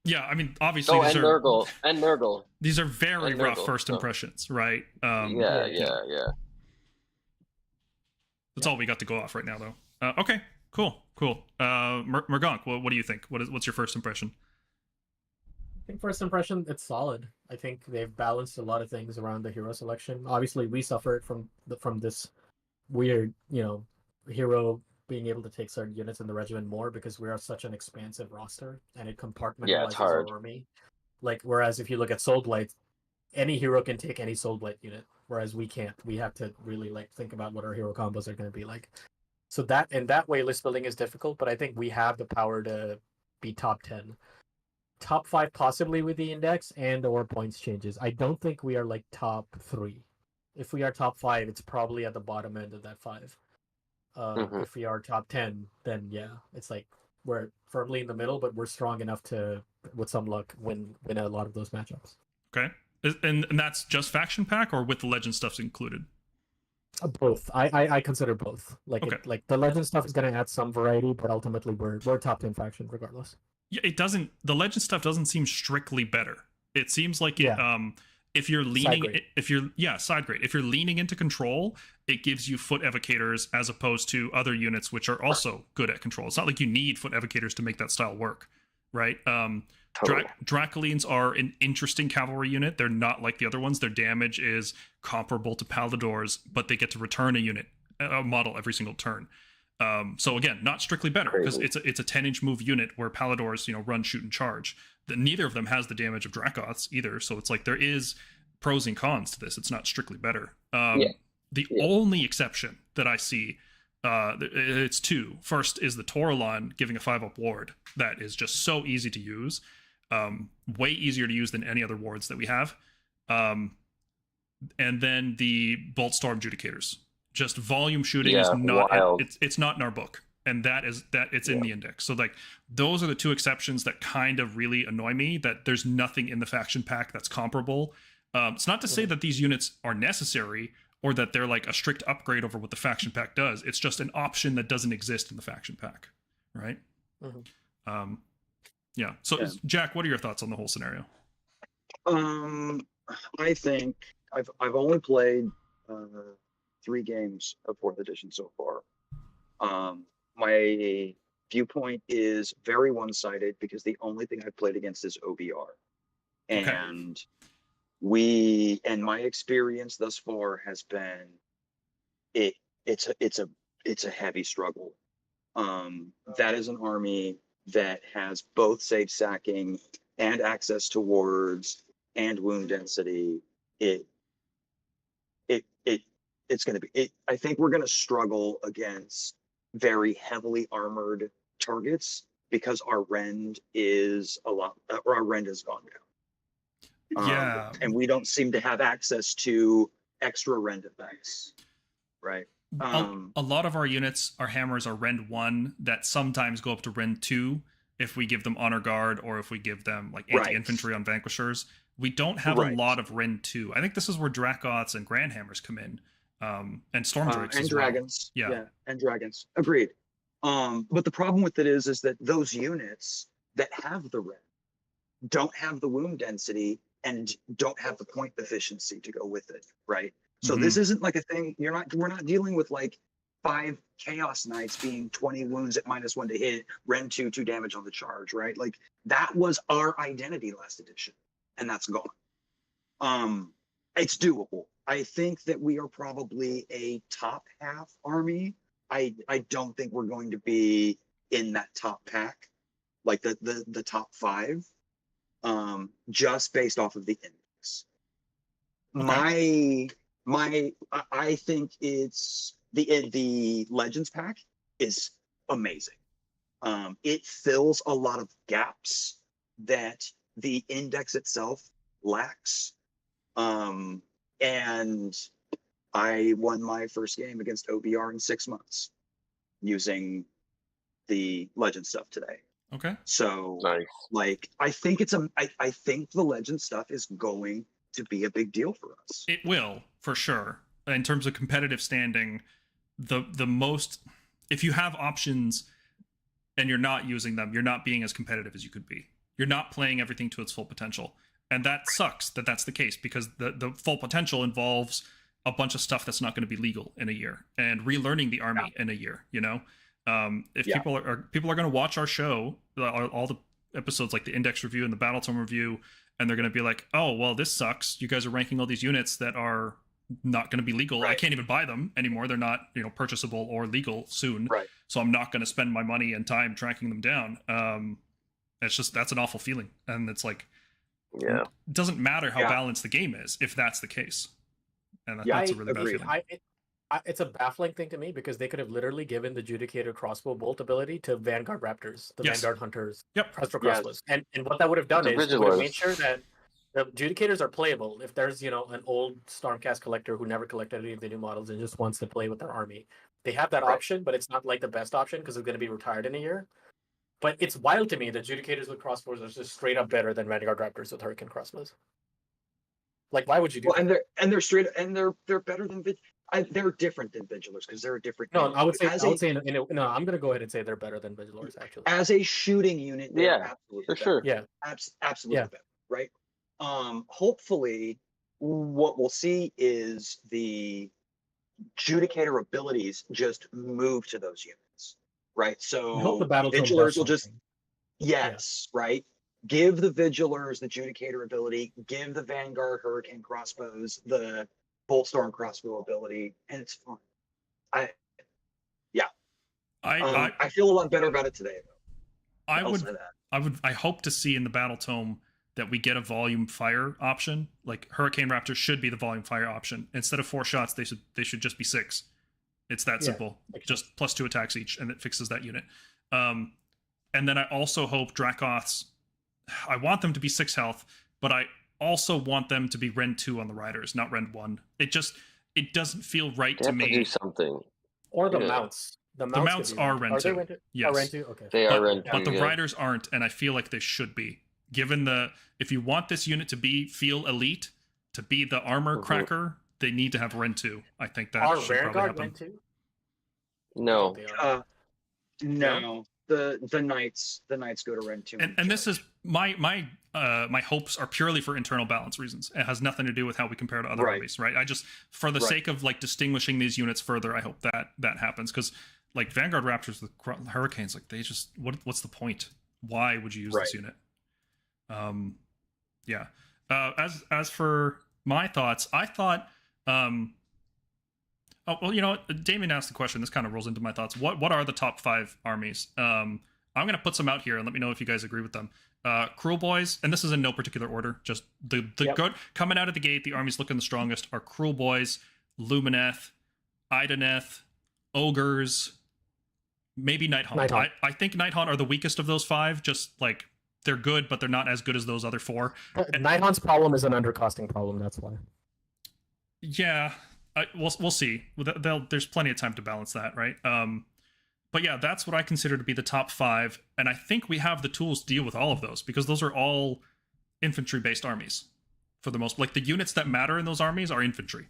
Yeah, I mean, obviously, and Nurgle. These are very rough Nurgle, first so. impressions, right? Yeah. That's all we got to go off right now, though. Okay, cool. Mergonk, what do you think? What's your first impression? I think first impression, it's solid. I think they've balanced a lot of things around the hero selection. Obviously, we suffered from this weird, hero being able to take certain units in the regiment more because we are such an expansive roster and it compartmentalizes our army. Like, whereas if you look at Soulblight, any hero can take any Soulblight unit, whereas we can't. We have to really think about what our hero combos are going to be like. So that in that way, list building is difficult, but I think we have the power to be top 10. Top 5 possibly with the index and or points changes. I don't think we are like top 3. If we are top 5, it's probably at the bottom end of that 5. If we are top 10, then yeah, it's like we're firmly in the middle, but we're strong enough to, with some luck, win a lot of those matchups. Okay, and that's just faction pack or with the legend stuff's included? Both. I consider both. Like okay. Like the legend stuff is going to add some variety, but ultimately we're top 10 faction regardless. Yeah, it doesn't. The legend stuff doesn't seem strictly better. It seems like it. If you're leaning, side grade. If you're leaning into control, it gives you foot evocators as opposed to other units which are also good at control. It's not like you need foot evocators to make that style work, right? Totally. Dracolines are an interesting cavalry unit. They're not like the other ones. Their damage is comparable to Paladors, but they get to return a model every single turn. So again, not strictly better because it's a 10-inch move unit where Paladors, run, shoot, and charge. Neither of them has the damage of Dracoths either. So it's like there is pros and cons to this. It's not strictly better. The only exception that I see, it's 2. First is the Torlon giving a 5-up ward that is just so easy to use, way easier to use than any other wards that we have. And then the Boltstorm Judicators. Just volume shooting is not it's not in our book, and it's in the index. So like those are the 2 exceptions that kind of really annoy me, that there's nothing in the faction pack that's comparable. It's not to say that these units are necessary or that they're like a strict upgrade over what the faction pack does. It's just an option that doesn't exist in the faction pack, right? So Jack, what are your thoughts on the whole scenario? I think I've only played 3 games of 4th edition so far. My viewpoint is very one-sided because the only thing I've played against is OBR. And my experience thus far has been it's a heavy struggle. That is an army that has both safe sacking and access to wards and wound density. It's going to be. I think we're going to struggle against very heavily armored targets because our rend is our rend has gone down. And we don't seem to have access to extra rend effects, right? A lot of our units, our hammers are rend 1 that sometimes go up to rend 2. if we give them Honor Guard or if we give them like Right. anti-infantry on Vanquishers. We don't have Right. a lot of Ren 2. I think this is where Dracoths and Grandhammers come in. And Stormdrakes and as well. dragons. Yeah. And dragons. Agreed. But the problem with it is that those units that have the red don't have the wound density and don't have the point efficiency to go with it, right? So this isn't like a thing. We're not dealing with like 5 Chaos Knights being 20 wounds at -1 to hit, Ren 2 damage on the charge, right? Like that was our identity last edition, and that's gone. It's doable. I think that we are probably a top half army. I don't think we're going to be in that top pack, like the top 5, just based off of the index. Okay. I think it's the Legends pack is amazing. It fills a lot of gaps that the index itself lacks. And I won my first game against OBR in 6 months using the Legend stuff today. Okay. So Nice. like I think I think the Legend stuff is going to be a big deal for us. It will, for sure. In terms of competitive standing, the most, if you have options and you're not using them, you're not being as competitive as you could be. You're not playing everything to its full potential. And that sucks that that's the case, because the full potential involves a bunch of stuff that's not going to be legal in a year and relearning the army in a year, you know? If people are going to watch our show, all the episodes like the index review and the Battletome review, and they're going to be like, oh, well, this sucks. You guys are ranking all these units that are not going to be legal. I can't even buy them anymore. They're not, purchasable or legal soon. Right. So I'm not going to spend my money and time tracking them down. That's an awful feeling. And it's like, Yeah. it doesn't matter how balanced the game is if that's the case. And that's a really bad feeling. It's a baffling thing to me, because they could have literally given the Judicator crossbow bolt ability to Vanguard Raptors, the Vanguard Hunters, Presto Crossbows. And what that would have done is it would have made sure that the Judicators are playable. If there's, an old Stormcast collector who never collected any of the new models and just wants to play with their army, they have that option, but it's not like the best option because they're going to be retired in a year. But it's wild to me that Judicators with crossbows are just straight up better than Vanguard Raptors with Hurricane crossbows. Like, why would you do that? And they're straight, and they're better than they're different than Vigilors because they're a different. No, unit. I would say no. I'm gonna go ahead and say they're better than Vigilors actually. As a shooting unit, they're absolutely for better. sure. Yeah, absolutely better. Right. Hopefully, what we'll see is the Judicator abilities just move to those units. Right. So I hope the Battletome Vigilors does will just something. right. Give the Vigilors the Judicator ability. Give the Vanguard Hurricane crossbows the Boltstorm crossbow ability, and it's fun. I feel a lot better about it today. Though. I hope to see in the Battletome that we get a volume fire option. Like Hurricane Raptors should be the volume fire option. Instead of 4 shots, they should just be 6. It's that simple. Just +2 attacks each, and it fixes that unit. And then I also hope Dracoths. I want them to be 6 health, but I also want them to be Ren 2 on the Riders, not Ren 1. It doesn't feel right to me. Do something. Or the mounts. The mounts are Ren 2. Yes. Ren 2? Okay. They are Ren 2. But the Riders aren't, and I feel like they should be. Given if you want this unit to feel elite, to be the armor cracker, they need to have Ren 2. I think that should probably happen. Ren 2? No. No. The Knights go to Ren 2. And this is my hopes are purely for internal balance reasons. It has nothing to do with how we compare to other armies, right? I just, for the sake of like distinguishing these units further, I hope that happens, because like Vanguard Raptors with Hurricanes, like they just what's the point? Why would you use this unit? As for my thoughts, I thought oh, well, you know what? Damien asked the question. This kind of rolls into my thoughts. What are the top 5 armies? I'm going to put some out here and let me know if you guys agree with them. Cruel Boys, and this is in no particular order, just the good coming out of the gate, the armies looking the strongest are Cruel Boys, Lumineth, Ideneth, Ogres, maybe Nighthaunt. I think Nighthaunt are the weakest of those 5, just like they're good, but they're not as good as those other 4. Nighthaunt's problem is an undercosting problem, that's why. Yeah. We'll see. There's plenty of time to balance that, right? But yeah, that's what I consider to be the top 5, and I think we have the tools to deal with all of those because those are all infantry-based armies for the most. Like the units that matter in those armies are infantry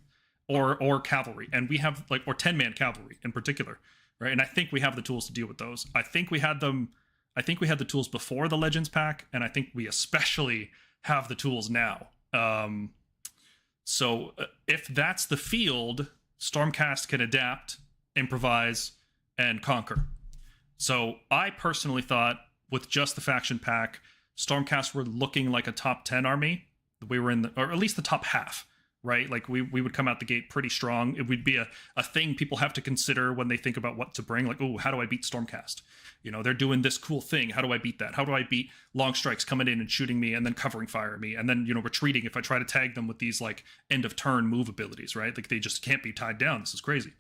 or cavalry, and we have like or 10-man cavalry in particular, right? And I think we have the tools to deal with those. I think we had them. I think we had the tools before the Legends pack, and I think we especially have the tools now. So if that's the field, Stormcast can adapt, improvise, and conquer. So I personally thought with just the faction pack, Stormcast were looking like a top 10 army. We were in the, or at least the top half, right? Like we would come out the gate pretty strong. It would be a thing people have to consider when they think about what to bring. Like, oh, how do I beat Stormcast? You know, they're doing this cool thing. How do I beat that? How do I beat long strikes coming in and shooting me and then covering fire me and then, you know, retreating if I try to tag them with these like end of turn move abilities, right? Like they just can't be tied down. This is crazy.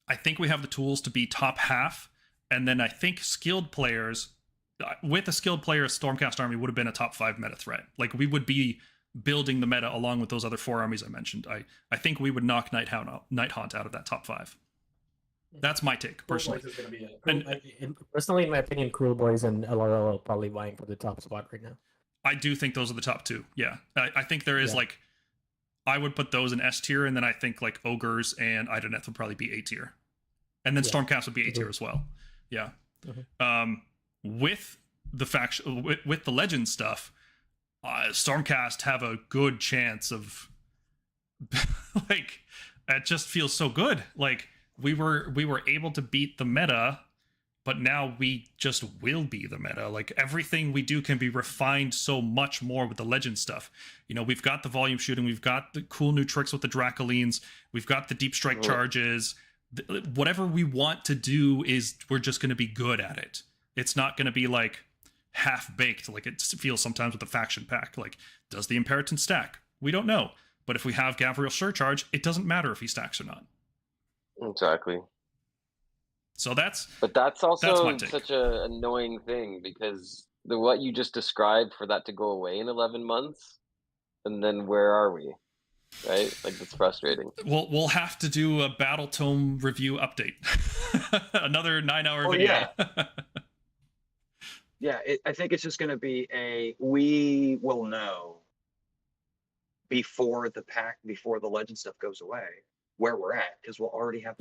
I think we have the tools to be top half. And then I think skilled players, with a skilled player, Stormcast army would have been a top 5 meta threat. Like we would be building the meta along with those other 4 armies I mentioned. I think we would knock Night Haunt out of that top 5. That's my take, personally. Personally, in my opinion, Cruel Boys and LRL are probably vying for the top spot right now. I do think those are the top 2. Yeah. I think there is like, I would put those in S tier, and then I think like Ogres and Idoneth would probably be A tier. And then Stormcast would be A tier as well. Yeah. With the faction, with the Legend stuff, Stormcast have a good chance of like, it just feels so good. Like we were able to beat the meta, but now we just will be the meta. Like everything we do can be refined so much more with the Legend stuff. You know, we've got the volume shooting, we've got the cool new tricks with the Dracolines, we've got the deep strike charges. Whatever we want to do is we're just going to be good at it. It's not going to be like half baked like it feels sometimes with the faction pack. Like, does the Imeratant stack? We don't know. But if we have Gavriel Surcharge, it doesn't matter if he stacks or not. Exactly. So that's also such a annoying thing because what you just described for that to go away in 11 months, and then where are we? Right? Like, it's frustrating. We'll have to do a Battle Tome review update. Another 9-hour video. Yeah. I think it's just going to be we will know before the Legend stuff goes away where we're at, because we'll already have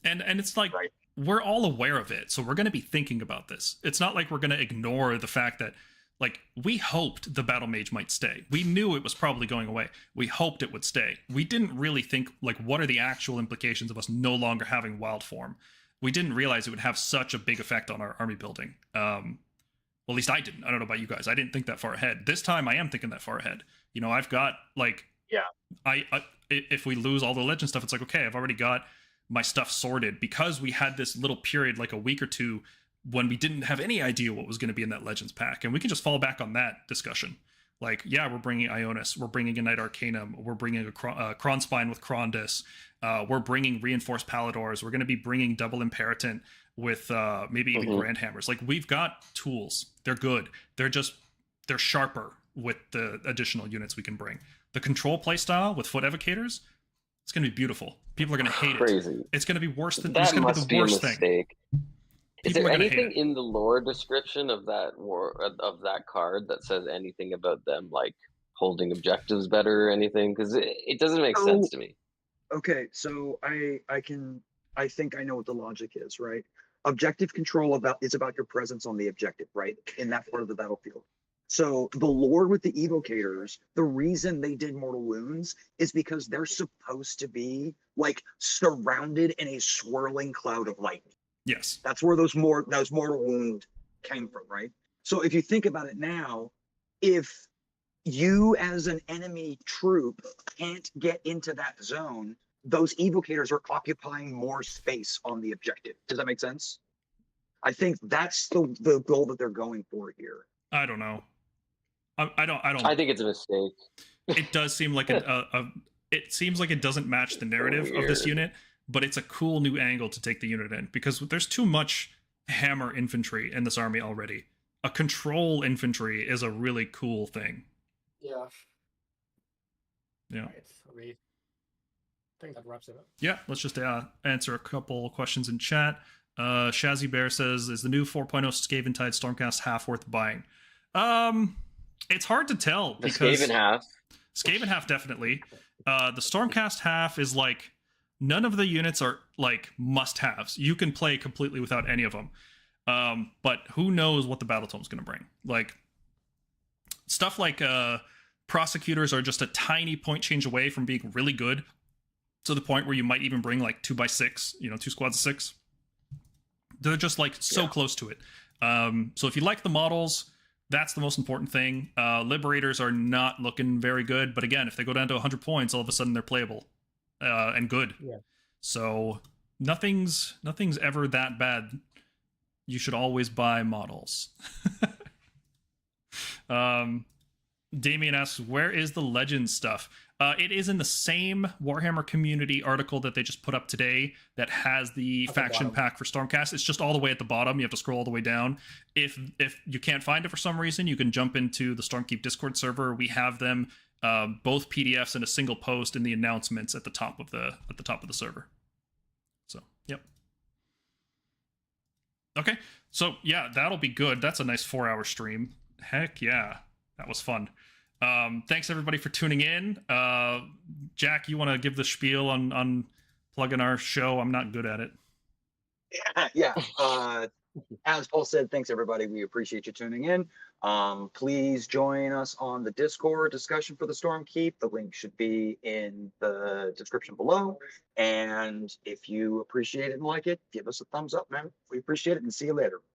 and it's like we're all aware of it, so we're going to be thinking about this. It's not like we're going to ignore the fact that like we hoped the Battle Mage might stay. We knew it was probably going away. We hoped it would stay. We didn't really think like what are the actual implications of us no longer having wild form. We didn't realize it would have such a big effect on our army building. Well, at least I didn't. I don't know about you guys. I didn't think that far ahead. This time I am thinking that far ahead. You know, I've got like I if we lose all the Legend stuff, it's like, okay, I've already got my stuff sorted because we had this little period like a week or two when we didn't have any idea what was going to be in that Legends pack, and we can just fall back on that discussion. Like, yeah, we're bringing Ionis, we're bringing a Knight Arcanum, we're bringing a Kronspine with Krondys, we're bringing Reinforced Paladors, we're going to be bringing double Imeratant with maybe even Grandhammers. Like, we've got tools. They're good. They're sharper with the additional units we can bring. The control playstyle with Foot Evocators, it's going to be beautiful. People are going to hate it. It's going to be worse than that. It's going to Must be the worst be a mistake. thing. Is there anything in the lore description of that card that says anything about them like holding objectives better or anything? Because it doesn't make sense to me. Okay, so I think I know what the logic is, right? Objective control is about your presence on the objective, right? In that part of the battlefield. So the lore with the evocators, the reason they did mortal wounds is because they're supposed to be like surrounded in a swirling cloud of lightning. Yes. That's where those mortal wound came from, right? So if you think about it now, if you as an enemy troop can't get into that zone, those evocators are occupying more space on the objective. Does that make sense? I think that's the goal that they're going for here. I don't know. I don't. I think it's a mistake. It does seem like it seems like it doesn't match the narrative of this unit, but it's a cool new angle to take the unit in because there's too much hammer infantry in this army already. A control infantry is a really cool thing. Yeah. Yeah. Right. think that wraps it up. Yeah, let's just answer a couple questions in chat. Shazzy Bear says, "Is the new 4.0 Skaventide Stormcast half worth buying?" It's hard to tell The because Skaven half. Skaven half definitely. The Stormcast half is like none of the units are like must-haves. You can play completely without any of them. But who knows what the battle tome's going to bring? Like stuff like prosecutors are just a tiny point change away from being really good, to the point where you might even bring like 2x6, 2 squads of 6. They're just like so close to it. So if you like the models, that's the most important thing. Liberators are not looking very good, but again, if they go down to 100 points, all of a sudden they're playable and good. Yeah. So nothing's ever that bad. You should always buy models. Damien asks, where is the Legends stuff? It is in the same Warhammer community article that they just put up today that has the faction pack for Stormcast. It's just all the way at the bottom. You have to scroll all the way down. If you can't find it for some reason, you can jump into the Stormkeep Discord server. We have them both PDFs in a single post in the announcements at the top of the server. So, yep. Okay, so yeah, that'll be good. That's a nice 4-hour stream. Heck yeah, that was fun. Thanks everybody for tuning in. Jack, you want to give the spiel on plugging our show? I'm not good at it. Yeah. As Paul said, thanks everybody. We appreciate you tuning in. Please join us on the Discord discussion for the Stormkeep. The link should be in the description below. And if you appreciate it and like it, give us a thumbs up, man. We appreciate it, and see you later.